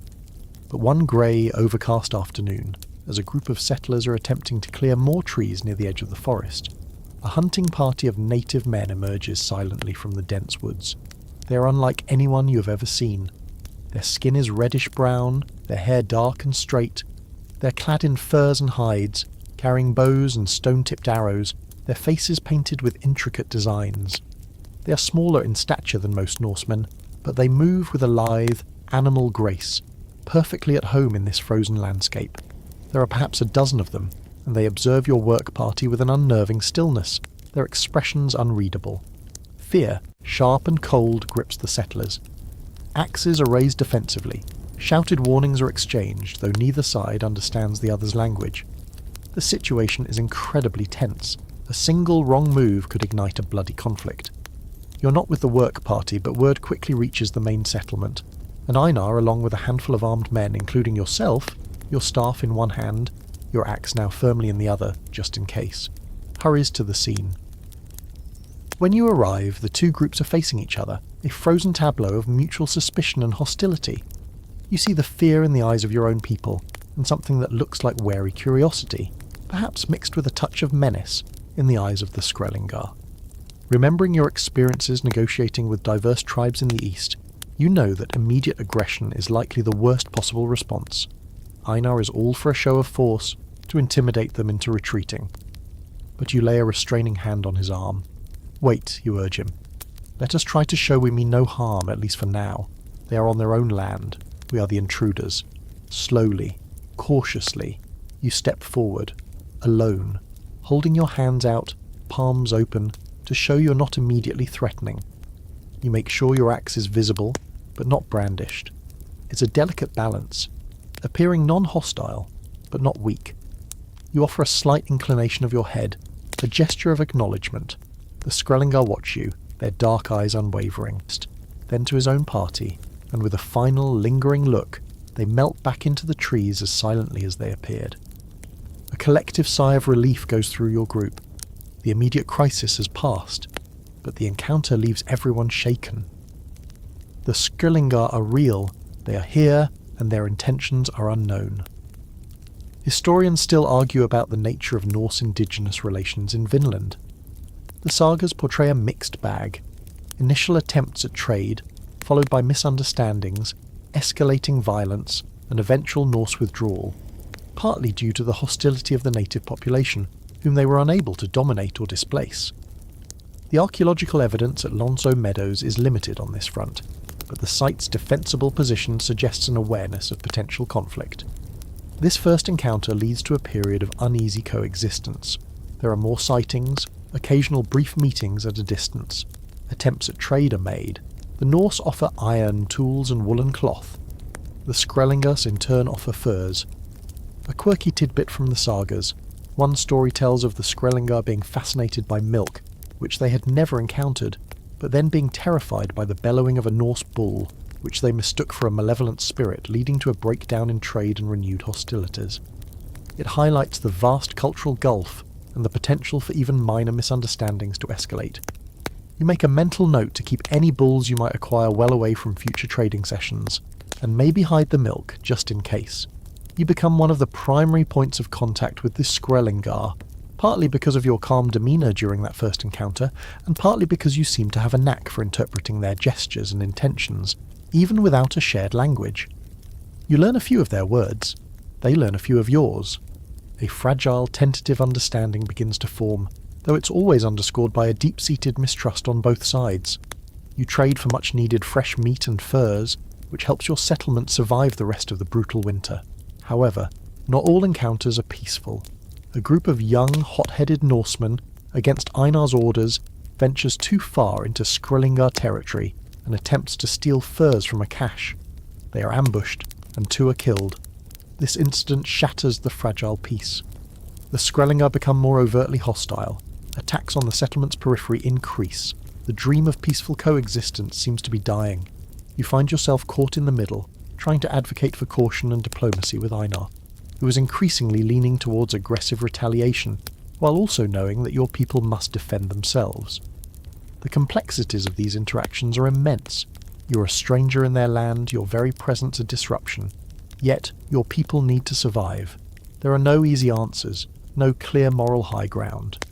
But one grey, overcast afternoon, as a group of settlers are attempting to clear more trees near the edge of the forest, a hunting party of native men emerges silently from the dense woods. They are unlike anyone you have ever seen. Their skin is reddish-brown, their hair dark and straight. They're clad in furs and hides, carrying bows and stone-tipped arrows, their faces painted with intricate designs. They are smaller in stature than most Norsemen, but they move with a lithe, animal grace, perfectly at home in this frozen landscape. There are perhaps a dozen of them, and they observe your work party with an unnerving stillness, their expressions unreadable. Fear, sharp and cold, grips the settlers. Axes are raised defensively. Shouted warnings are exchanged, though neither side understands the other's language. The situation is incredibly tense. A single wrong move could ignite a bloody conflict. You're not with the work party, but word quickly reaches the main settlement, and Einar, along with a handful of armed men, including yourself, your staff in one hand, your axe now firmly in the other, just in case, hurries to the scene. When you arrive, the two groups are facing each other, a frozen tableau of mutual suspicion and hostility. You see the fear in the eyes of your own people, and something that looks like wary curiosity, perhaps mixed with a touch of menace, in the eyes of the Skrælingar. Remembering your experiences negotiating with diverse tribes in the east, you know that immediate aggression is likely the worst possible response. Einar is all for a show of force to intimidate them into retreating. But you lay a restraining hand on his arm. Wait, you urge him. Let us try to show we mean no harm, at least for now. They are on their own land. We are the intruders. Slowly, cautiously, you step forward, alone, holding your hands out, palms open, to show you're not immediately threatening. You make sure your axe is visible, but not brandished. It's a delicate balance, appearing non-hostile, but not weak. You offer a slight inclination of your head, a gesture of acknowledgement. The Skrælingar watch you, their dark eyes unwavering. Then to his own party, and with a final lingering look, they melt back into the trees as silently as they appeared. A collective sigh of relief goes through your group. The immediate crisis has passed, but the encounter leaves everyone shaken. The Skrælingar are real, they are here, and their intentions are unknown. Historians still argue about the nature of Norse indigenous relations in Vinland. The sagas portray a mixed bag. Initial attempts at trade, followed by misunderstandings, escalating violence, and eventual Norse withdrawal, partly due to the hostility of the native population, whom they were unable to dominate or displace. The archaeological evidence at Longhouses Meadows is limited on this front, but the site's defensible position suggests an awareness of potential conflict. This first encounter leads to a period of uneasy coexistence. There are more sightings, occasional brief meetings at a distance. Attempts at trade are made. The Norse offer iron, tools and woolen cloth. The Skrælingar in turn offer furs. A quirky tidbit from the sagas. One story tells of the Skrælingar being fascinated by milk, which they had never encountered, but then being terrified by the bellowing of a Norse bull, which they mistook for a malevolent spirit, leading to a breakdown in trade and renewed hostilities. It highlights the vast cultural gulf and the potential for even minor misunderstandings to escalate. You make a mental note to keep any bulls you might acquire well away from future trading sessions, and maybe hide the milk just in case. You become one of the primary points of contact with the Skrælingar, partly because of your calm demeanour during that first encounter, and partly because you seem to have a knack for interpreting their gestures and intentions, even without a shared language. You learn a few of their words, they learn a few of yours. A fragile, tentative understanding begins to form, though it's always underscored by a deep-seated mistrust on both sides. You trade for much-needed fresh meat and furs, which helps your settlement survive the rest of the brutal winter. However, not all encounters are peaceful. A group of young, hot-headed Norsemen, against Einar's orders, ventures too far into Skrælingar territory and attempts to steal furs from a cache. They are ambushed, and two are killed. This incident shatters the fragile peace. The Skrælingar become more overtly hostile. Attacks on the settlement's periphery increase. The dream of peaceful coexistence seems to be dying. You find yourself caught in the middle, trying to advocate for caution and diplomacy with Einar, who is increasingly leaning towards aggressive retaliation, while also knowing that your people must defend themselves. The complexities of these interactions are immense. You're a stranger in their land, your very presence a disruption. Yet, your people need to survive. There are no easy answers, no clear moral high ground.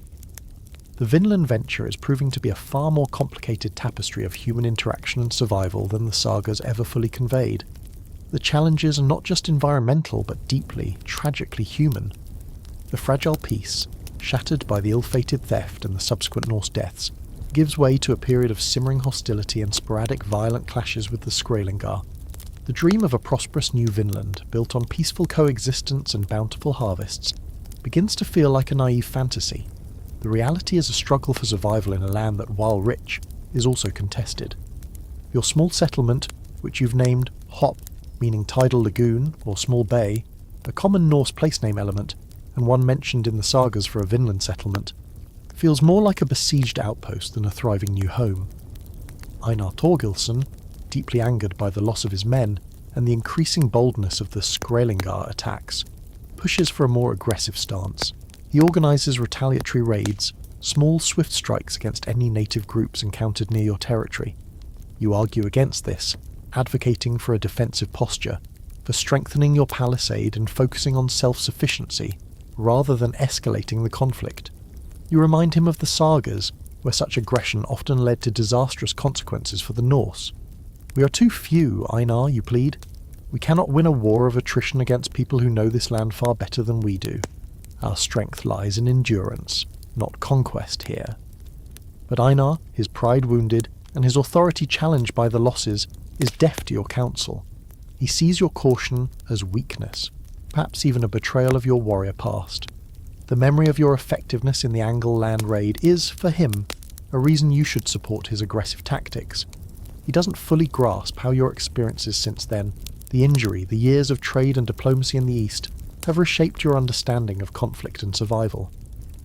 The Vinland venture is proving to be a far more complicated tapestry of human interaction and survival than the sagas ever fully conveyed. The challenges are not just environmental, but deeply, tragically human. The fragile peace, shattered by the ill-fated theft and the subsequent Norse deaths, gives way to a period of simmering hostility and sporadic violent clashes with the Skrælingar. The dream of a prosperous new Vinland, built on peaceful coexistence and bountiful harvests, begins to feel like a naive fantasy. The reality is a struggle for survival in a land that, while rich, is also contested. Your small settlement, which you've named Hop, meaning tidal lagoon or small bay, a common Norse placename element, and one mentioned in the sagas for a Vinland settlement, feels more like a besieged outpost than a thriving new home. Einar Thorgilsson, deeply angered by the loss of his men and the increasing boldness of the Skrælingar attacks, pushes for a more aggressive stance. He organises retaliatory raids, small swift strikes against any native groups encountered near your territory. You argue against this, advocating for a defensive posture, for strengthening your palisade and focusing on self-sufficiency, rather than escalating the conflict. You remind him of the sagas, where such aggression often led to disastrous consequences for the Norse. We are too few, Einar, you plead. We cannot win a war of attrition against people who know this land far better than we do. Our strength lies in endurance, not conquest here. But Einar, his pride wounded, and his authority challenged by the losses, is deaf to your counsel. He sees your caution as weakness, perhaps even a betrayal of your warrior past. The memory of your effectiveness in the Angle land raid is, for him, a reason you should support his aggressive tactics. He doesn't fully grasp how your experiences since then, the injury, the years of trade and diplomacy in the East, have reshaped your understanding of conflict and survival.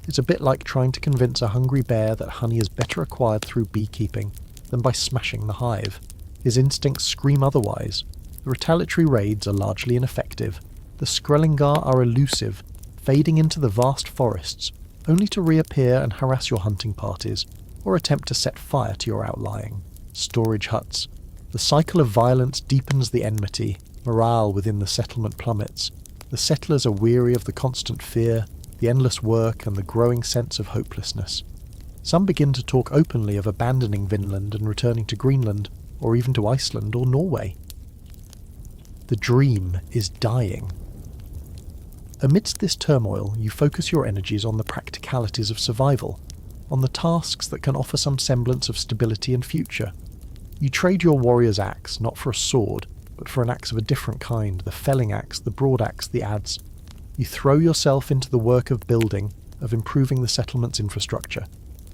It's a bit like trying to convince a hungry bear that honey is better acquired through beekeeping than by smashing the hive. His instincts scream otherwise. The retaliatory raids are largely ineffective. The Skrælingar are elusive, fading into the vast forests, only to reappear and harass your hunting parties, or attempt to set fire to your outlying storage huts. The cycle of violence deepens the enmity, morale within the settlement plummets. The settlers are weary of the constant fear, the endless work, and the growing sense of hopelessness. Some begin to talk openly of abandoning Vinland and returning to Greenland, or even to Iceland or Norway. The dream is dying. Amidst this turmoil, you focus your energies on the practicalities of survival, on the tasks that can offer some semblance of stability and future. You trade your warrior's axe not for a sword, but for an axe of a different kind, the felling axe, the broad axe, the adze. You throw yourself into the work of building, of improving the settlement's infrastructure.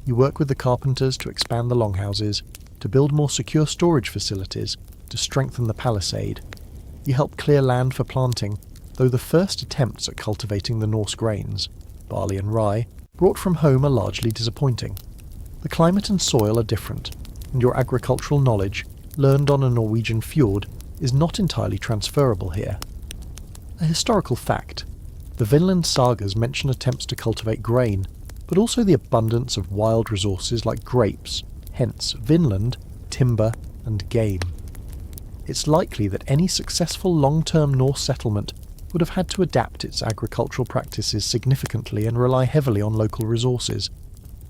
You work with the carpenters to expand the Longhouses, to build more secure storage facilities, to strengthen the palisade. You help clear land for planting, though the first attempts at cultivating the Norse grains, barley and rye, brought from home are largely disappointing. The climate and soil are different, and your agricultural knowledge, learned on a Norwegian fjord, is not entirely transferable here. A historical fact: the Vinland sagas mention attempts to cultivate grain, but also the abundance of wild resources like grapes, hence Vinland, timber, and game. It's likely that any successful long-term Norse settlement would have had to adapt its agricultural practices significantly and rely heavily on local resources.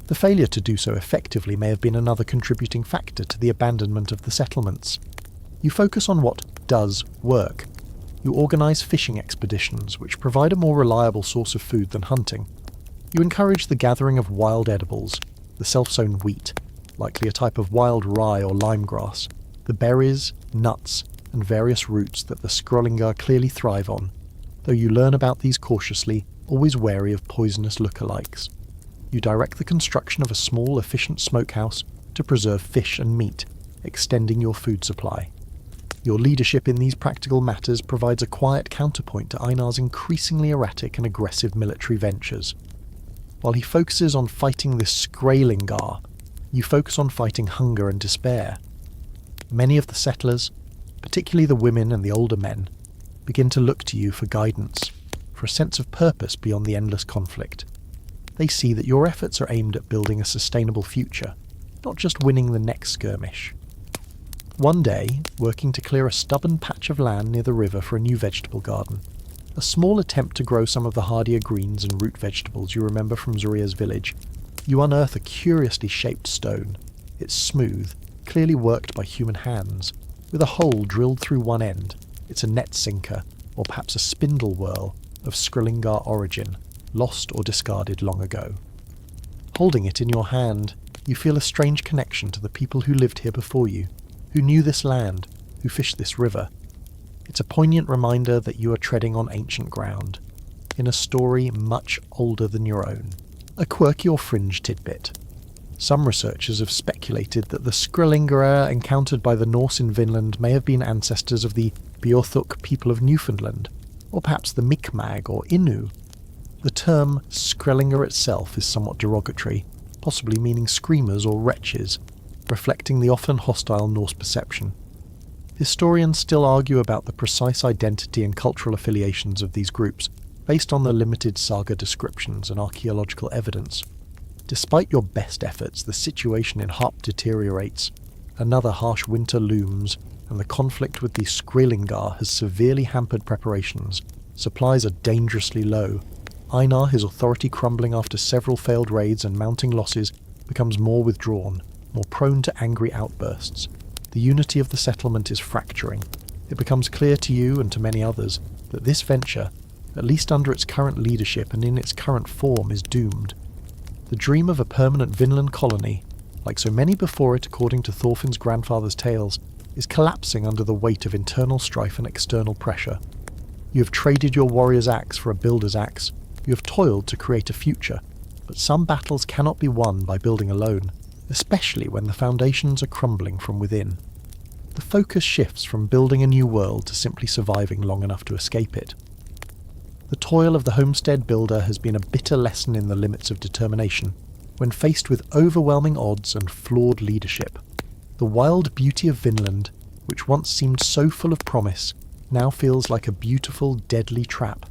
The failure to do so effectively may have been another contributing factor to the abandonment of the settlements. You focus on what does work. You organise fishing expeditions, which provide a more reliable source of food than hunting. You encourage the gathering of wild edibles, the self-sown wheat, likely a type of wild rye or limegrass, the berries, nuts, and various roots that the Skrælingar clearly thrive on, though you learn about these cautiously, always wary of poisonous lookalikes. You direct the construction of a small, efficient smokehouse to preserve fish and meat, extending your food supply. Your leadership in these practical matters provides a quiet counterpoint to Einar's increasingly erratic and aggressive military ventures. While he focuses on fighting the Skrælingar, you focus on fighting hunger and despair. Many of the settlers, particularly the women and the older men, begin to look to you for guidance, for a sense of purpose beyond the endless conflict. They see that your efforts are aimed at building a sustainable future, not just winning the next skirmish. One day, working to clear a stubborn patch of land near the river for a new vegetable garden, a small attempt to grow some of the hardier greens and root vegetables you remember from Zuria's village, you unearth a curiously shaped stone. It's smooth, clearly worked by human hands, with a hole drilled through one end. It's a net sinker, or perhaps a spindle whorl, of Skrælingar origin, lost or discarded long ago. Holding it in your hand, you feel a strange connection to the people who lived here before you, who knew this land, who fished this river. It's a poignant reminder that you are treading on ancient ground, in a story much older than your own. A quirky or fringe tidbit. Some researchers have speculated that the Skrælingar encountered by the Norse in Vinland may have been ancestors of the Beorthuk people of Newfoundland, or perhaps the Mi'kmaq or Innu. The term Skrælingar itself is somewhat derogatory, possibly meaning screamers or wretches, reflecting the often hostile Norse perception. Historians still argue about the precise identity and cultural affiliations of these groups, based on the limited saga descriptions and archaeological evidence. Despite your best efforts, the situation in Hop deteriorates. Another harsh winter looms, and the conflict with the Skrælingar has severely hampered preparations. Supplies are dangerously low. Einar, his authority crumbling after several failed raids and mounting losses, becomes more withdrawn, more prone to angry outbursts. The unity of the settlement is fracturing. It becomes clear to you and to many others that this venture, at least under its current leadership and in its current form, is doomed. The dream of a permanent Vinland colony, like so many before it according to Thorfinn's grandfather's tales, is collapsing under the weight of internal strife and external pressure. You have traded your warrior's axe for a builder's axe. You have toiled to create a future, but some battles cannot be won by building alone, especially when the foundations are crumbling from within. The focus shifts from building a new world to simply surviving long enough to escape it. The toil of the homestead builder has been a bitter lesson in the limits of determination, when faced with overwhelming odds and flawed leadership. The wild beauty of Vinland, which once seemed so full of promise, now feels like a beautiful, deadly trap.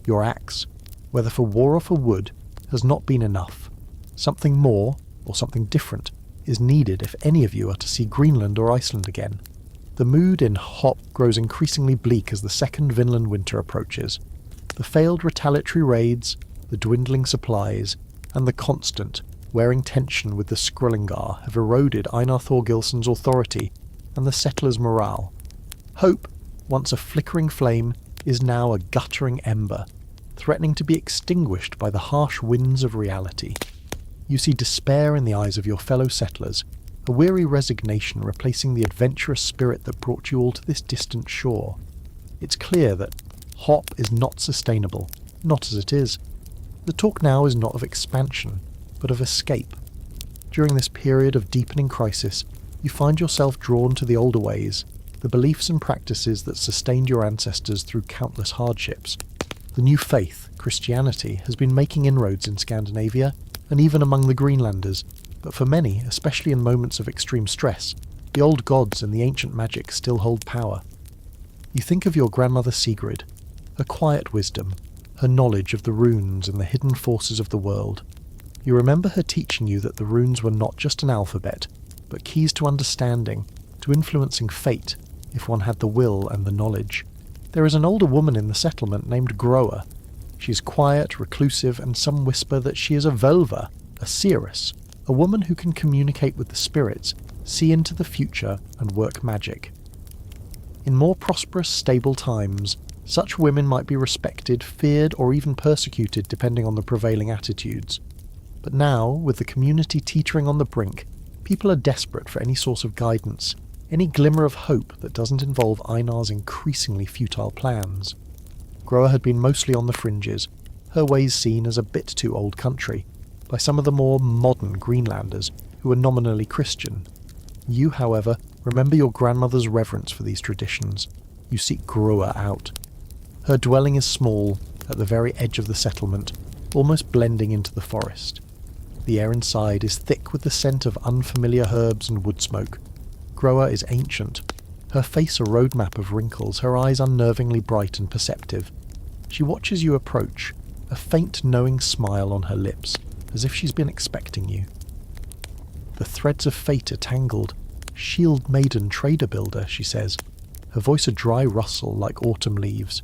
Your axe, whether for war or for wood, has not been enough. Something more, or something different, is needed if any of you are to see Greenland or Iceland again. The mood in Hop grows increasingly bleak as the second Vinland winter approaches. The failed retaliatory raids, the dwindling supplies, and the constant, wearing tension with the Skrælingar have eroded Einar Thorgilsson's authority and the settlers' morale. Hope, once a flickering flame, is now a guttering ember, threatening to be extinguished by the harsh winds of reality. You see despair in the eyes of your fellow settlers, a weary resignation replacing the adventurous spirit that brought you all to this distant shore. It's clear that Hop is not sustainable, not as it is. The talk now is not of expansion, but of escape. During this period of deepening crisis, you find yourself drawn to the older ways, the beliefs and practices that sustained your ancestors through countless hardships. The new faith, Christianity, has been making inroads in Scandinavia, and even among the Greenlanders, but for many, especially in moments of extreme stress, the old gods and the ancient magic still hold power. You think of your grandmother Sigrid, her quiet wisdom, her knowledge of the runes and the hidden forces of the world. You remember her teaching you that the runes were not just an alphabet, but keys to understanding, to influencing fate, if one had the will and the knowledge. There is an older woman in the settlement named Groa. She is quiet, reclusive, and some whisper that she is a Völva, a seeress, a woman who can communicate with the spirits, see into the future, and work magic. In more prosperous, stable times, such women might be respected, feared, or even persecuted depending on the prevailing attitudes. But now, with the community teetering on the brink, people are desperate for any source of guidance, any glimmer of hope that doesn't involve Einar's increasingly futile plans. Groa had been mostly on the fringes, her ways seen as a bit too old country, by some of the more modern Greenlanders who were nominally Christian. You, however, remember your grandmother's reverence for these traditions. You seek Groa out. Her dwelling is small, at the very edge of the settlement, almost blending into the forest. The air inside is thick with the scent of unfamiliar herbs and wood smoke. Groa is ancient, her face a roadmap of wrinkles, her eyes unnervingly bright and perceptive. She watches you approach, a faint knowing smile on her lips, as if she's been expecting you. The threads of fate are tangled. Shieldmaiden trader builder, she says, her voice a dry rustle like autumn leaves.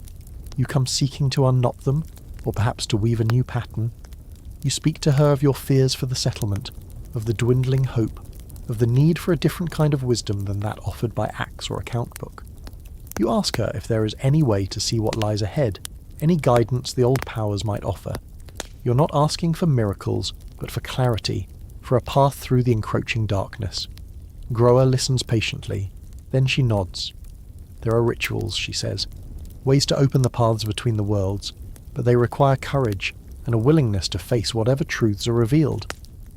You come seeking to unknot them, or perhaps to weave a new pattern. You speak to her of your fears for the settlement, of the dwindling hope, of the need for a different kind of wisdom than that offered by axe or account book. You ask her if there is any way to see what lies ahead, any guidance the old powers might offer. You're not asking for miracles, but for clarity, for a path through the encroaching darkness. Groa listens patiently, then she nods. There are rituals, she says, ways to open the paths between the worlds, but they require courage and a willingness to face whatever truths are revealed.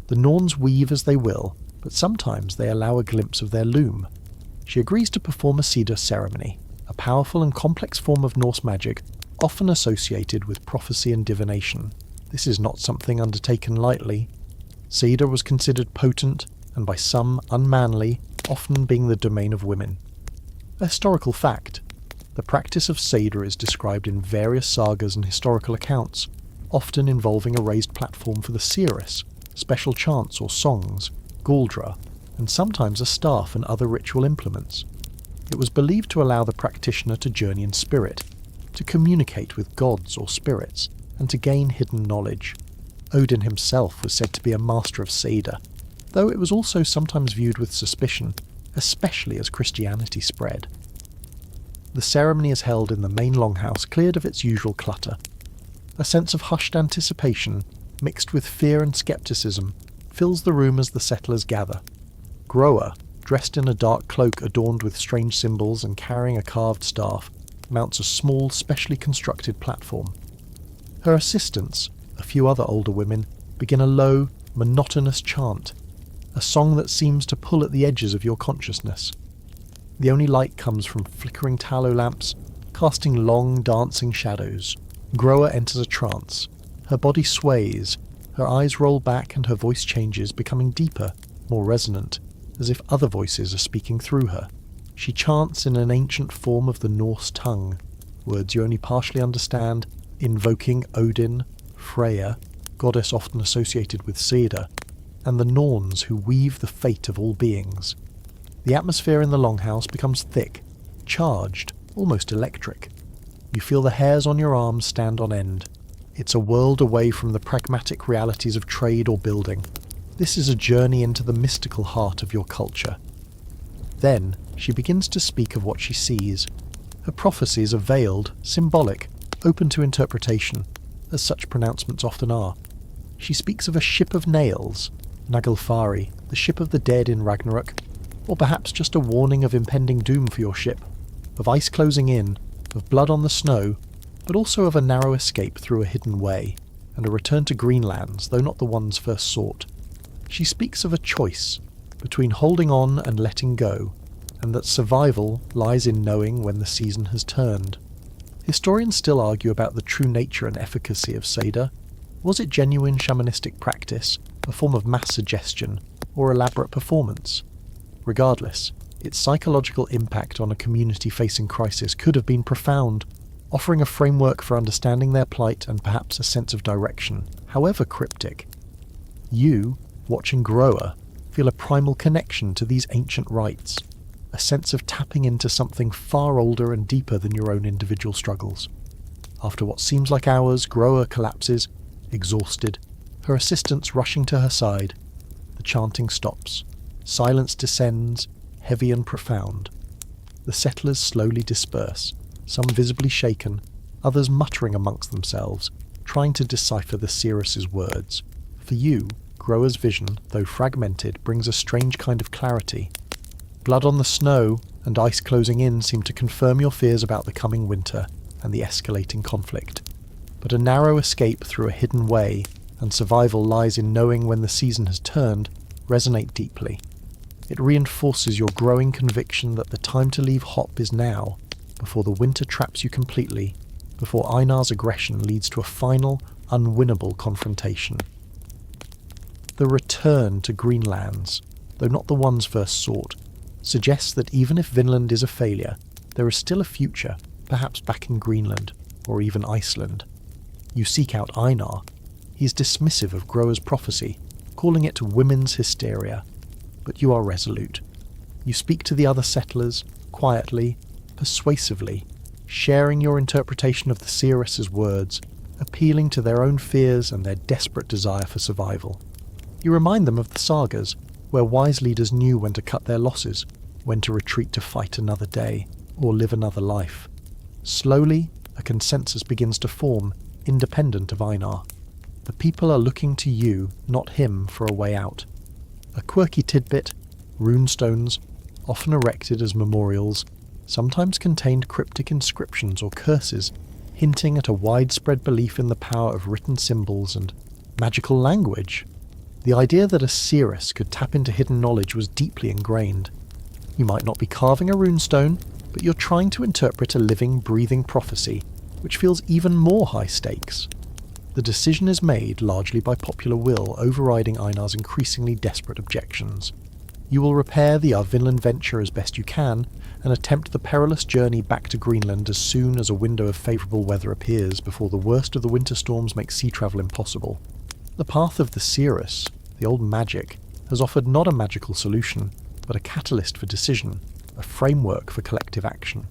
The Norns weave as they will, but sometimes they allow a glimpse of their loom. She agrees to perform a Seiðr ceremony, a powerful and complex form of Norse magic, often associated with prophecy and divination. This is not something undertaken lightly. Seiðr was considered potent, and by some unmanly, often being the domain of women. A historical fact. The practice of Seiðr is described in various sagas and historical accounts, often involving a raised platform for the seeress, special chants or songs, galdra, and sometimes a staff and other ritual implements. It was believed to allow the practitioner to journey in spirit, to communicate with gods or spirits, and to gain hidden knowledge. Odin himself was said to be a master of Seiðr, though it was also sometimes viewed with suspicion, especially as Christianity spread. The ceremony is held in the main longhouse, cleared of its usual clutter. A sense of hushed anticipation, mixed with fear and skepticism, fills the room as the settlers gather. Groa, dressed in a dark cloak adorned with strange symbols and carrying a carved staff, mounts a small, specially constructed platform. Her assistants, a few other older women, begin a low, monotonous chant, a song that seems to pull at the edges of your consciousness. The only light comes from flickering tallow lamps, casting long, dancing shadows. Groa enters a trance. Her body sways, her eyes roll back and her voice changes, becoming deeper, more resonant, as if other voices are speaking through her. She chants in an ancient form of the Norse tongue, words you only partially understand, invoking Odin, Freyja, goddess often associated with Seiðr, and the Norns who weave the fate of all beings. The atmosphere in the longhouse becomes thick, charged, almost electric. You feel the hairs on your arms stand on end. It's a world away from the pragmatic realities of trade or building. This is a journey into the mystical heart of your culture. Then, she begins to speak of what she sees. Her prophecies are veiled, symbolic, open to interpretation, as such pronouncements often are. She speaks of a ship of nails, Naglfari, the ship of the dead in Ragnarok, or perhaps just a warning of impending doom for your ship, of ice closing in, of blood on the snow, but also of a narrow escape through a hidden way, and a return to Greenlands, though not the ones first sought. She speaks of a choice between holding on and letting go, and that survival lies in knowing when the season has turned. Historians still argue about the true nature and efficacy of Seiðr. Was it genuine shamanistic practice, a form of mass suggestion, or elaborate performance? Regardless, its psychological impact on a community facing crisis could have been profound, offering a framework for understanding their plight and perhaps a sense of direction, however cryptic. You, watching Groa, feel a primal connection to these ancient rites, a sense of tapping into something far older and deeper than your own individual struggles. After what seems like hours, Groa collapses, exhausted, her assistants rushing to her side. The chanting stops. Silence descends, heavy and profound. The settlers slowly disperse, some visibly shaken, others muttering amongst themselves, trying to decipher the seeress's words. For you, Groa's vision, though fragmented, brings a strange kind of clarity. Blood on the snow and ice closing in seem to confirm your fears about the coming winter and the escalating conflict. But a narrow escape through a hidden way, and survival lies in knowing when the season has turned, resonate deeply. It reinforces your growing conviction that the time to leave Hop is now, before the winter traps you completely, before Einar's aggression leads to a final, unwinnable confrontation. The return to Greenlands, though not the ones first sought, suggests that even if Vinland is a failure, there is still a future, perhaps back in Greenland, or even Iceland. You seek out Einar. He is dismissive of Groa's prophecy, calling it women's hysteria. But you are resolute. You speak to the other settlers, quietly, persuasively, sharing your interpretation of the seeress's words, appealing to their own fears and their desperate desire for survival. You remind them of the sagas, where wise leaders knew when to cut their losses, when to retreat to fight another day, or live another life. Slowly, a consensus begins to form, independent of Einar. The people are looking to you, not him, for a way out. A quirky tidbit, runestones, often erected as memorials, sometimes contained cryptic inscriptions or curses, hinting at a widespread belief in the power of written symbols and magical language. The idea that a seeress could tap into hidden knowledge was deeply ingrained. You might not be carving a runestone, but you're trying to interpret a living, breathing prophecy, which feels even more high stakes. The decision is made largely by popular will, overriding Einar's increasingly desperate objections. You will repair the Vinland venture as best you can, and attempt the perilous journey back to Greenland as soon as a window of favourable weather appears before the worst of the winter storms make sea travel impossible. The path of the seeress, the old magic, has offered not a magical solution, but a catalyst for decision, a framework for collective action.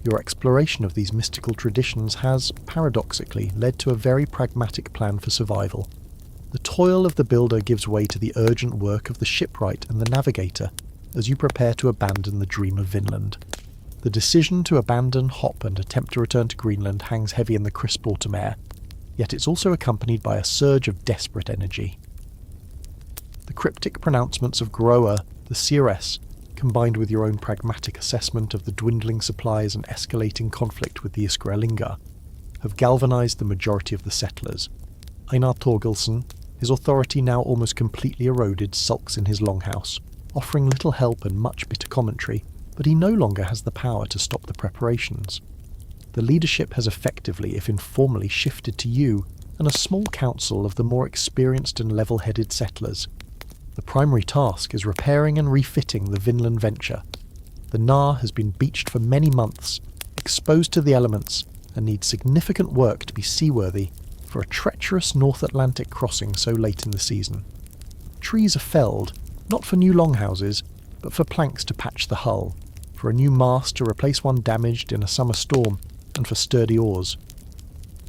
Your exploration of these mystical traditions has, paradoxically, led to a very pragmatic plan for survival. The toil of the builder gives way to the urgent work of the shipwright and the navigator as you prepare to abandon the dream of Vinland. The decision to abandon, hop and attempt to return to Greenland hangs heavy in the crisp autumn air, yet it's also accompanied by a surge of desperate energy. The cryptic pronouncements of Groa, the seeress, combined with your own pragmatic assessment of the dwindling supplies and escalating conflict with the Skrælingar, have galvanised the majority of the settlers. Einar Thorgilsson, his authority now almost completely eroded, sulks in his longhouse, offering little help and much bitter commentary, but he no longer has the power to stop the preparations. The leadership has effectively, if informally, shifted to you and a small council of the more experienced and level-headed settlers. The primary task is repairing and refitting the Vinland venture. The Knarr has been beached for many months, exposed to the elements, and needs significant work to be seaworthy for a treacherous North Atlantic crossing so late in the season. Trees are felled, not for new longhouses, but for planks to patch the hull, for a new mast to replace one damaged in a summer storm, and for sturdy oars.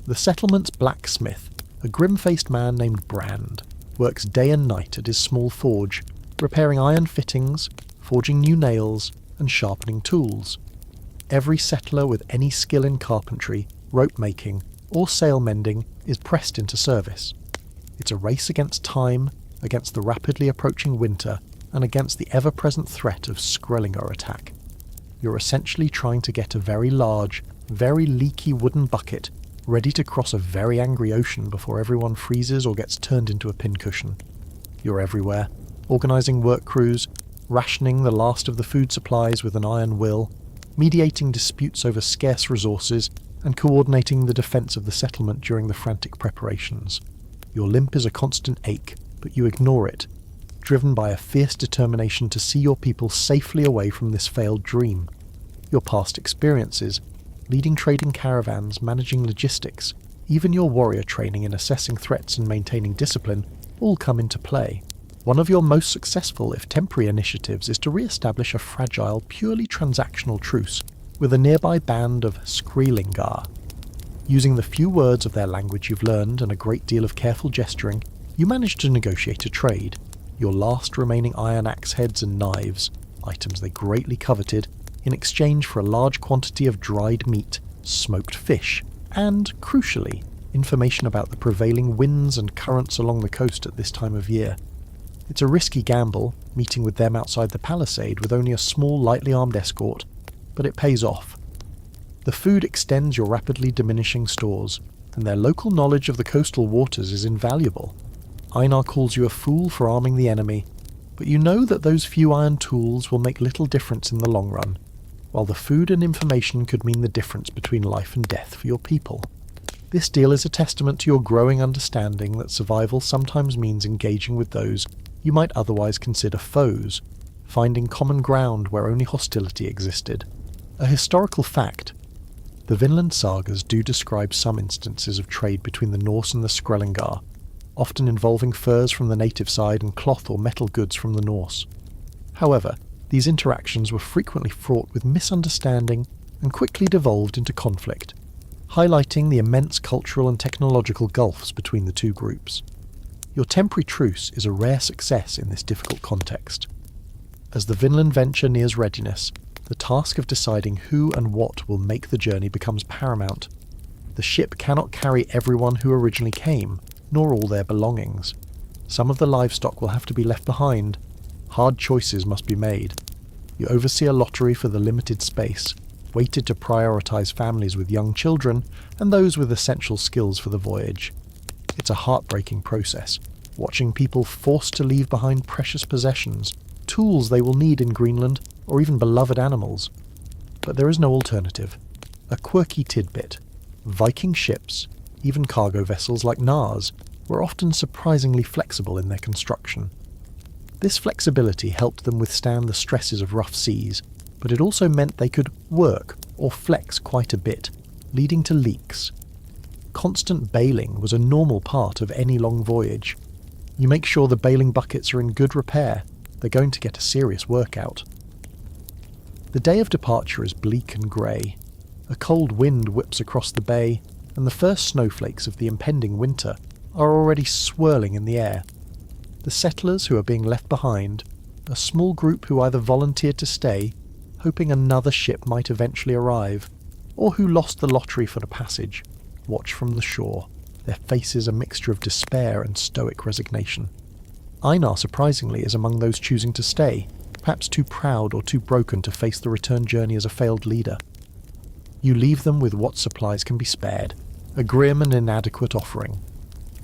The settlement's blacksmith, a grim-faced man named Brand, works day and night at his small forge, repairing iron fittings, forging new nails, and sharpening tools. Every settler with any skill in carpentry, rope-making, or sail-mending is pressed into service. It's a race against time, against the rapidly approaching winter, and against the ever-present threat of Skrælingar attack. You're essentially trying to get a very large, very leaky wooden bucket ready to cross a very angry ocean before everyone freezes or gets turned into a pincushion. You're everywhere, organising work crews, rationing the last of the food supplies with an iron will, mediating disputes over scarce resources, and coordinating the defence of the settlement during the frantic preparations. Your limp is a constant ache, but you ignore it, driven by a fierce determination to see your people safely away from this failed dream. Your past experiences, leading trading caravans, managing logistics, even your warrior training in assessing threats and maintaining discipline, all come into play. One of your most successful, if temporary, initiatives is to re-establish a fragile, purely transactional truce with a nearby band of Skrælingar. Using the few words of their language you've learned and a great deal of careful gesturing, you manage to negotiate a trade. Your last remaining iron axe heads and knives, items they greatly coveted, in exchange for a large quantity of dried meat, smoked fish, and, crucially, information about the prevailing winds and currents along the coast at this time of year. It's a risky gamble, meeting with them outside the palisade with only a small, lightly armed escort, but it pays off. The food extends your rapidly diminishing stores, and their local knowledge of the coastal waters is invaluable. Einar calls you a fool for arming the enemy, but you know that those few iron tools will make little difference in the long run, while the food and information could mean the difference between life and death for your people. This deal is a testament to your growing understanding that survival sometimes means engaging with those you might otherwise consider foes, finding common ground where only hostility existed. A historical fact: the Vinland sagas do describe some instances of trade between the Norse and the Skrælingar, often involving furs from the native side and cloth or metal goods from the Norse. However, these interactions were frequently fraught with misunderstanding and quickly devolved into conflict, highlighting the immense cultural and technological gulfs between the two groups. Your temporary truce is a rare success in this difficult context. As the Vinland venture nears readiness, the task of deciding who and what will make the journey becomes paramount. The ship cannot carry everyone who originally came, nor all their belongings. Some of the livestock will have to be left behind. Hard choices must be made. You oversee a lottery for the limited space, weighted to prioritise families with young children and those with essential skills for the voyage. It's a heartbreaking process, watching people forced to leave behind precious possessions, tools they will need in Greenland, or even beloved animals. But there is no alternative. A quirky tidbit. Viking ships, even cargo vessels like Knarr's, were often surprisingly flexible in their construction. This flexibility helped them withstand the stresses of rough seas, but it also meant they could work or flex quite a bit, leading to leaks. Constant bailing was a normal part of any long voyage. You make sure the bailing buckets are in good repair. They're going to get a serious workout. The day of departure is bleak and grey. A cold wind whips across the bay, and the first snowflakes of the impending winter are already swirling in the air. The settlers who are being left behind, a small group who either volunteered to stay, hoping another ship might eventually arrive, or who lost the lottery for the passage, watch from the shore, their faces a mixture of despair and stoic resignation. Einar, surprisingly, is among those choosing to stay, perhaps too proud or too broken to face the return journey as a failed leader. You leave them with what supplies can be spared, a grim and inadequate offering.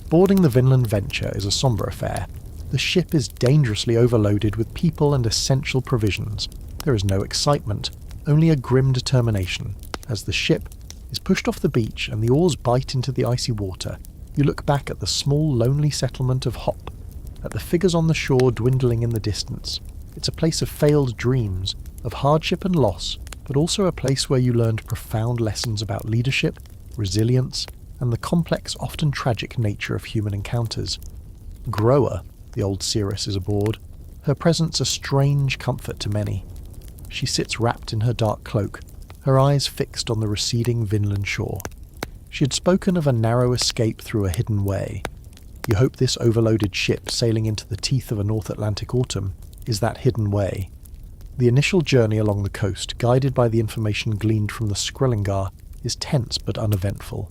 Boarding the Vinland venture is a sombre affair. The ship is dangerously overloaded with people and essential provisions. There is no excitement, only a grim determination. As the ship is pushed off the beach and the oars bite into the icy water, you look back at the small, lonely settlement of Hop, at the figures on the shore dwindling in the distance. It's a place of failed dreams, of hardship and loss, but also a place where you learned profound lessons about leadership, resilience, and the complex, often tragic nature of human encounters. Groa, the old seeress, is aboard, her presence a strange comfort to many. She sits wrapped in her dark cloak, her eyes fixed on the receding Vinland shore. She had spoken of a narrow escape through a hidden way. You hope this overloaded ship sailing into the teeth of a North Atlantic autumn is that hidden way. The initial journey along the coast, guided by the information gleaned from the Skrælingar, is tense but uneventful.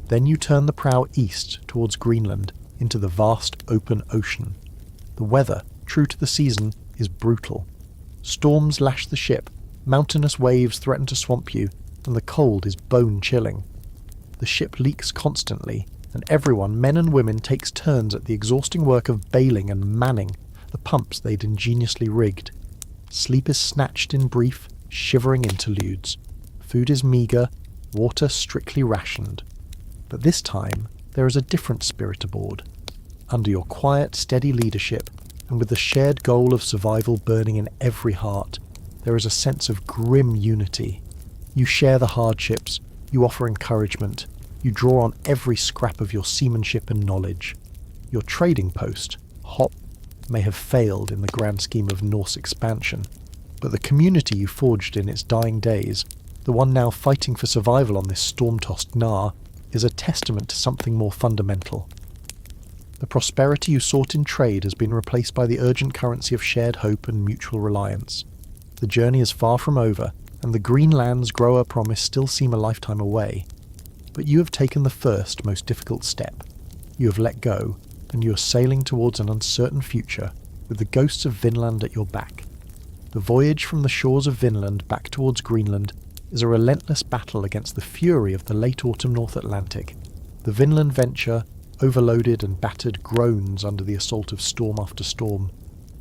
Then you turn the prow east towards Greenland, into the vast open ocean. The weather, true to the season, is brutal. Storms lash the ship, mountainous waves threaten to swamp you, and the cold is bone-chilling. The ship leaks constantly, and everyone, men and women, takes turns at the exhausting work of bailing and manning the pumps they'd ingeniously rigged. Sleep is snatched in brief, shivering interludes. Food is meagre, water strictly rationed. But this time, there is a different spirit aboard. Under your quiet, steady leadership, and with the shared goal of survival burning in every heart, there is a sense of grim unity. You share the hardships, you offer encouragement, you draw on every scrap of your seamanship and knowledge. Your trading post, Hop, may have failed in the grand scheme of Norse expansion, but the community you forged in its dying days, the one now fighting for survival on this storm-tossed Knarr, is a testament to something more fundamental. The prosperity you sought in trade has been replaced by the urgent currency of shared hope and mutual reliance. The journey is far from over, and the green lands Groa promised still seem a lifetime away. But you have taken the first, most difficult step. You have let go, and you are sailing towards an uncertain future, with the ghosts of Vinland at your back. The voyage from the shores of Vinland back towards Greenland is a relentless battle against the fury of the late autumn North Atlantic. The Vinland venture, overloaded and battered, groans under the assault of storm after storm.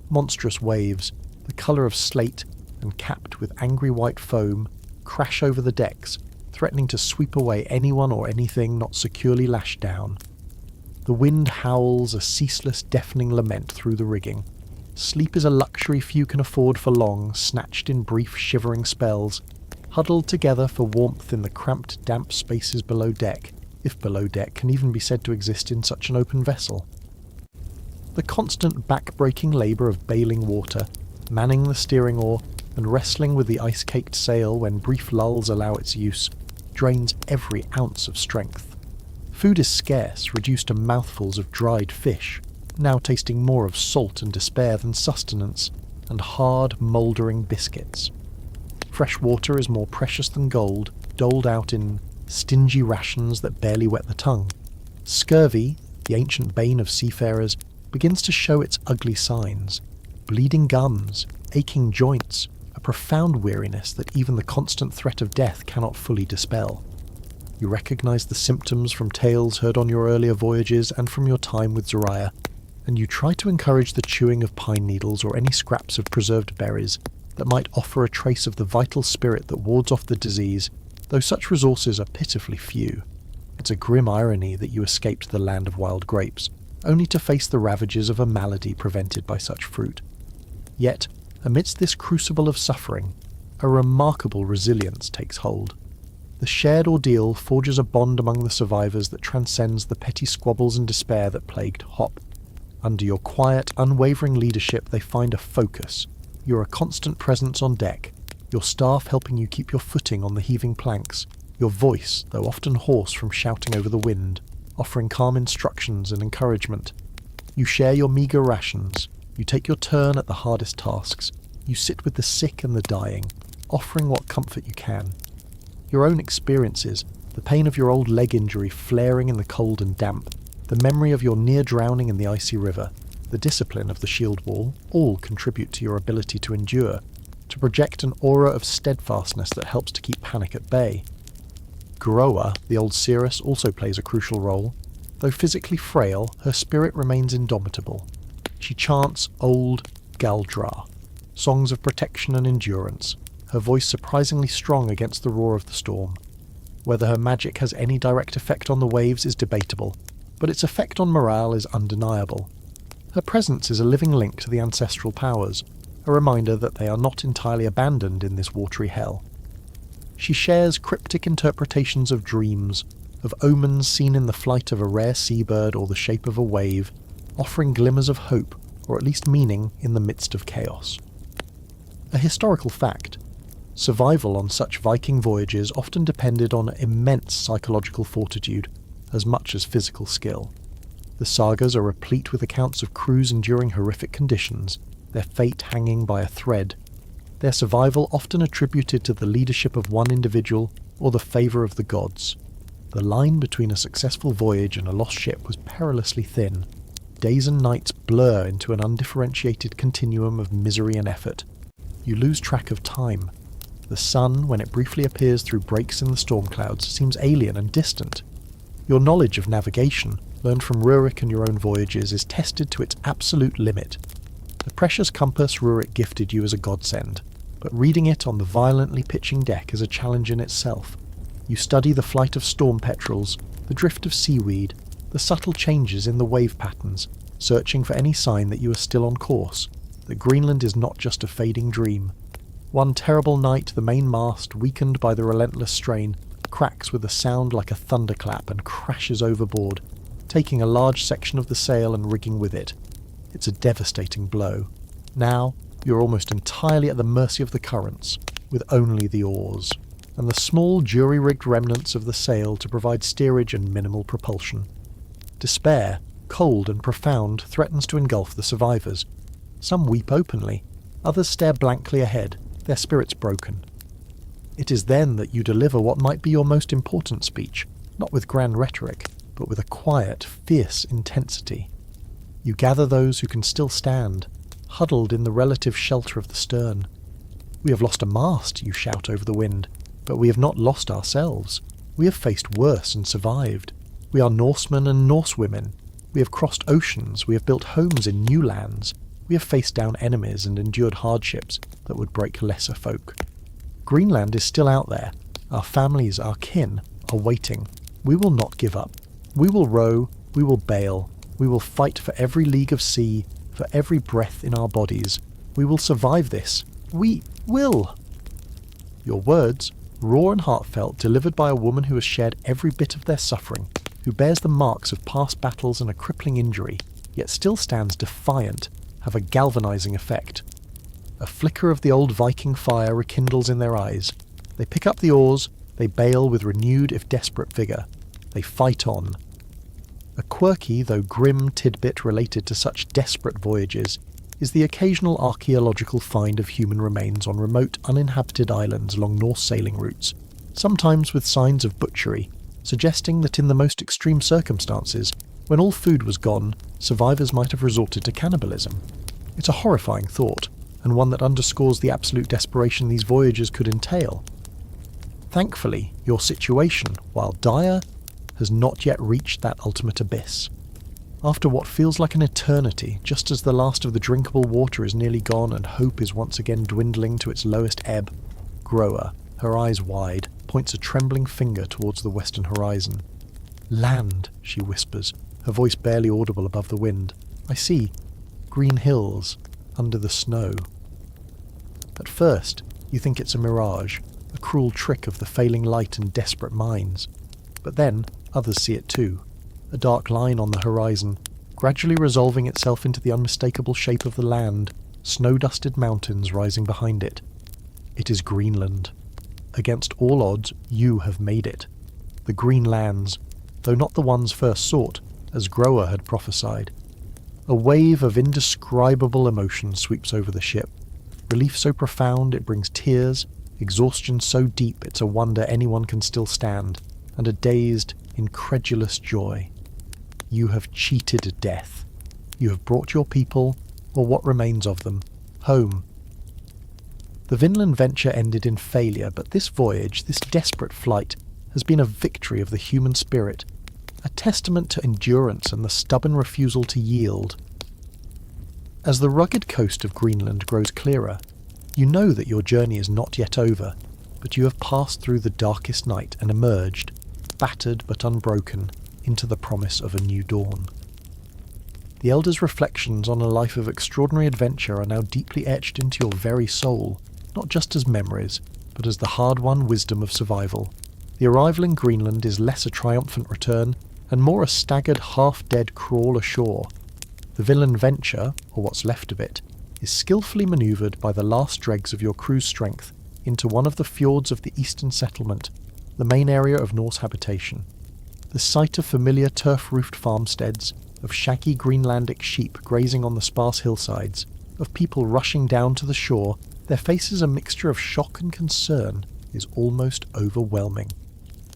Monstrous waves, the colour of slate and capped with angry white foam, crash over the decks, threatening to sweep away anyone or anything not securely lashed down. The wind howls a ceaseless, deafening lament through the rigging. Sleep is a luxury few can afford for long, snatched in brief, shivering spells, huddled together for warmth in the cramped, damp spaces below deck, if below deck can even be said to exist in such an open vessel. The constant back-breaking labour of bailing water, manning the steering oar, and wrestling with the ice-caked sail when brief lulls allow its use, drains every ounce of strength. Food is scarce, reduced to mouthfuls of dried fish, now tasting more of salt and despair than sustenance, and hard, mouldering biscuits. Fresh water is more precious than gold, doled out in stingy rations that barely wet the tongue. Scurvy, the ancient bane of seafarers, begins to show its ugly signs. Bleeding gums, aching joints, a profound weariness that even the constant threat of death cannot fully dispel. You recognise the symptoms from tales heard on your earlier voyages and from your time with Zoraya, and you try to encourage the chewing of pine needles or any scraps of preserved berries that might offer a trace of the vital spirit that wards off the disease, though such resources are pitifully few. It's a grim irony that you escaped the land of wild grapes, only to face the ravages of a malady prevented by such fruit. Yet, amidst this crucible of suffering, a remarkable resilience takes hold. The shared ordeal forges a bond among the survivors that transcends the petty squabbles and despair that plagued Hop. Under your quiet, unwavering leadership they find a focus. You're a constant presence on deck, your staff helping you keep your footing on the heaving planks, your voice, though often hoarse from shouting over the wind, offering calm instructions and encouragement. You share your meagre rations, you take your turn at the hardest tasks, you sit with the sick and the dying, offering what comfort you can. Your own experiences, the pain of your old leg injury flaring in the cold and damp, the memory of your near drowning in the icy river, the discipline of the shield wall, all contribute to your ability to endure, to project an aura of steadfastness that helps to keep panic at bay. Groa, the old seeress, also plays a crucial role. Though physically frail, her spirit remains indomitable. She chants old Galdra, songs of protection and endurance, her voice surprisingly strong against the roar of the storm. Whether her magic has any direct effect on the waves is debatable, but its effect on morale is undeniable. Her presence is a living link to the ancestral powers, a reminder that they are not entirely abandoned in this watery hell. She shares cryptic interpretations of dreams, of omens seen in the flight of a rare seabird or the shape of a wave, offering glimmers of hope, or at least meaning, in the midst of chaos. A historical fact: survival on such Viking voyages often depended on immense psychological fortitude, as much as physical skill. The sagas are replete with accounts of crews enduring horrific conditions, their fate hanging by a thread, their survival often attributed to the leadership of one individual or the favour of the gods. The line between a successful voyage and a lost ship was perilously thin. Days and nights blur into an undifferentiated continuum of misery and effort. You lose track of time. The sun, when it briefly appears through breaks in the storm clouds, seems alien and distant. Your knowledge of navigation, learned from Runic and your own voyages, is tested to its absolute limit. The precious compass Runic gifted you is a godsend, but reading it on the violently pitching deck is a challenge in itself. You study the flight of storm petrels, the drift of seaweed, the subtle changes in the wave patterns, searching for any sign that you are still on course, that Greenland is not just a fading dream. One terrible night the main mast, weakened by the relentless strain, cracks with a sound like a thunderclap and crashes overboard, taking a large section of the sail and rigging with it. It's a devastating blow. Now, you're almost entirely at the mercy of the currents, with only the oars, and the small jury-rigged remnants of the sail to provide steerage and minimal propulsion. Despair, cold and profound, threatens to engulf the survivors. Some weep openly, others stare blankly ahead, their spirits broken. It is then that you deliver what might be your most important speech, not with grand rhetoric, but with a quiet, fierce intensity. You gather those who can still stand, huddled in the relative shelter of the stern. We have lost a mast, you shout over the wind, but we have not lost ourselves. We have faced worse and survived. We are Norsemen and Norsewomen. We have crossed oceans, we have built homes in new lands. We have faced down enemies and endured hardships that would break lesser folk. Greenland is still out there. Our families, our kin, are waiting. We will not give up. We will row, we will bail, we will fight for every league of sea, for every breath in our bodies. We will survive this. We will! Your words, raw and heartfelt, delivered by a woman who has shared every bit of their suffering, who bears the marks of past battles and a crippling injury, yet still stands defiant, have a galvanizing effect. A flicker of the old Viking fire rekindles in their eyes. They pick up the oars, they bail with renewed if desperate vigour. They fight on. A quirky, though grim, tidbit related to such desperate voyages is the occasional archaeological find of human remains on remote, uninhabited islands along Norse sailing routes, sometimes with signs of butchery, suggesting that in the most extreme circumstances, when all food was gone, survivors might have resorted to cannibalism. It's a horrifying thought, and one that underscores the absolute desperation these voyages could entail. Thankfully, your situation, while dire, has not yet reached that ultimate abyss. After what feels like an eternity, just as the last of the drinkable water is nearly gone and hope is once again dwindling to its lowest ebb, Groa, her eyes wide, points a trembling finger towards the western horizon. "Land," she whispers, her voice barely audible above the wind. "I see. Green hills, under the snow." At first, you think it's a mirage, a cruel trick of the failing light and desperate minds. But then, others see it too. A dark line on the horizon, gradually resolving itself into the unmistakable shape of the land, snow-dusted mountains rising behind it. It is Greenland. Against all odds, you have made it. The Green Lands, though not the ones first sought, as Groa had prophesied. A wave of indescribable emotion sweeps over the ship. Relief so profound it brings tears, exhaustion so deep it's a wonder anyone can still stand, and a dazed, incredulous joy. You have cheated death. You have brought your people, or what remains of them, home. The Vinland venture ended in failure, but this voyage, this desperate flight, has been a victory of the human spirit, a testament to endurance and the stubborn refusal to yield. As the rugged coast of Greenland grows clearer, you know that your journey is not yet over, but you have passed through the darkest night and emerged, battered but unbroken, into the promise of a new dawn. The Elder's reflections on a life of extraordinary adventure are now deeply etched into your very soul, not just as memories, but as the hard-won wisdom of survival. The arrival in Greenland is less a triumphant return, and more a staggered, half-dead crawl ashore. The Vinland venture, or what's left of it, is skillfully manoeuvred by the last dregs of your crew's strength into one of the fjords of the eastern settlement, the main area of Norse habitation. The sight of familiar turf-roofed farmsteads, of shaggy Greenlandic sheep grazing on the sparse hillsides, of people rushing down to the shore, their faces a mixture of shock and concern, is almost overwhelming.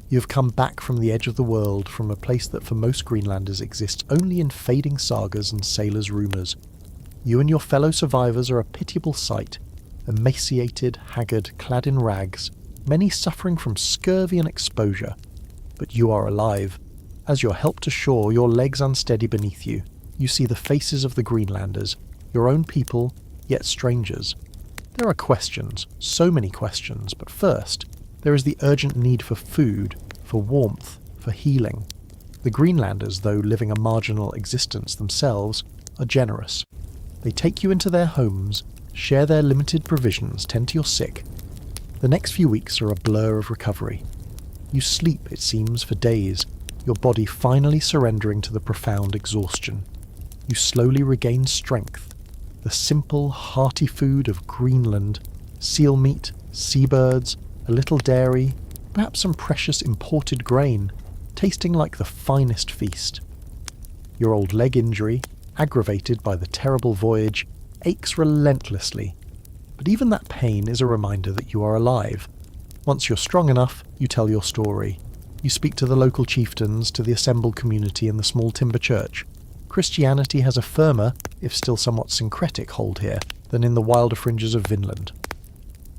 You have come back from the edge of the world, from a place that for most Greenlanders exists only in fading sagas and sailors' rumours. You and your fellow survivors are a pitiable sight, emaciated, haggard, clad in rags, many suffering from scurvy and exposure. But you are alive. As you're helped ashore, your legs unsteady beneath you, you see the faces of the Greenlanders, your own people, yet strangers. There are questions, so many questions, but first, there is the urgent need for food, for warmth, for healing. The Greenlanders, though living a marginal existence themselves, are generous. They take you into their homes, share their limited provisions, tend to your sick. The next few weeks are a blur of recovery. You sleep, it seems, for days, your body finally surrendering to the profound exhaustion. You slowly regain strength. The simple, hearty food of Greenland, seal meat, seabirds, a little dairy, perhaps some precious imported grain, tasting like the finest feast. Your old leg injury, aggravated by the terrible voyage, aches relentlessly, but even that pain is a reminder that you are alive. Once you're strong enough, you tell your story. You speak to the local chieftains, to the assembled community in the small timber church. Christianity has a firmer, if still somewhat syncretic, hold here than in the wilder fringes of Vinland.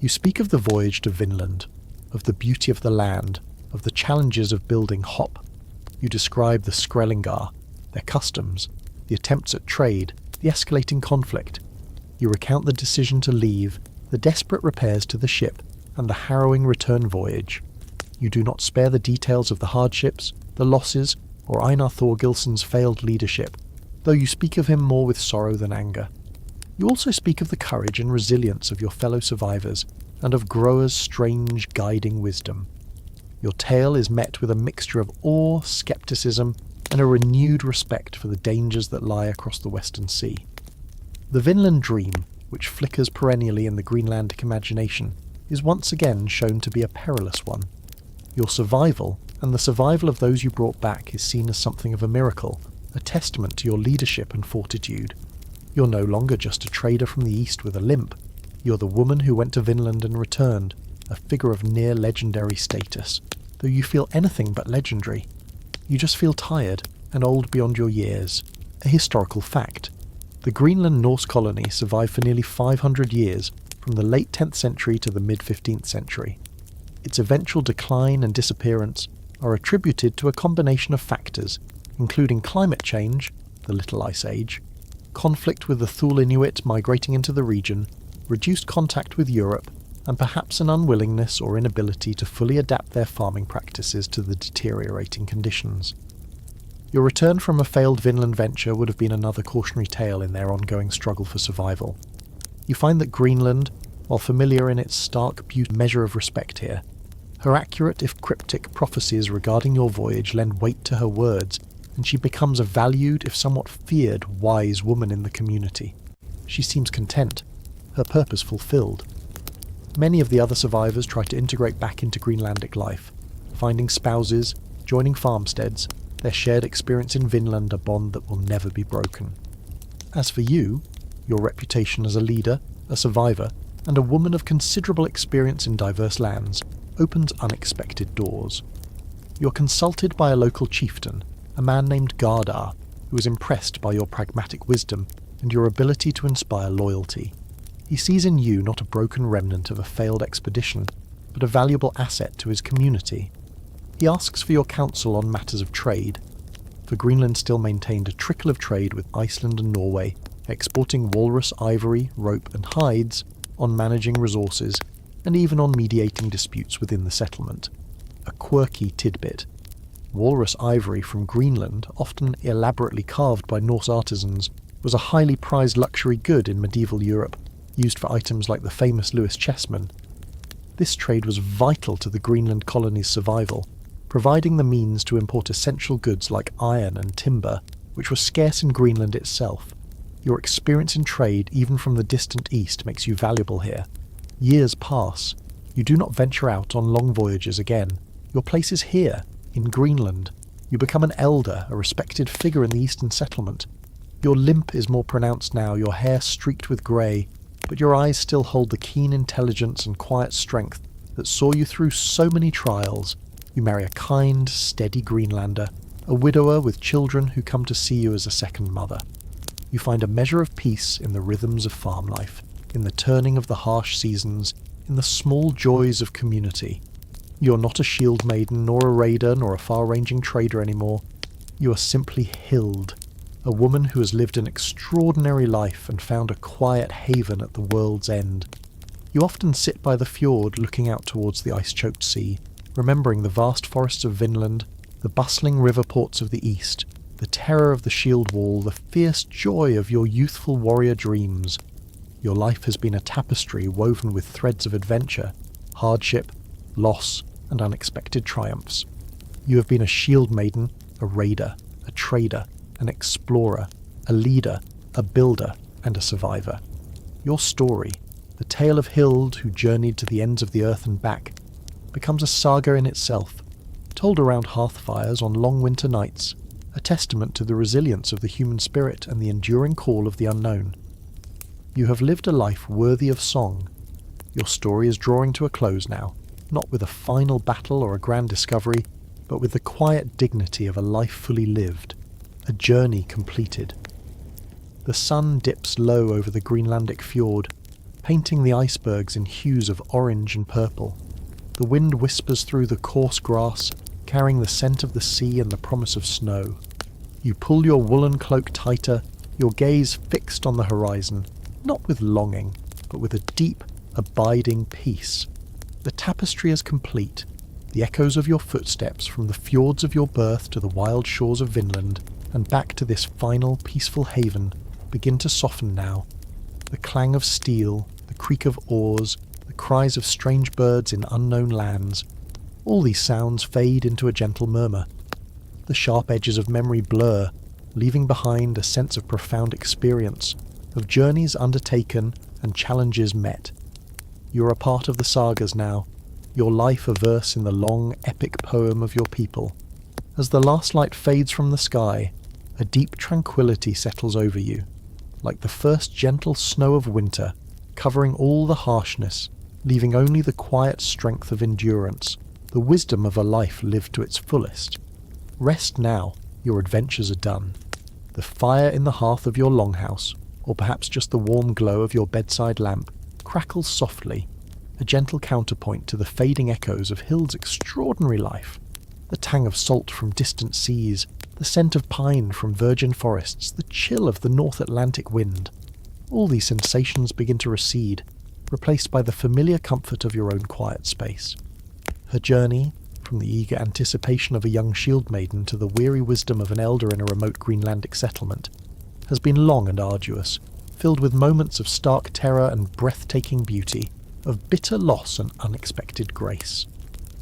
You speak of the voyage to Vinland, of the beauty of the land, of the challenges of building hop. You describe the Skrælingar, their customs, the attempts at trade, the escalating conflict. You recount the decision to leave, the desperate repairs to the ship, and the harrowing return voyage. You do not spare the details of the hardships, the losses, or Einar Thorgilsson's failed leadership, though you speak of him more with sorrow than anger. You also speak of the courage and resilience of your fellow survivors, and of Groa's strange guiding wisdom. Your tale is met with a mixture of awe, skepticism, and a renewed respect for the dangers that lie across the Western Sea. The Vinland dream, which flickers perennially in the Greenlandic imagination, is once again shown to be a perilous one. Your survival, and the survival of those you brought back, is seen as something of a miracle, a testament to your leadership and fortitude. You're no longer just a trader from the east with a limp. You're the woman who went to Vinland and returned, a figure of near legendary status, though you feel anything but legendary. You just feel tired and old beyond your years, a historical fact. The Greenland Norse colony survived for nearly 500 years, from the late 10th century to the mid-15th century. Its eventual decline and disappearance are attributed to a combination of factors, including climate change, the Little Ice Age, conflict with the Thule Inuit migrating into the region, reduced contact with Europe, and perhaps an unwillingness or inability to fully adapt their farming practices to the deteriorating conditions. Your return from a failed Vinland venture would have been another cautionary tale in their ongoing struggle for survival. You find that Greenland, while familiar in its stark beauty, measure of respect here. Her accurate if cryptic prophecies regarding your voyage lend weight to her words, and she becomes a valued if somewhat feared wise woman in the community. She seems content, her purpose fulfilled. Many of the other survivors try to integrate back into Greenlandic life, finding spouses, joining farmsteads, their shared experience in Vinland a bond that will never be broken. As for you, your reputation as a leader, a survivor, and a woman of considerable experience in diverse lands opens unexpected doors. You're consulted by a local chieftain, a man named Gardar, who is impressed by your pragmatic wisdom and your ability to inspire loyalty. He sees in you not a broken remnant of a failed expedition, but a valuable asset to his community. He asks for your counsel on matters of trade, for Greenland still maintained a trickle of trade with Iceland and Norway, exporting walrus ivory, rope and hides, on managing resources, and even on mediating disputes within the settlement. A quirky tidbit. Walrus ivory from Greenland, often elaborately carved by Norse artisans, was a highly prized luxury good in medieval Europe, used for items like the famous Lewis chessman. This trade was vital to the Greenland colony's survival, providing the means to import essential goods like iron and timber, which were scarce in Greenland itself. Your experience in trade, even from the distant east, makes you valuable here. Years pass. You do not venture out on long voyages again. Your place is here, in Greenland. You become an elder, a respected figure in the eastern settlement. Your limp is more pronounced now, your hair streaked with grey, but your eyes still hold the keen intelligence and quiet strength that saw you through so many trials. You marry a kind, steady Greenlander, a widower with children who come to see you as a second mother. You find a measure of peace in the rhythms of farm life, in the turning of the harsh seasons, in the small joys of community. You're not a shieldmaiden, nor a raider, nor a far-ranging trader anymore. You are simply Hild, a woman who has lived an extraordinary life and found a quiet haven at the world's end. You often sit by the fjord looking out towards the ice-choked sea, remembering the vast forests of Vinland, the bustling river ports of the east, the terror of the shield wall, the fierce joy of your youthful warrior dreams. Your life has been a tapestry woven with threads of adventure, hardship, loss, and unexpected triumphs. You have been a shieldmaiden, a raider, a trader, an explorer, a leader, a builder, and a survivor. Your story, the tale of Hild who journeyed to the ends of the earth and back, becomes a saga in itself, told around hearth-fires on long winter nights, a testament to the resilience of the human spirit and the enduring call of the unknown. You have lived a life worthy of song. Your story is drawing to a close now, not with a final battle or a grand discovery, but with the quiet dignity of a life fully lived, a journey completed. The sun dips low over the Greenlandic fjord, painting the icebergs in hues of orange and purple. The wind whispers through the coarse grass, carrying the scent of the sea and the promise of snow. You pull your woolen cloak tighter, your gaze fixed on the horizon, not with longing, but with a deep, abiding peace. The tapestry is complete. The echoes of your footsteps from the fjords of your birth to the wild shores of Vinland and back to this final, peaceful haven begin to soften now. The clang of steel, the creak of oars, the cries of strange birds in unknown lands, all these sounds fade into a gentle murmur. The sharp edges of memory blur, leaving behind a sense of profound experience, of journeys undertaken and challenges met. You're a part of the sagas now, your life a verse in the long, epic poem of your people. As the last light fades from the sky, a deep tranquility settles over you, like the first gentle snow of winter, covering all the harshness, leaving only the quiet strength of endurance, the wisdom of a life lived to its fullest. Rest now, your adventures are done. The fire in the hearth of your longhouse, or perhaps just the warm glow of your bedside lamp, crackles softly, a gentle counterpoint to the fading echoes of Hild's extraordinary life. The tang of salt from distant seas, the scent of pine from virgin forests, the chill of the North Atlantic wind. All these sensations begin to recede, replaced by the familiar comfort of your own quiet space. Her journey, from the eager anticipation of a young shieldmaiden to the weary wisdom of an elder in a remote Greenlandic settlement, has been long and arduous, filled with moments of stark terror and breathtaking beauty, of bitter loss and unexpected grace.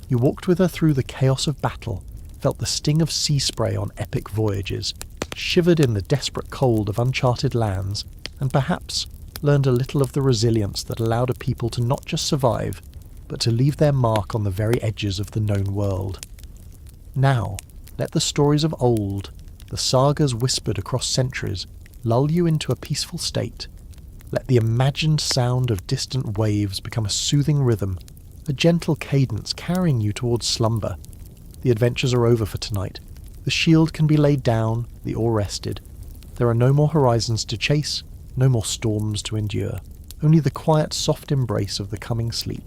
You walked with her through the chaos of battle, felt the sting of sea spray on epic voyages, shivered in the desperate cold of uncharted lands, and perhaps learned a little of the resilience that allowed a people to not just survive, but to leave their mark on the very edges of the known world. Now, let the stories of old, the sagas whispered across centuries, lull you into a peaceful state. Let the imagined sound of distant waves become a soothing rhythm, a gentle cadence carrying you towards slumber. The adventures are over for tonight. The shield can be laid down, the oar rested. There are no more horizons to chase, no more storms to endure, only the quiet, soft embrace of the coming sleep.